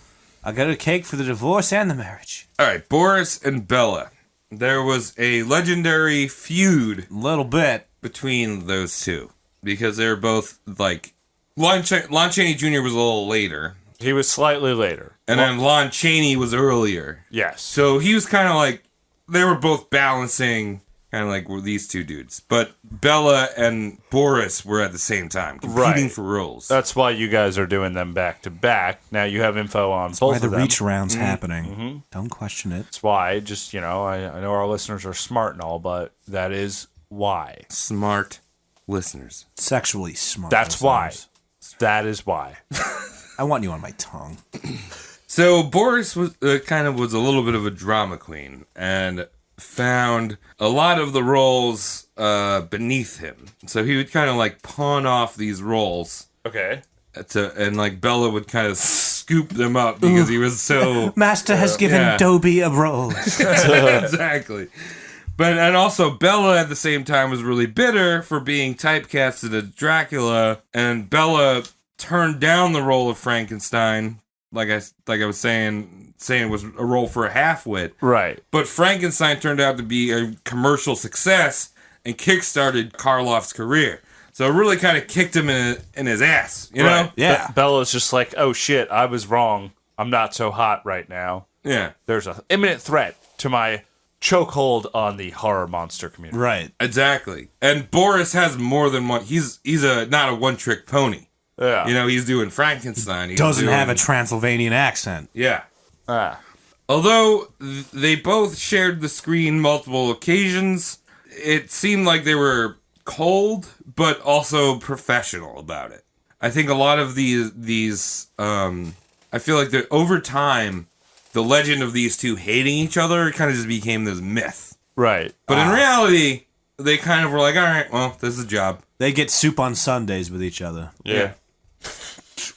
I got a cake for the divorce and the marriage. All right, Boris and Bela. There was a legendary feud A little bit. between those two because they're both like Lon Chaney Jr. was a little later. He was slightly later. And then Lon Chaney was earlier. Yes. So he was kind of like, they were both balancing, kind of like were these two dudes. But Bela and Boris were at the same time, competing for roles. That's why you guys are doing them back to back. Now you have info on both Why of the them. reach round's happening. Don't question it. That's why, just, I know our listeners are smart and all, but that is why. Smart listeners. Sexually smart. That's why. listeners. That is why. I want you on my tongue. So Boris was kind of was a little bit of a drama queen and found a lot of the roles beneath him. So he would kind of like pawn off these roles. Okay. And like Bela would kind of scoop them up because he was so Master has given Dobie a role. exactly. And also Bela at the same time was really bitter for being typecasted as Dracula, and Bela turned down the role of Frankenstein, like I was saying it was a role for a halfwit. Right. But Frankenstein turned out to be a commercial success and kickstarted Karloff's career. So it really kind of kicked him in his ass, you know? Yeah. Bella's just like, oh shit, I was wrong. I'm not so hot right now. Yeah. There's an imminent threat to my chokehold on the horror monster community. Right. Exactly. And Boris has more than one. He's not a one-trick pony. Yeah. You know, he's doing Frankenstein. He's Doesn't doing, have a Transylvanian accent. Yeah. Ah. Although they both shared the screen multiple occasions, it seemed like they were cold, but also professional about it. I think a lot of these I feel like that over time, the legend of these two hating each other kind of just became this myth. Right. But in reality, they kind of were like, all right, well, this is a job. They get soup on Sundays with each other. Yeah.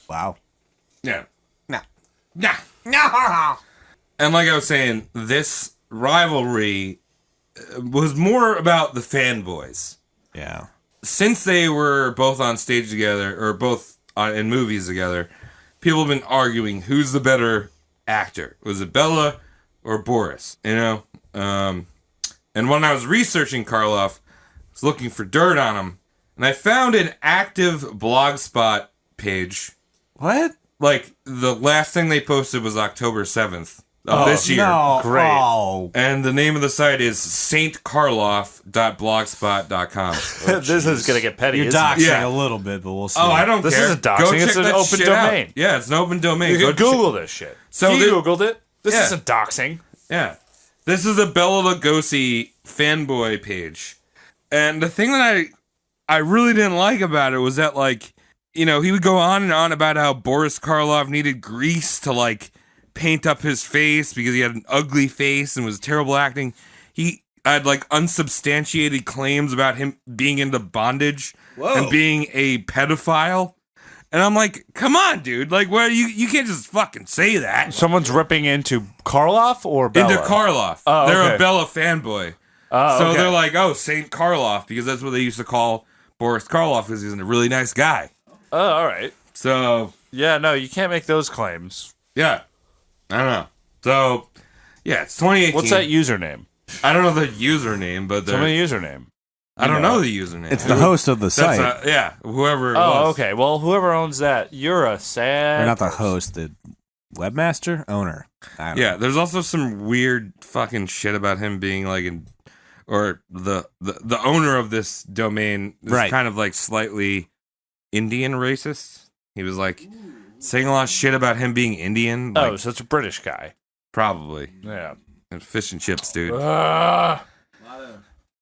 Wow. Yeah. Nah. Nah. And like I was saying, this rivalry was more about the fanboys. Yeah. Since they were both on stage together, or both in movies together, people have been arguing who's the better actor. Was it Bela or Boris? You know? And when I was researching Karloff, I was looking for dirt on him, and I found an active Blogspot page. What? Like, the last thing they posted was October 7th of this year. No. Great. Oh. And the name of the site is saintkarloff.blogspot.com. This is going to get petty, You're isn't doxing it? Yeah. a little bit, but we'll see. Oh, I don't This care. isn't doxing, Go it's check an that open shit out. domain. Yeah, it's an open domain. You Go can Google this shit. So he the- Googled it. This Yeah. isn't doxing. Yeah. This is a Bela Lugosi fanboy page. And the thing that I really didn't like about it was that, like, you know, he would go on and on about how Boris Karloff needed grease to, like, paint up his face because he had an ugly face and was terrible acting. He had, like, unsubstantiated claims about him being into bondage and being a pedophile. And I'm like, come on, dude. Like, well, you can't just fucking say that. Someone's ripping into Karloff or Bela? Into Karloff. Oh, They're okay. a Bela fanboy. Oh, So okay. they're like, oh, Saint Karloff, because that's what they used to call Boris Karloff, because he's a really nice guy. Oh, all right. So, Yeah, no, you can't make those claims. yeah. I don't know. So, yeah, it's 2018. What's that username? I don't know the username, but Tell me the username. I don't know the username. It's the host of the That's site. yeah, whoever it Oh, was. okay. Well, whoever owns that, you're a sad... Or not the host, the webmaster? Owner. I don't Yeah, know. there's also some weird fucking shit about him being like or the owner of this domain is Right. kind of like slightly Indian racist. He was like saying a lot of shit about him being Indian. Like, Oh, so it's a British guy. probably. Yeah. And fish and chips, dude.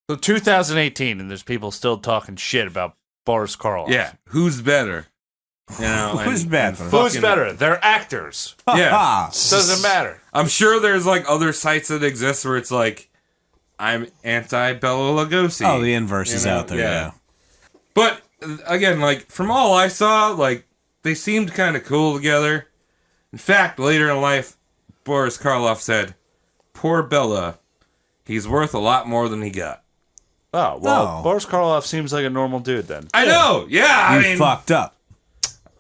So 2018, and there's people still talking shit about Boris Karloff. Yeah, who's better? You know, Who's better? Who's fucking- better? They're actors. Yeah, Ah, Doesn't matter. I'm sure there's like other sites that exist where it's like I'm anti Bela Lugosi. oh, the inverse You is know, out there, yeah. yeah. But again, like from all I saw, like they seemed kind of cool together. In fact, later in life, Boris Karloff said, "Poor Bela, he's worth a lot more than he got." Oh, well, No. Boris Karloff seems like a normal dude then. I know, yeah. I You mean, fucked up.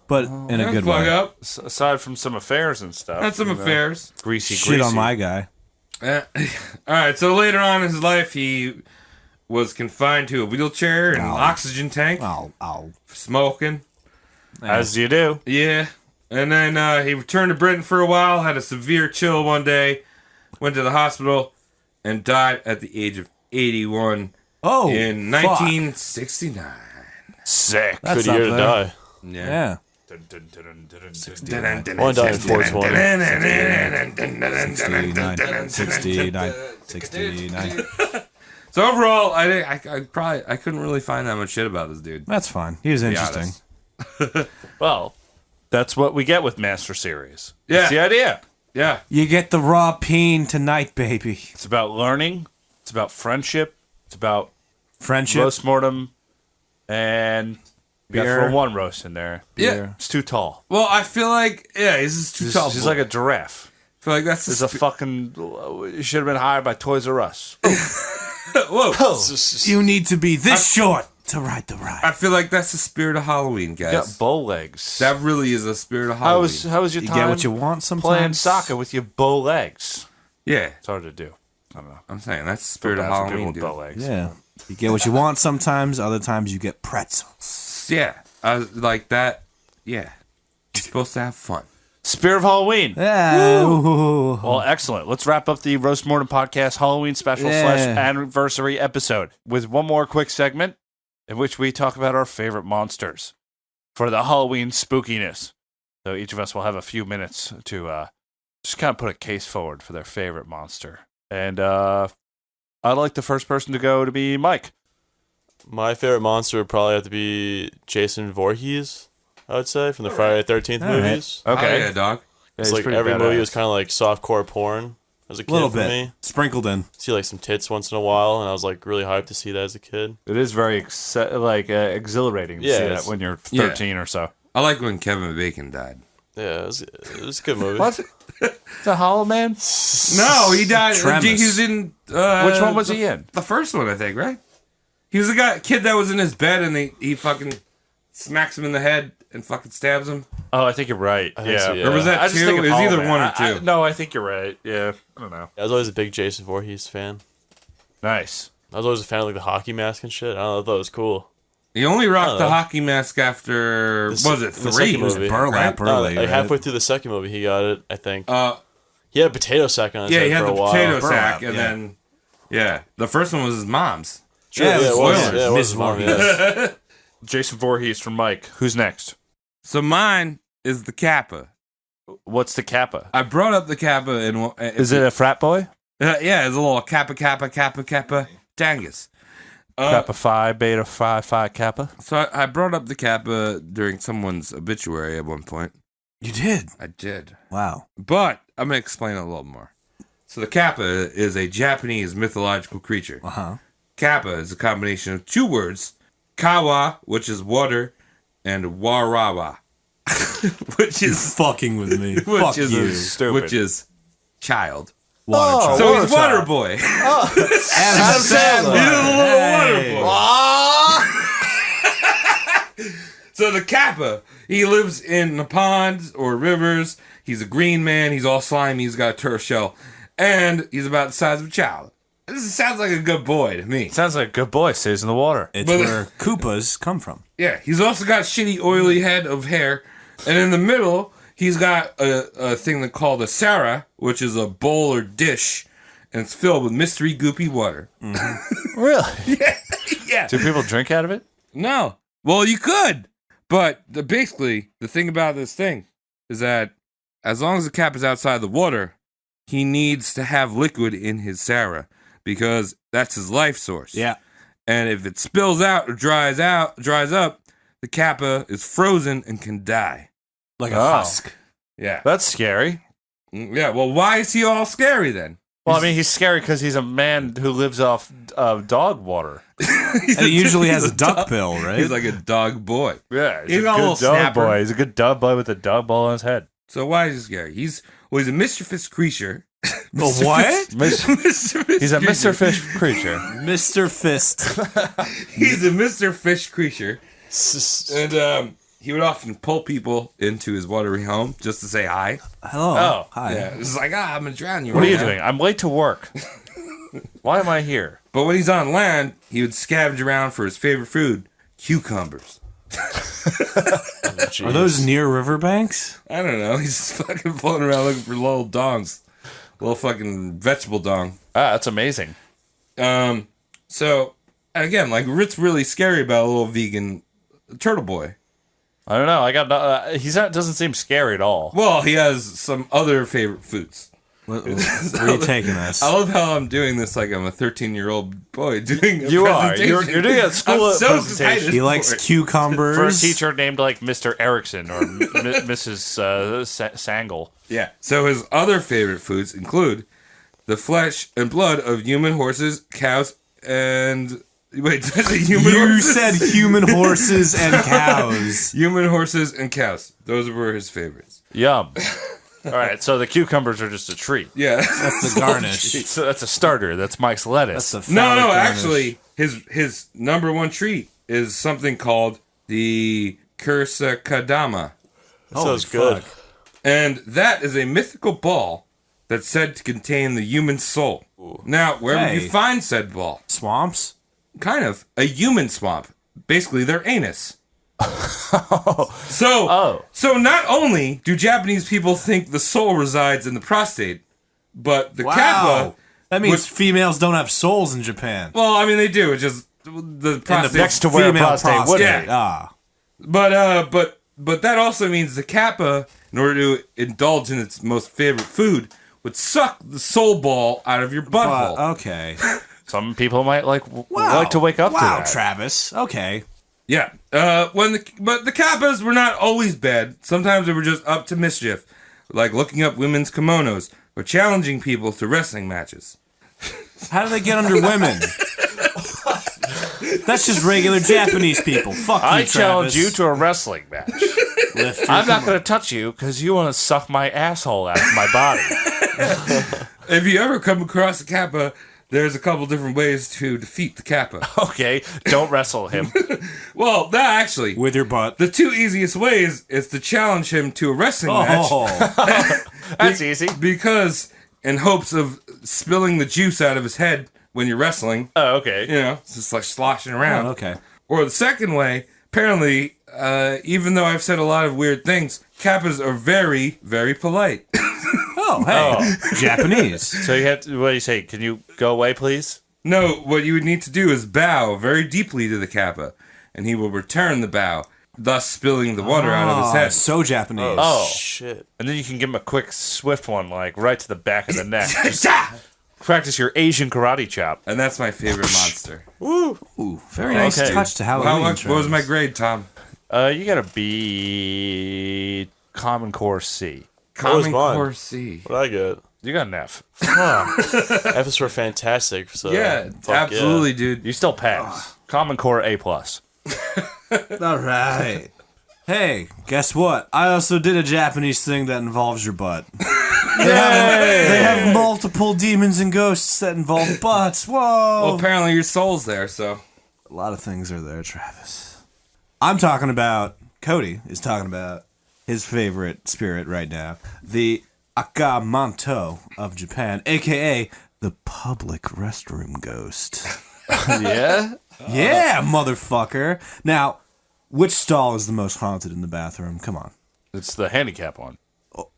But in a don't good fuck way. up. Aside from some affairs and stuff. Had some you know. affairs. Greasy. Shit on my guy. All right, so later on in his life, he was confined to a wheelchair and an oxygen tank, Oh. smoking. As you do. Yeah, And then he returned to Britain for a while, had a severe chill one day, went to the hospital, and died at the age of 81 in 1969. Sick. That's Good year to up die. Yeah. One died in 420. 69. So overall, I couldn't really find that much shit about this dude. That's fine. He was be interesting. honest. Well, that's what we get with Master Series. Yeah. That's the idea. Yeah. You get the raw peen tonight, baby. It's about learning. It's about friendship. It's about Friendship. roast mortem. And we got Beer. throw one roast in there. Yeah. It's too tall. Well, I feel like, he's just too tall. He's like a giraffe. I feel like that's He's a fucking... He should have been hired by Toys R Us. Whoa. You need to be this short to ride the ride. I feel like that's the spirit of Halloween, You guys. got bow legs. That really is the spirit of How Halloween. was your You time get what you want sometimes. playing soccer with your bow legs? Yeah, It's hard to do. I don't know. I'm saying that's the spirit of That's a good Halloween, one, dude. bow legs. Yeah. You get what you want sometimes. Other times you get pretzels. Yeah, like that. Yeah, you're supposed to have fun. Spirit of Halloween. Yeah. Ooh. Well, excellent. Let's wrap up the Roast Mortem Podcast Halloween special / anniversary episode with one more quick segment in which we talk about our favorite monsters for the Halloween spookiness. So each of us will have a few minutes to just kind of put a case forward for their favorite monster. And I'd like the first person to go to be Mike. My favorite monster would probably have to be Jason Voorhees, I would say, from the Friday the 13th movies. Okay. Oh, yeah, dog. It's he's like pretty every movie badass. was kind of like softcore porn as a kid Little for bit. me. Sprinkled in. See like some tits once in a while, and I was like really hyped to see that as a kid. It is very exhilarating to Yeah, see that it's- when you're 13 or so. I like when Kevin Bacon died. Yeah, it was a good movie. What? The Hollow Man? No, he died. Tremis. He was in. Which one was he in? The first one, I think, right? He was the kid that was in his bed, and he fucking smacks him in the head and fucking stabs him. Oh, I think you're right. think so, yeah. Or was that I just two? think of It was Hollow either Man. one or two. No, I think you're right. Yeah, I don't know. I was always a big Jason Voorhees fan. Nice. I was always a fan of like the hockey mask and shit. I don't know, I thought it was cool. He only rocked the know. hockey mask after The was it the 3? second It was movie. burlap No, early. like right? halfway through the second movie, he got it. I think Uh, he had a potato sack on his yeah, head he had for the a while. potato Burlap, sack, and yeah. then the first one was his mom's. Sure, Yeah, yeah, it was. spoilers. Yeah, it was Miss his mom, Voorhees. yeah. Jason Voorhees from Mike. Who's next? So mine is the Kappa. What's the Kappa? I brought up the Kappa in. Is it a frat boy? Yeah, it's a little Kappa Dangus. Kappa Phi, Beta Phi Kappa. So I brought up the Kappa during someone's obituary at one point. You did. I did. Wow. But I'm going to explain it a little more. So the Kappa is a Japanese mythological creature. Uh-huh. Kappa is a combination of two words, kawa, which is water, and warawa, which is Fucking with me. which Fuck is you. Stupid. which is child. Water truck. So he's water boy. Adam Sandler. He's a little Hey. water boy. So the Kappa, he lives in the ponds or rivers. He's a green man. He's all slimy. He's got a turtle shell, and he's about the size of a child. This sounds like a good boy to me. Sounds like a good boy. Stays in the water. It's But- where Koopas come from. Yeah, he's also got shitty oily head of hair, and in the middle he's got a thing they called a Sarah, which is a bowl or dish, and it's filled with mystery goopy water. Really? Yeah. Do people drink out of it? No. Well, you could, but basically the thing about this thing is that as long as the cap is outside the water, he needs to have liquid in his Sarah because that's his life source. Yeah. And if it spills out or dries up, the Kappa is frozen and can die. Like a Oh. husk. Yeah. That's scary. Yeah. Well, why is he all scary then? Well, I mean, he's scary because he's a man who lives off dog water. And he usually has a duck bill, right? He's like a dog boy. Yeah, He's got a little good dog snapper. boy. He's a good dog boy with a dog ball on his head. So why is he scary? He's a mischievous creature. A what? He's a Mr. Fish creature. Mr. Fist. He's a Mr. Fish creature. And he would often pull people into his watery home just to say hi. Hello. Oh. Hi. Yeah, it's like, I'm going to drown you. What are right you now." doing? I'm late to work. Why am I here? But when he's on land, he would scavenge around for his favorite food, cucumbers. Are those near riverbanks? I don't know. He's just fucking floating around looking for little dongs. Little fucking vegetable dong. Ah, that's amazing. So, again, like, what's really scary about a little vegan turtle boy? I don't know. I got doesn't seem scary at all. Well, he has some other favorite foods. Where are you taking us? I love how I'm doing this like I'm a 13-year-old boy doing a You are. presentation. You're doing a school I'm so presentation. excited He likes for it. cucumbers. For a teacher named like Mr. Erickson or Mrs. Sangle. Yeah. So his other favorite foods include the flesh and blood of human horses, cows, and... Wait, did I say human You horses? said human horses and cows. Human horses and cows. Those were his favorites. Yum. All right, so the cucumbers are just a treat. Yeah. That's the garnish. So that's a starter. That's Mike's lettuce. That's the No, phallic garnish. actually, his number one treat is something called the Kursakadama. Sounds good. And that is a mythical ball that's said to contain the human soul. Now, where would Hey. you find said ball? Swamps? Kind of. A human swamp. Basically, their anus. So not only do Japanese people think the soul resides in the prostate, but the kappa... That means Which- females don't have souls in Japan. Well, I mean, they do. It's just the prostate... next to where a Female prostate would be. Yeah. Ah. But that also means the kappa, in order to indulge in its most favorite food, would suck the soul ball out of your butthole. Okay. Some people might like Wow. to wake up to Wow, that. Travis. Okay. Yeah. But the kappas were not always bad. Sometimes they were just up to mischief, like looking up women's kimonos or challenging people to wrestling matches. How do they get under women? That's just regular Japanese people. Fuck you, I Travis. challenge you to a wrestling match. Lift your I'm not going to touch you because you want to suck my asshole out of my body. If you ever come across a kappa, there's a couple different ways to defeat the kappa. Okay, don't wrestle him. Well, that actually, with your butt. the two easiest ways is to challenge him to a wrestling match. Oh. That's easy. Because in hopes of spilling the juice out of his head when you're wrestling, Oh, okay. you know, it's just like sloshing around. Oh, okay. Or the second way, apparently, even though I've said a lot of weird things, kappas are very, very polite. Oh, hey. Japanese. So you have to, what do you say? Can you go away, please? No, what you would need to do is bow very deeply to the kappa, and he will return the bow, thus spilling the water out of his head. So Japanese. Oh. Shit. And then you can give him a quick, swift one, like right to the back of the neck. Just practice your Asian karate chop. And that's my favorite monster. Ooh, very nice Okay. touch to Halloween. How much? What was my Travis. grade, Tom? You got to be Common Core C. was Common mine? Core C. What I get? You got an F. F's were fantastic. So Yeah, fuck absolutely, dude. You still pass. Common Core A+. All right. Hey, guess what? I also did a Japanese thing that involves your butt. They have multiple demons and ghosts that involve butts. Whoa. Well, apparently your soul's there, so. A lot of things are there, Travis. Cody is talking about his favorite spirit right now, the Akamanto of Japan, a.k.a. the public restroom ghost. Yeah? Yeah, motherfucker. Now, which stall is the most haunted in the bathroom? Come on. It's the handicap one.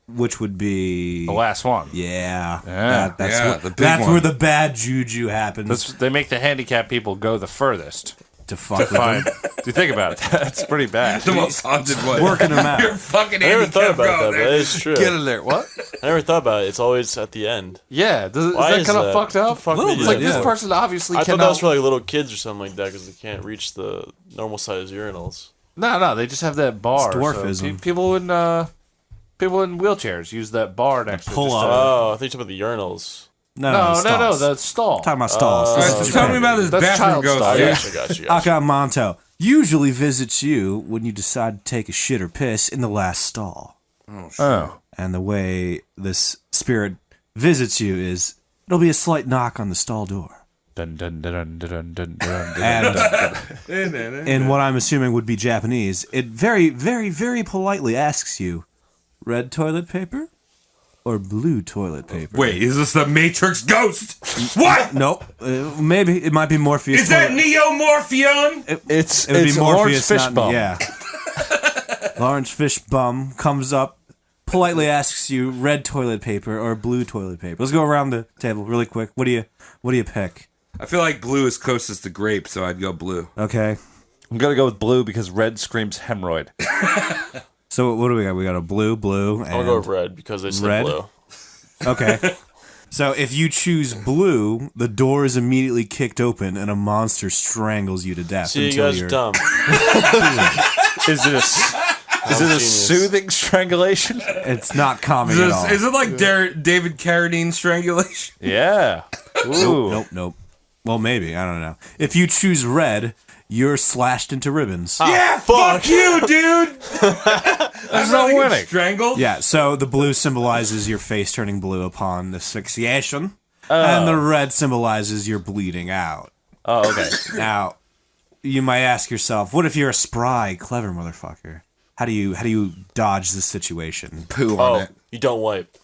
Which would be... The last one. Yeah. Yeah. That's Yeah, where, the big that's one. where the bad juju happens. They make the handicap people go the furthest. To fuck with them. Fine. Do you think about it? That's pretty bad. The most haunted one. Working them out. You're fucking I never thought handicapped, about bro. that, but it's true. Get in there. What? I never thought about it. It's always at the end. Yeah. Is Why that is kind of that? fucked up? Fuck Little me, bit, Like, yeah. this person obviously I thought cannot... that was for like little kids or something like that because they can't reach the normal size urinals. No, they just have that bar. It's dwarfism. So people in wheelchairs use that bar next to pull just up. to- Oh, I think you're talking about the urinals. No, No, the stall. Talking about stalls. This All is right, so Japan. tell me about this That's bathroom child ghost. style. I Yeah. got you. Akamanto usually visits you when you decide to take a shit or piss in the last stall. Oh. And the way this spirit visits you is it'll be a slight knock on the stall door. Dun, dun, dun, dun, dun, dun, dun, dun. And in what I'm assuming would be Japanese, it very, very, very politely asks you, red toilet paper or blue toilet paper? Wait, is this the Matrix ghost? What? Nope. Maybe it might be Morpheus. Is that Neo Morpheon? It would be Morpheus, Lawrence not- Fishbone. Yeah. Large fish bum comes up, politely asks you red toilet paper or blue toilet paper. Let's go around the table really quick. What do you pick? I feel like blue is closest to grape, so I'd go blue. Okay. I'm going to go with blue because red screams hemorrhoid. So what do we got? We got a blue, and I'll go with red because they said red? blue. Okay. So if you choose blue, the door is immediately kicked open and a monster strangles you to death. See, you until guys you're are dumb. Is it a Genius. soothing strangulation? It's not calming at all. Is it like David Carradine strangulation? Yeah. Ooh. Nope. Well, maybe. I don't know. If you choose red, you're slashed into ribbons. Yeah, fuck you, dude. There's no winning. Strangled. Yeah, so the blue symbolizes your face turning blue upon asphyxiation, and the red symbolizes your bleeding out. Oh, okay. Now, you might ask yourself, what if you're a spry, clever motherfucker? How do you dodge this situation? Poo on Oh, it. you don't wipe.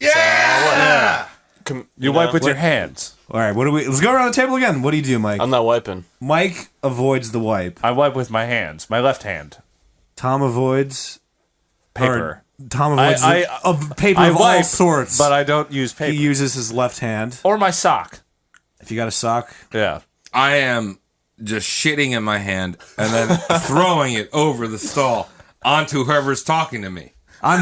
Yeah. You wipe with your hands. All right, let's go around the table again. What do you do, Mike? I'm not wiping. Mike avoids the wipe. I wipe with my hands. My left hand. Tom avoids Paper. Tom avoids of paper I of all wipe, sorts. but I don't use paper. He uses his left hand. Or my sock. If you got a sock, Yeah. I am just shitting in my hand and then throwing it over the stall onto whoever's talking to me. I'm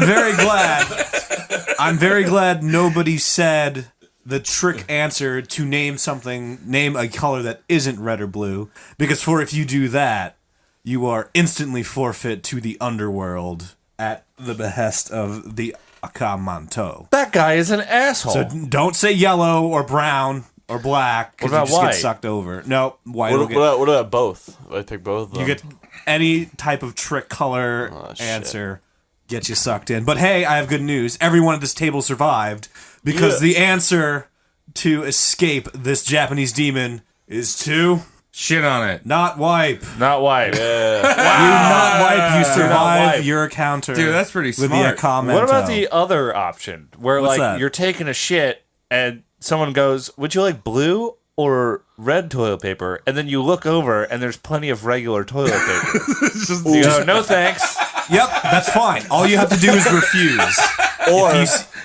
very glad nobody said the trick answer to name a color that isn't red or blue, because if you do that, you are instantly forfeit to the underworld at the behest of the Akamanto. That guy is an asshole. So don't say yellow or brown or black, because What you about just white? get sucked over. No, white will What get... about both? I pick both of them. You get any type of trick color answer, gets you sucked in. But hey, I have good news. Everyone at this table survived because the answer to escape this Japanese demon is to Shit on it. not wipe. Not wipe. You not wipe. You survive wipe. your encounter. Dude, that's pretty with smart. the Akamento. What about the other option where What's like that? you're taking a shit and someone goes, "Would you like blue or red toilet paper?" And then you look over and there's plenty of regular toilet paper. You go, "No thanks." Yep, that's fine. All you have to do is refuse. Or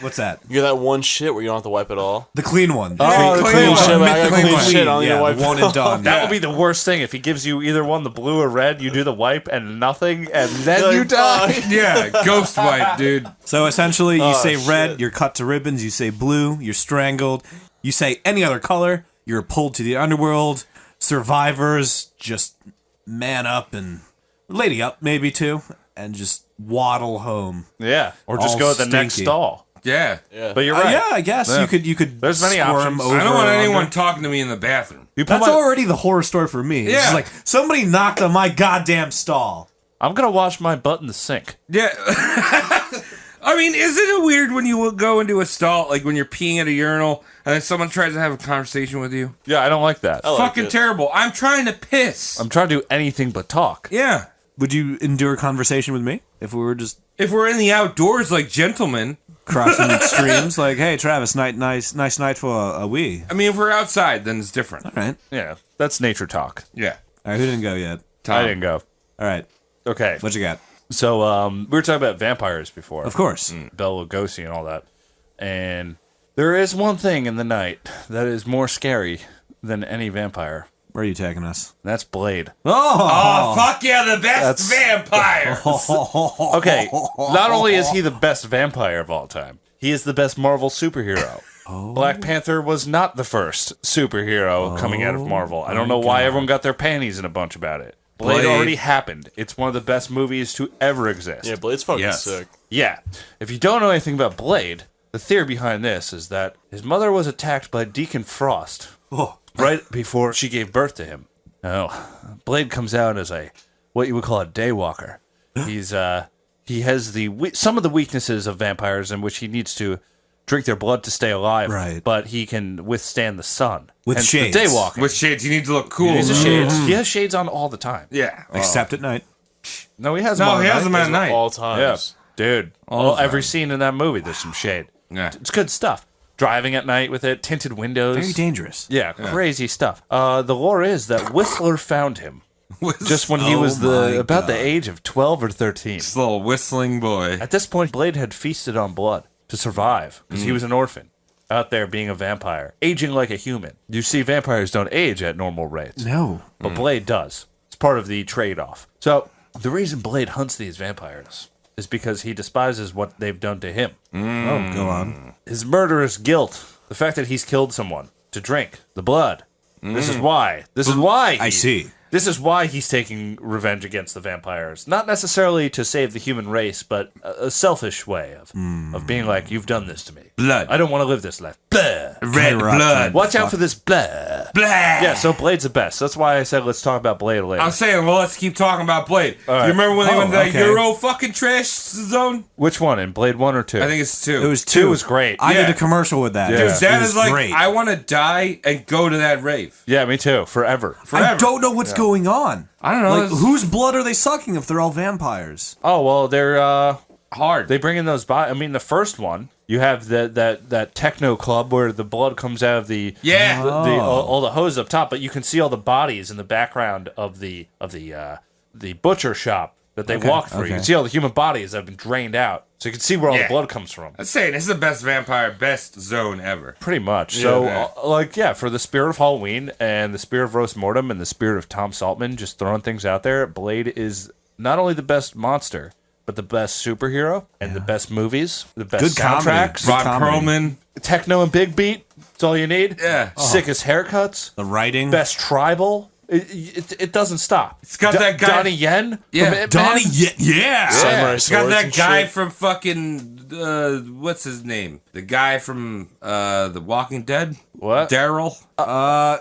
What's that? you get that one shit where you don't have to wipe at all. The clean one. Oh, the clean one. Shit, I got Clean clean one. shit. I don't need to Yeah, wipe the one and done. That would be the worst thing if he gives you either one, the blue or red. You do the wipe and nothing, and then you die. Yeah, ghost wipe, dude. So essentially, you say red, shit. you're cut to ribbons. You say blue, you're strangled. You say any other color, you're pulled to the underworld. Survivors just man up and lady up, maybe too, and just waddle home. Yeah, or just All go to the next stinky. stall. Yeah. But you're right. Yeah, I guess Yeah. you could. There's many squirm options. Over I don't want or anyone under. talking to me in the bathroom. You put That's my- already the horror story for me. It's Yeah. just like somebody knocked on my goddamn stall. I'm gonna wash my butt in the sink. Yeah. I mean, isn't it weird when you go into a stall, like when you're peeing at a urinal, and then someone tries to have a conversation with you? Yeah, I don't like that. I like Fucking it. terrible. I'm trying to piss. I'm trying to do anything but talk. Yeah. Would you endure a conversation with me if we were just If we're in the outdoors like gentlemen, crossing streams? Like, hey, Travis, nice night for a wee. I mean, if we're outside, then it's different. All right. Yeah, that's nature talk. Yeah. All right, who didn't go yet? I didn't go. All right, Okay, what you got? so we were talking about vampires before. Of course. Bela Lugosi and all that. And there is one thing in the night that is more scary than any vampire. Where are you taking us? That's Blade. Oh, fuck yeah, the best That's- vampire. Okay, not only is he the best vampire of all time, he is the best Marvel superhero. Black Panther was not the first superhero coming out of Marvel. I don't know why everyone got their panties in a bunch about it. Blade already happened. It's one of the best movies to ever exist. Yeah, Blade's fucking Yes. sick. Yeah. If you don't know anything about Blade, the theory behind this is that his mother was attacked by Deacon Frost right before she gave birth to him. Oh, Blade comes out as what you would call a daywalker. He has some of the weaknesses of vampires in which he needs to drink their blood to stay alive. Right. But he can withstand the sun. With Hence shades. The daywalking. With shades, you need to look cool. He uses shades. He has shades on all the time. Yeah. Except at night. No, he has No, them on he at has night. them at night. All Yeah, times. dude. Every scene in that movie, there's some shade. Yeah. It's good stuff. Driving at night with it, tinted windows. Very dangerous. Yeah, crazy stuff. The lore is that Whistler found him just when he was about the age of 12 or 13. This little whistling boy. At this point, Blade had feasted on blood to survive because he was an orphan out there being a vampire, aging like a human. You see, vampires don't age at normal rates. No. But Blade does. It's part of the trade-off. So the reason Blade hunts these vampires is because he despises what they've done to him. Oh, go on. His murderous guilt, the fact that he's killed someone to drink the blood. This is why. I see. This is why he's taking revenge against the vampires. Not necessarily to save the human race, but a selfish way of being like, you've done this to me. Blood. I don't want to live this life. Blah. Red blood. Watch out for this blah. Blah. Yeah, so Blade's the best. That's why I said let's talk about Blade later. I'm saying, well, let's keep talking about Blade. right. You remember when they went to that okay. Euro fucking trash zone? Which one? In Blade 1 or 2? I think it's 2. It was 2 2. was great. I Yeah. did a commercial with that. Yeah. Dude, that It was is like, great. I want to die and go to that rave. Yeah, me too. Forever. I don't know what's going on. I don't know. Like, it's whose blood are they sucking if they're all vampires? Oh, well, they're... hard. They bring in those I mean, the first one, you have that techno club where the blood comes out of the Yeah. all the hose up top, but you can see all the bodies in the background of the butcher shop that they walk through. You can see all the human bodies that have been drained out, so you can see where all Yeah. the blood comes from. I'm saying, this is the best vampire, best zone ever. Pretty much. Yeah. So, for the spirit of Halloween and the spirit of roast mortem and the spirit of Tom Saltman, just throwing things out there, Blade is not only the best monster, but the best superhero and the best movies, the best Good comedy. soundtracks. Good Ron comedy. Perlman. Techno and big beat. That's all you need. Yeah. Sickest haircuts. The writing. Best tribal. It doesn't stop. It's got that guy- Donnie Yen. Yeah. from Ip Donnie, Man. yeah. Samurai It's got swords that and guy shit. from fucking, what's his name? The guy from The Walking Dead? What? Daryl?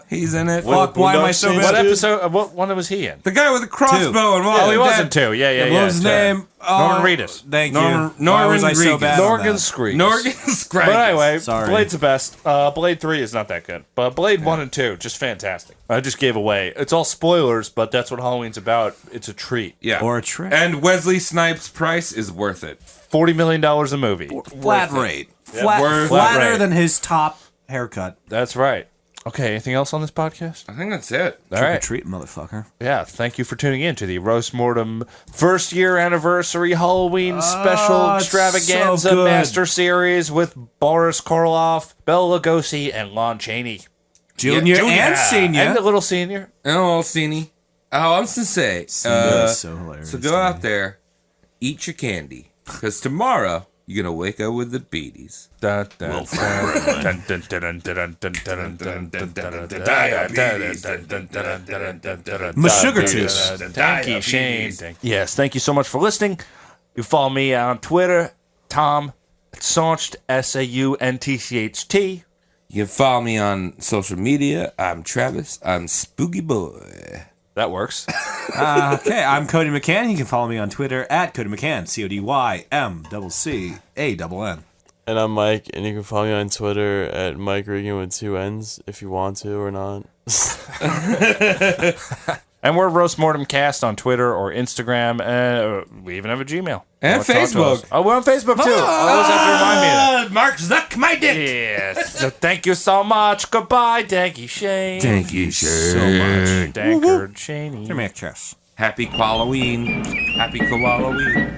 He's in it. Fuck, why am I so What bad? episode? What one was he in? The guy with the crossbow and what? Oh, he wasn't too. Yeah. What was his name? Norman Reedus. Thank Norman- you. Why was I so Norman bad on Norgan that? Screech. Norgan Scraggs. But anyway, Sorry. Blade's the best. Blade 3 is not that good. But Blade 1 and 2, just fantastic. I just gave away. It's all spoilers, but that's what Halloween's about. It's a treat. Yeah. Or a trick. And Wesley Snipes' price is worth it. $40 million a movie. Flat rate. Flatter Flat than his top haircut. That's right. Okay, anything else on this podcast? I think that's it. All right. Treat, motherfucker. Yeah, thank you for tuning in to the Roast Mortem first year anniversary Halloween special it's extravaganza so good. master series with Boris Karloff, Bela Lugosi, and Lon Chaney. Junior Junior. and senior. And the little senior. Oh, Cini. Oh, I'm just say. That's so hilarious. So go out there, eat your candy, because tomorrow you're gonna wake up with the beaties. My sugar tooth. Thank you, Shane. Yes, thank you so much for listening. You follow me on Twitter, Tom Saunched, SAUNTCHT. You can follow me on social media. I'm Travis. I'm Spooky Boy. That works. Okay, I'm Cody McCann. You can follow me on Twitter at Cody McCann, CODYMCCANN. And I'm Mike, and you can follow me on Twitter at Mike Regan with 2 N's if you want to or not. And we're Roast Mortem Cast on Twitter or Instagram. We even have a Gmail. And Wanna talk to Facebook. us? Oh, we're on Facebook too. Always have to remind me of that. Mark Zuck, my dick. Yes. So thank you so much. Goodbye. Thank you, Shane. Thank you so much. Dankard, Shaney. Give me a kiss. Happy Halloween. Happy Halloween.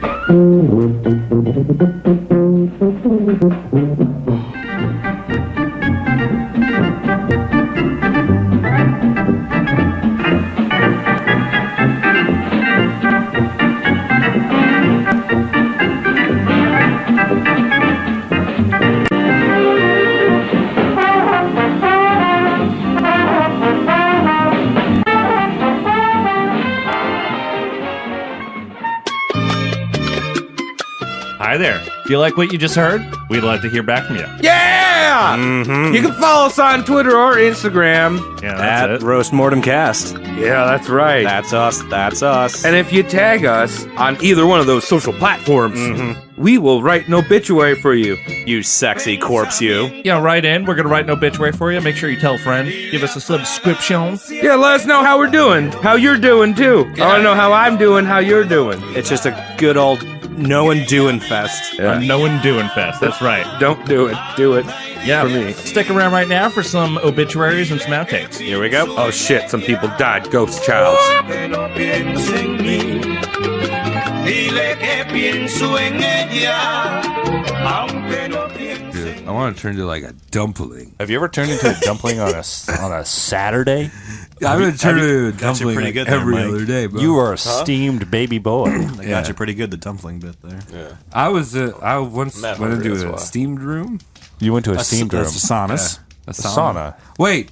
Hi there. Do you like what you just heard? We'd love to hear back from you. Yeah! You can follow us on Twitter or Instagram. Yeah, that's it. Roast Mortem Cast. Yeah, that's right. That's us. That's us. And if you tag us on either one of those social platforms, we will write an obituary for you. You sexy corpse, you. Yeah, write in. We're going to write an obituary for you. Make sure you tell a friend. Give us a subscription. Yeah, let us know how we're doing. How you're doing, too. I want to know how I'm doing, how you're doing. It's just a good old No one doing fest. No one doing fest. That's right. Don't do it. Do it. Yeah. For me. Stick around right now for some obituaries and some outtakes. Here we go. Oh shit! Some people died. Ghost child. Dude, I want to turn into like a dumpling. Have you ever turned into a dumpling on a Saturday? I'm gonna turn into a got you dumpling pretty like good there, every Mike. other day, bro. You are a steamed baby boy. They got you pretty good, the dumpling bit there. I once Matt went hungry, into that's a why. steamed room. You went to a steamed room. That's the saunas. A Sauna. Wait,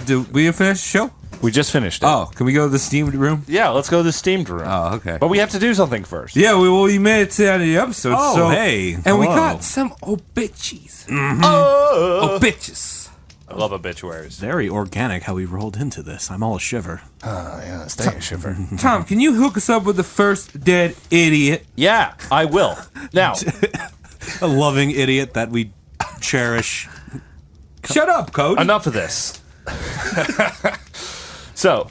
did we finish the show? We just finished it. Oh, can we go to the steamed room? Yeah, let's go to the steamed room. Oh, okay. But we have to do something first. Yeah, we made it to the end of the episode. Oh, so, hey, and we hello. got some obitches. Obitches. I love obituaries. Very organic how we rolled into this. I'm all a shiver. Yeah, stay a shiver. Tom, can you hook us up with the first dead idiot? Yeah, I will. Now, A loving idiot that we cherish. Shut up, Cody. enough of this. So,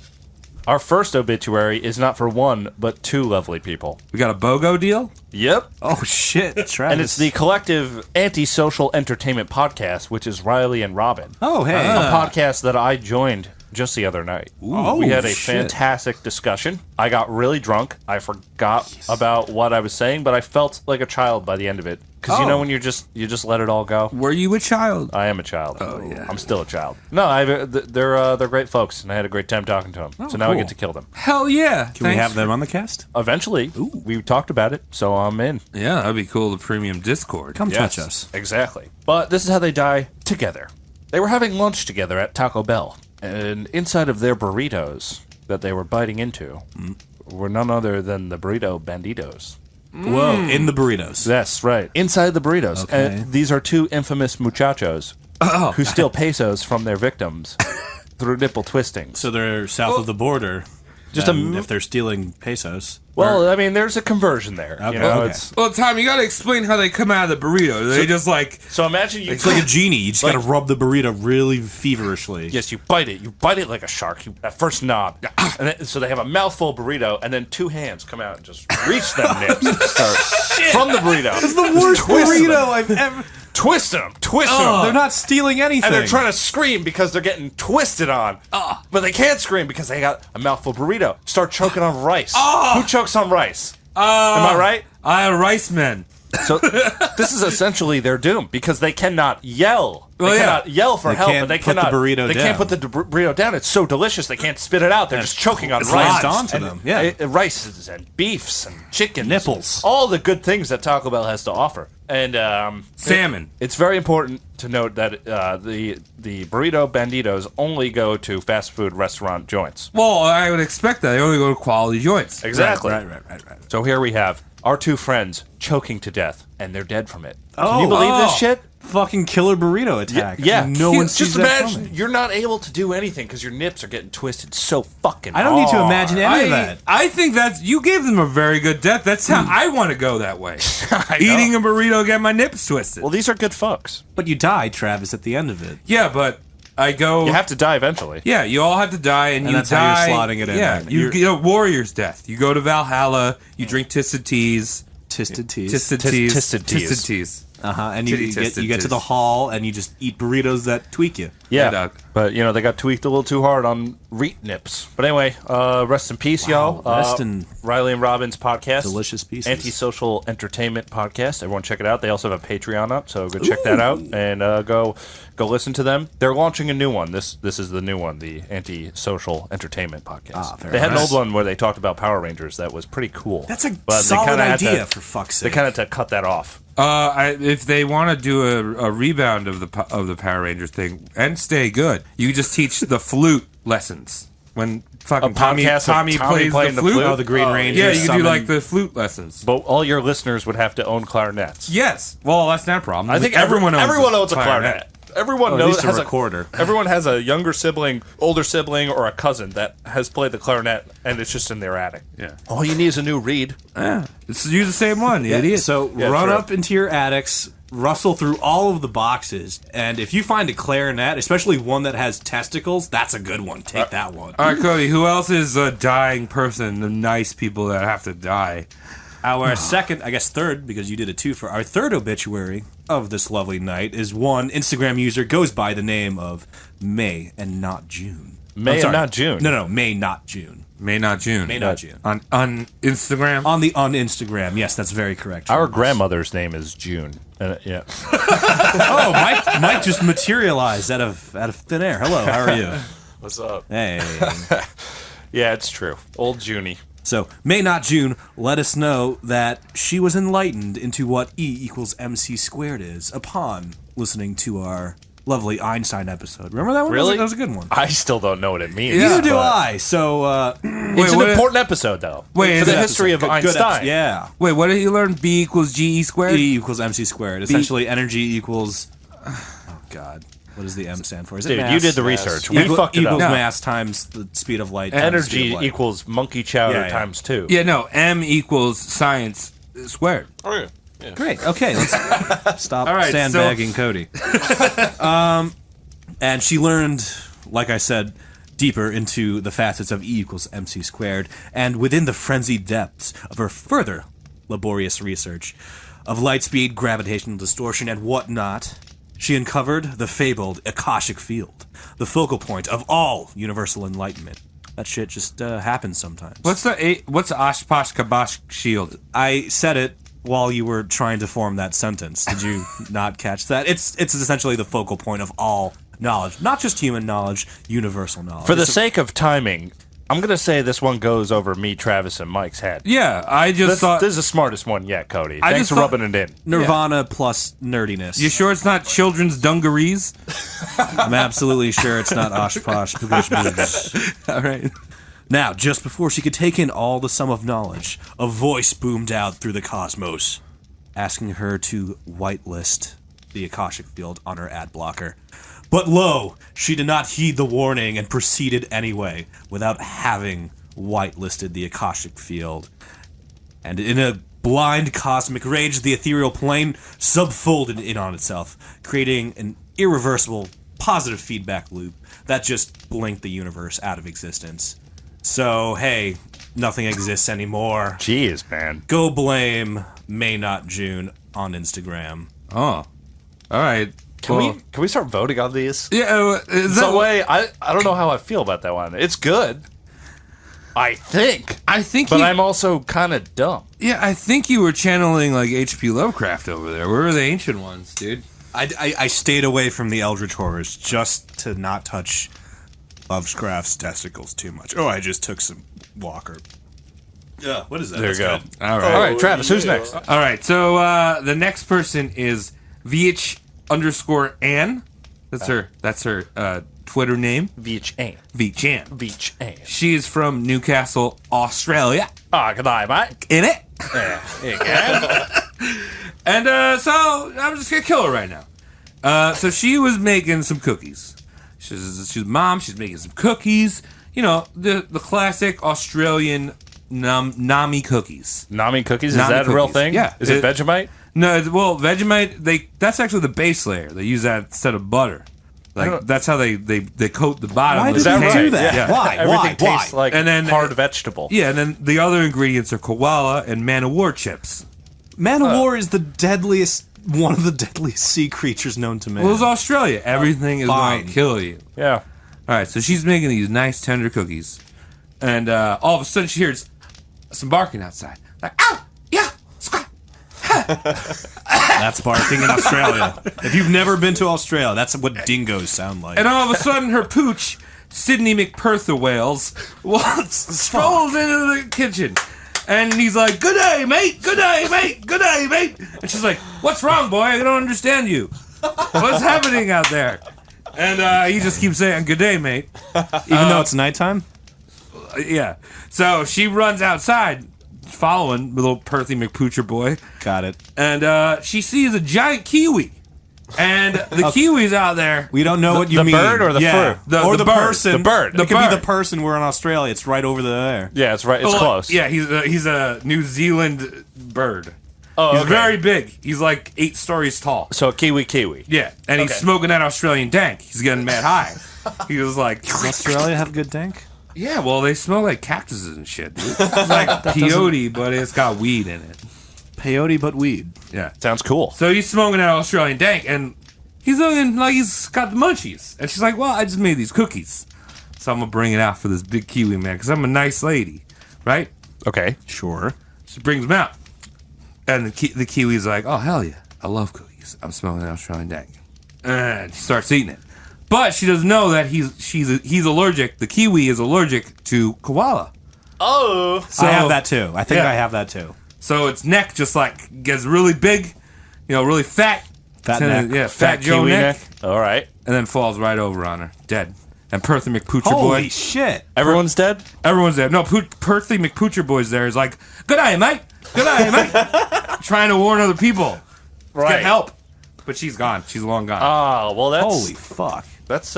our first obituary is not for one, but two lovely people. We got a BOGO deal? Yep. Oh, shit. Travis. And it's the collective anti-social entertainment podcast, which is Riley and Robin. Oh, hey. A podcast that I joined just the other night. We had a fantastic discussion. I got really drunk. I forgot about what I was saying, but I felt like a child by the end of it. Because you know when you just let it all go. Were you a child? I am a child. Oh, yeah. I'm still a child. No, they're great folks, and I had a great time talking to them. So now I cool. get to kill them. Hell yeah. Can we have them on the cast? Eventually, we talked about it, so I'm in. Yeah, that'd be cool. The premium Discord. Come Yes, touch us. Exactly. But this is how they die together. They were having lunch together at Taco Bell, and inside of their burritos that they were biting into were none other than the burrito banditos. Whoa, in the burritos. That's right. Inside the burritos. Okay. And these are two infamous muchachos who steal pesos from their victims through nipple twistings. So they're south of the border. Just if they're stealing pesos. Well, I mean, there's a conversion there. Okay, You know, okay. it's Well, Tom, you gotta explain how they come out of the burrito. Do they just like... so imagine you. It's like a genie. You just gotta rub the burrito really feverishly. Yes, you bite it. You bite it like a shark. That first knob, and then, so they have a mouthful of burrito, and then two hands come out and just reach them nips and start from the burrito. It's the worst burrito I've ever... Twist them. They're not stealing anything. And they're trying to scream because they're getting twisted on. But they can't scream because they got a mouthful of burrito. Start choking on rice. Who chokes on rice? Am I right? I am rice man. So this is essentially their doom because they cannot yell. They Well, yeah. cannot yell for help, can't and they put the cannot. burrito they down. can't put the burrito down. It's so delicious they can't spit it out. They're just choking on it's rice. lodged onto and, them, yeah. Rices and beefs and chickens, Nipples. all the good things that Taco Bell has to offer. And Salmon. It's very important to note that the burrito banditos only go to fast food restaurant joints. Well, I would expect that. They only go to quality joints. Exactly. Right. So here we have our two friends choking to death, and they're dead from it. Can you believe this shit? Fucking killer burrito attack. Yeah. No one sees Just that imagine coming. you're not able to do anything because your nips are getting twisted so fucking I don't need to hard. imagine any of that. I think that's... You gave them a very good death. That's how I want to go that way. I know. Eating a burrito, get my nips twisted. Well, these are good fucks. But you die, Travis, at the end of it. Yeah, but I go... You have to die eventually. Yeah, you all have to die, and you that's die. how you're slotting it in. Yeah, Right? you know, warrior's death. You go to Valhalla, you drink twisted teas. Tisted teas. Twisted teas. Twisted teas. Twisted teas. And Titty you tisted get to tis. the hall and you just eat burritos that tweak you. Yeah, dog. but you know they got tweaked a little too hard on reet nips. But anyway, rest in peace, y'all. rest in Riley and Robin's podcast, delicious pieces. Antisocial Entertainment Podcast. Everyone check it out. They also have a Patreon up, so go check that out and go listen to them. They're launching a new one. This is the new one, the Antisocial Entertainment Podcast. Very They had an nice. old one where they talked about Power Rangers that was pretty cool. That's a But they solid kinda had idea, to- for fuck's They sake. kind of had to cut that off. If they want to do a rebound of the Power Rangers thing and stay good, you just teach the flute lessons when fucking Tommy podcast of Tommy plays playing the the flute. flute? Oh, the Green Ranger. Yeah, you could do summon- like the flute lessons. But all your listeners would have to own clarinets. Yes. Well, that's not a problem. I think everyone owns a clarinet. Everyone Or at knows least a has recorder. Everyone has a younger sibling, older sibling, or a cousin that has played the clarinet, and it's just in their attic. Yeah. All you need is a new reed. Yeah. It's use the same one, you Yeah, idiot. so Yeah, run true. up into your attics, rustle through all of the boxes, and if you find a clarinet, especially one that has testicles, that's a good one. Take that one. All right, Cody. Who else is a dying person? The nice people that have to die. Our second, I guess third, because you did it too, for our third obituary of this lovely night is one Instagram user goes by the name of May and not June. May and not June. No, May not June. May not June. May not June. On Instagram? On Instagram, yes, that's very correct. Our grandmother's name is June. Yeah. Oh, Mike just materialized out of thin air. Hello, how are you? What's up? Hey. Yeah, it's true. Old Junie. So, May not June let us know that she was enlightened into what E equals MC squared is upon listening to our lovely Einstein episode. Remember that one? Really? That was a good one. I still don't know what it means. Neither do but I. So, It's an important episode, though. Wait, for the is history of good Einstein. yeah. Wait, what did you learn? B equals GE squared? E equals MC squared. Essentially, energy equals... Oh, God. What does the M stand for? Is it Dude, mass? you did the research. We fucked it equals up. mass times the speed of light. times the speed Energy of light. equals monkey chowder Yeah. times 2. Yeah, no. M equals science squared. Oh, yeah. Yeah. Great. Okay, let's stop All right, sandbagging Cody. And she learned, like I said, deeper into the facets of E equals MC squared, and within the frenzied depths of her further laborious research of light speed, gravitational distortion, and whatnot, she uncovered the fabled Akashic Field, the focal point of all universal enlightenment. That shit just happens sometimes. What's Oshposh Kabosh shield? I said it while you were trying to form that sentence. Did you not catch that? It's essentially the focal point of all knowledge, not just human knowledge, universal knowledge. For the sake of timing, I'm going to say this one goes over me, Travis, and Mike's head. Yeah, I just thought... This is the smartest one yet, Cody. I Thanks just for thought- rubbing it in. Nirvana plus nerdiness. You sure it's not children's dungarees? I'm absolutely sure it's not Oshposh. All right. Now, just before she could take in all the sum of knowledge, a voice boomed out through the cosmos, asking her to whitelist the Akashic Field on her ad blocker. But lo, she did not heed the warning and proceeded anyway, without having whitelisted the Akashic Field. And in a blind cosmic rage, the ethereal plane subfolded in on itself, creating an irreversible positive feedback loop that just blinked the universe out of existence. So, hey, nothing exists anymore. Jeez, man. Go blame May Not June on Instagram. Oh. All right. Can we start voting on these? Yeah, is that Some way, I don't know how I feel about that one. It's good. I think. But I'm also kind of dumb. Yeah, I think you were channeling like H.P. Lovecraft over there. Where were the ancient ones, dude? I stayed away from the Eldritch Horrors just to not touch Lovecraft's testicles too much. Oh, I just took some Walker. Yeah, what is that? There you go. All right. All right, Travis, who's next? All right. So the next person is VH_Ann. That's her Twitter name. VH VH_Ann. VH. She is from Newcastle, Australia. Ah, good night, mate. In it. Yeah, you can. And so I'm just gonna kill her right now. So she was making some cookies. She's a mom. She's making some cookies. You know, the classic Australian Nami cookies. Nami cookies? Is Nami that a real cookies. thing? Yeah. Is it Vegemite? No, well, Vegemite, that's actually the base layer. They use that instead of butter. Like, that's how they coat the bottom. Why of did the they pan. do that? Yeah. Why? Everything tastes like And then- hard vegetable. Yeah, and then the other ingredients are koala and man o' war chips. Man of War is the deadliest, one of the deadliest sea creatures known to man. Well, it's Australia. Everything is Fine. going to kill you. Yeah. All right, so she's making these nice tender cookies, and all of a sudden she hears some barking outside. Like, ow, yeah, squat. That's barking in Australia. If you've never been to Australia, that's what dingoes sound like. And all of a sudden her pooch, Sydney McPertha Wales, strolls into the kitchen. And he's like, good day, mate, good day, mate, good day, mate. And she's like, what's wrong, boy? I don't understand you. What's happening out there? And he just keeps saying, good day, mate. Even though it's nighttime? Yeah. So she runs outside, following the little Perthy McPoocher boy. Got it. And she sees a giant kiwi. And the kiwi's out there. We don't know what you the mean. bird or the fur? Or the the bird. person. The bird. It could bird. be the person. We're in Australia. It's right over there. Yeah, it's right. It's Well, close. Yeah, he's a New Zealand bird. Oh, He's okay. very big. He's like 8 stories tall. So kiwi. Yeah, and he's Okay. smoking that Australian dank. He's getting mad high. He was like, Does Australia have good dank? Yeah, well, they smell like cactuses and shit, dude. It's like peyote, but it's got weed in it. Peyote but weed. Yeah. Sounds cool. So he's smoking that Australian dank, and he's looking like he's got the munchies. And she's like, well, I just made these cookies. So I'm going to bring it out for this big Kiwi man, because I'm a nice lady, right? Okay. Sure. She brings them out. And the Kiwi's like, oh, hell yeah. I love cookies. I'm smoking an Australian dank. And she starts eating it. But she doesn't know that he's allergic. The Kiwi is allergic to koala. Oh. I have that too. I think I have that too. So its neck just like gets really big, really fat. Fat neck. Yeah, fat Joe Kiwi neck. All right. And then falls right over on her, dead. And Perthy McPoocher Holy Boy. shit. Everyone's dead? Everyone's dead. No, Perthy McPoocher Boy's there. He's like, good night, mate. Good night, mate. Trying to warn other people. Right. Get help. But she's gone. She's long gone. Oh, well, that's... Holy fuck. That's,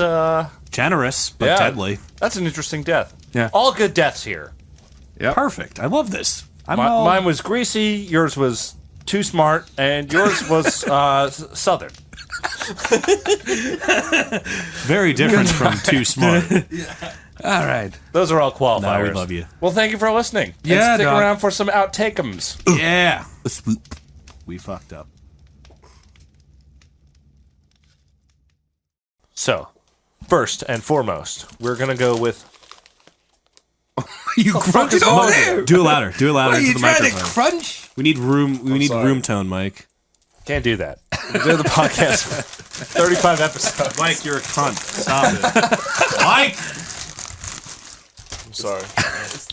Generous, but yeah, deadly. That's an interesting death. Yeah. All good deaths here. Yep. Perfect. I love this. Mine was greasy, yours was too smart, and yours was southern. Very different from too smart. All right. Those are all qualifiers. No, we love you. Well, thank you for listening. Yeah, and stick dog. around for some outtakeums. Yeah. We fucked up. So, first and foremost, we're going to go with... You crunching over there? Do it louder. Do it louder Are into you the trying to microphone. crunch? We need room. We need sorry. room tone, Mike. Can't do that. We did the podcast for 35 episodes. Mike, you're a cunt. Stop it. Mike. I'm sorry.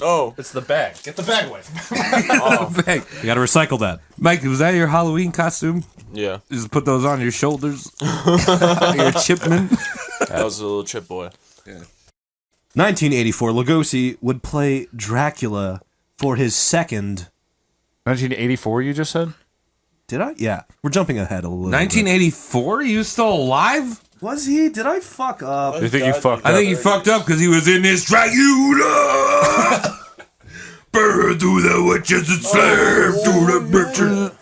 Oh, It's the bag. Get the bag away from me. Hey, You got to recycle that. Mike, was that your Halloween costume? yeah. Just put those on your shoulders. Your chipman. That was a little chip boy. 1984. Lugosi would play Dracula for his second. 1984, you just said? Did I? Yeah. We're jumping ahead a little. 1984? You still alive? Was he? Did I fuck up? You think you fucked I up? think you fucked up because he was in this Dracula. Burn through the witches and slave through the bitches.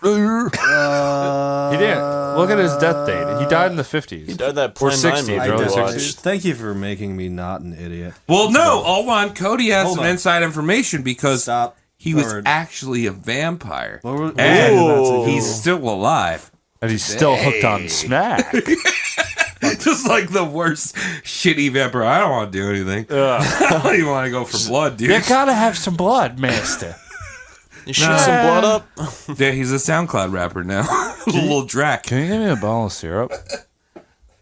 He didn't. Look at his death date. He died in the 50s. He died that Or Plan 9 60s, movie early we 60s. watched. Thank you for making me not an idiot. Well, no, hold on. Cody has Hold some on. inside information because Stop. he was Forward. actually a vampire. What were- And Ooh. he's still alive. And he's still hooked on smack. Just like the worst shitty vampire. I don't want to do anything. I don't even want to go for blood, dude. You gotta have some blood, master. You shoot some blood up? Yeah, he's a SoundCloud rapper now. Little Drac. Can you give me a bottle of syrup?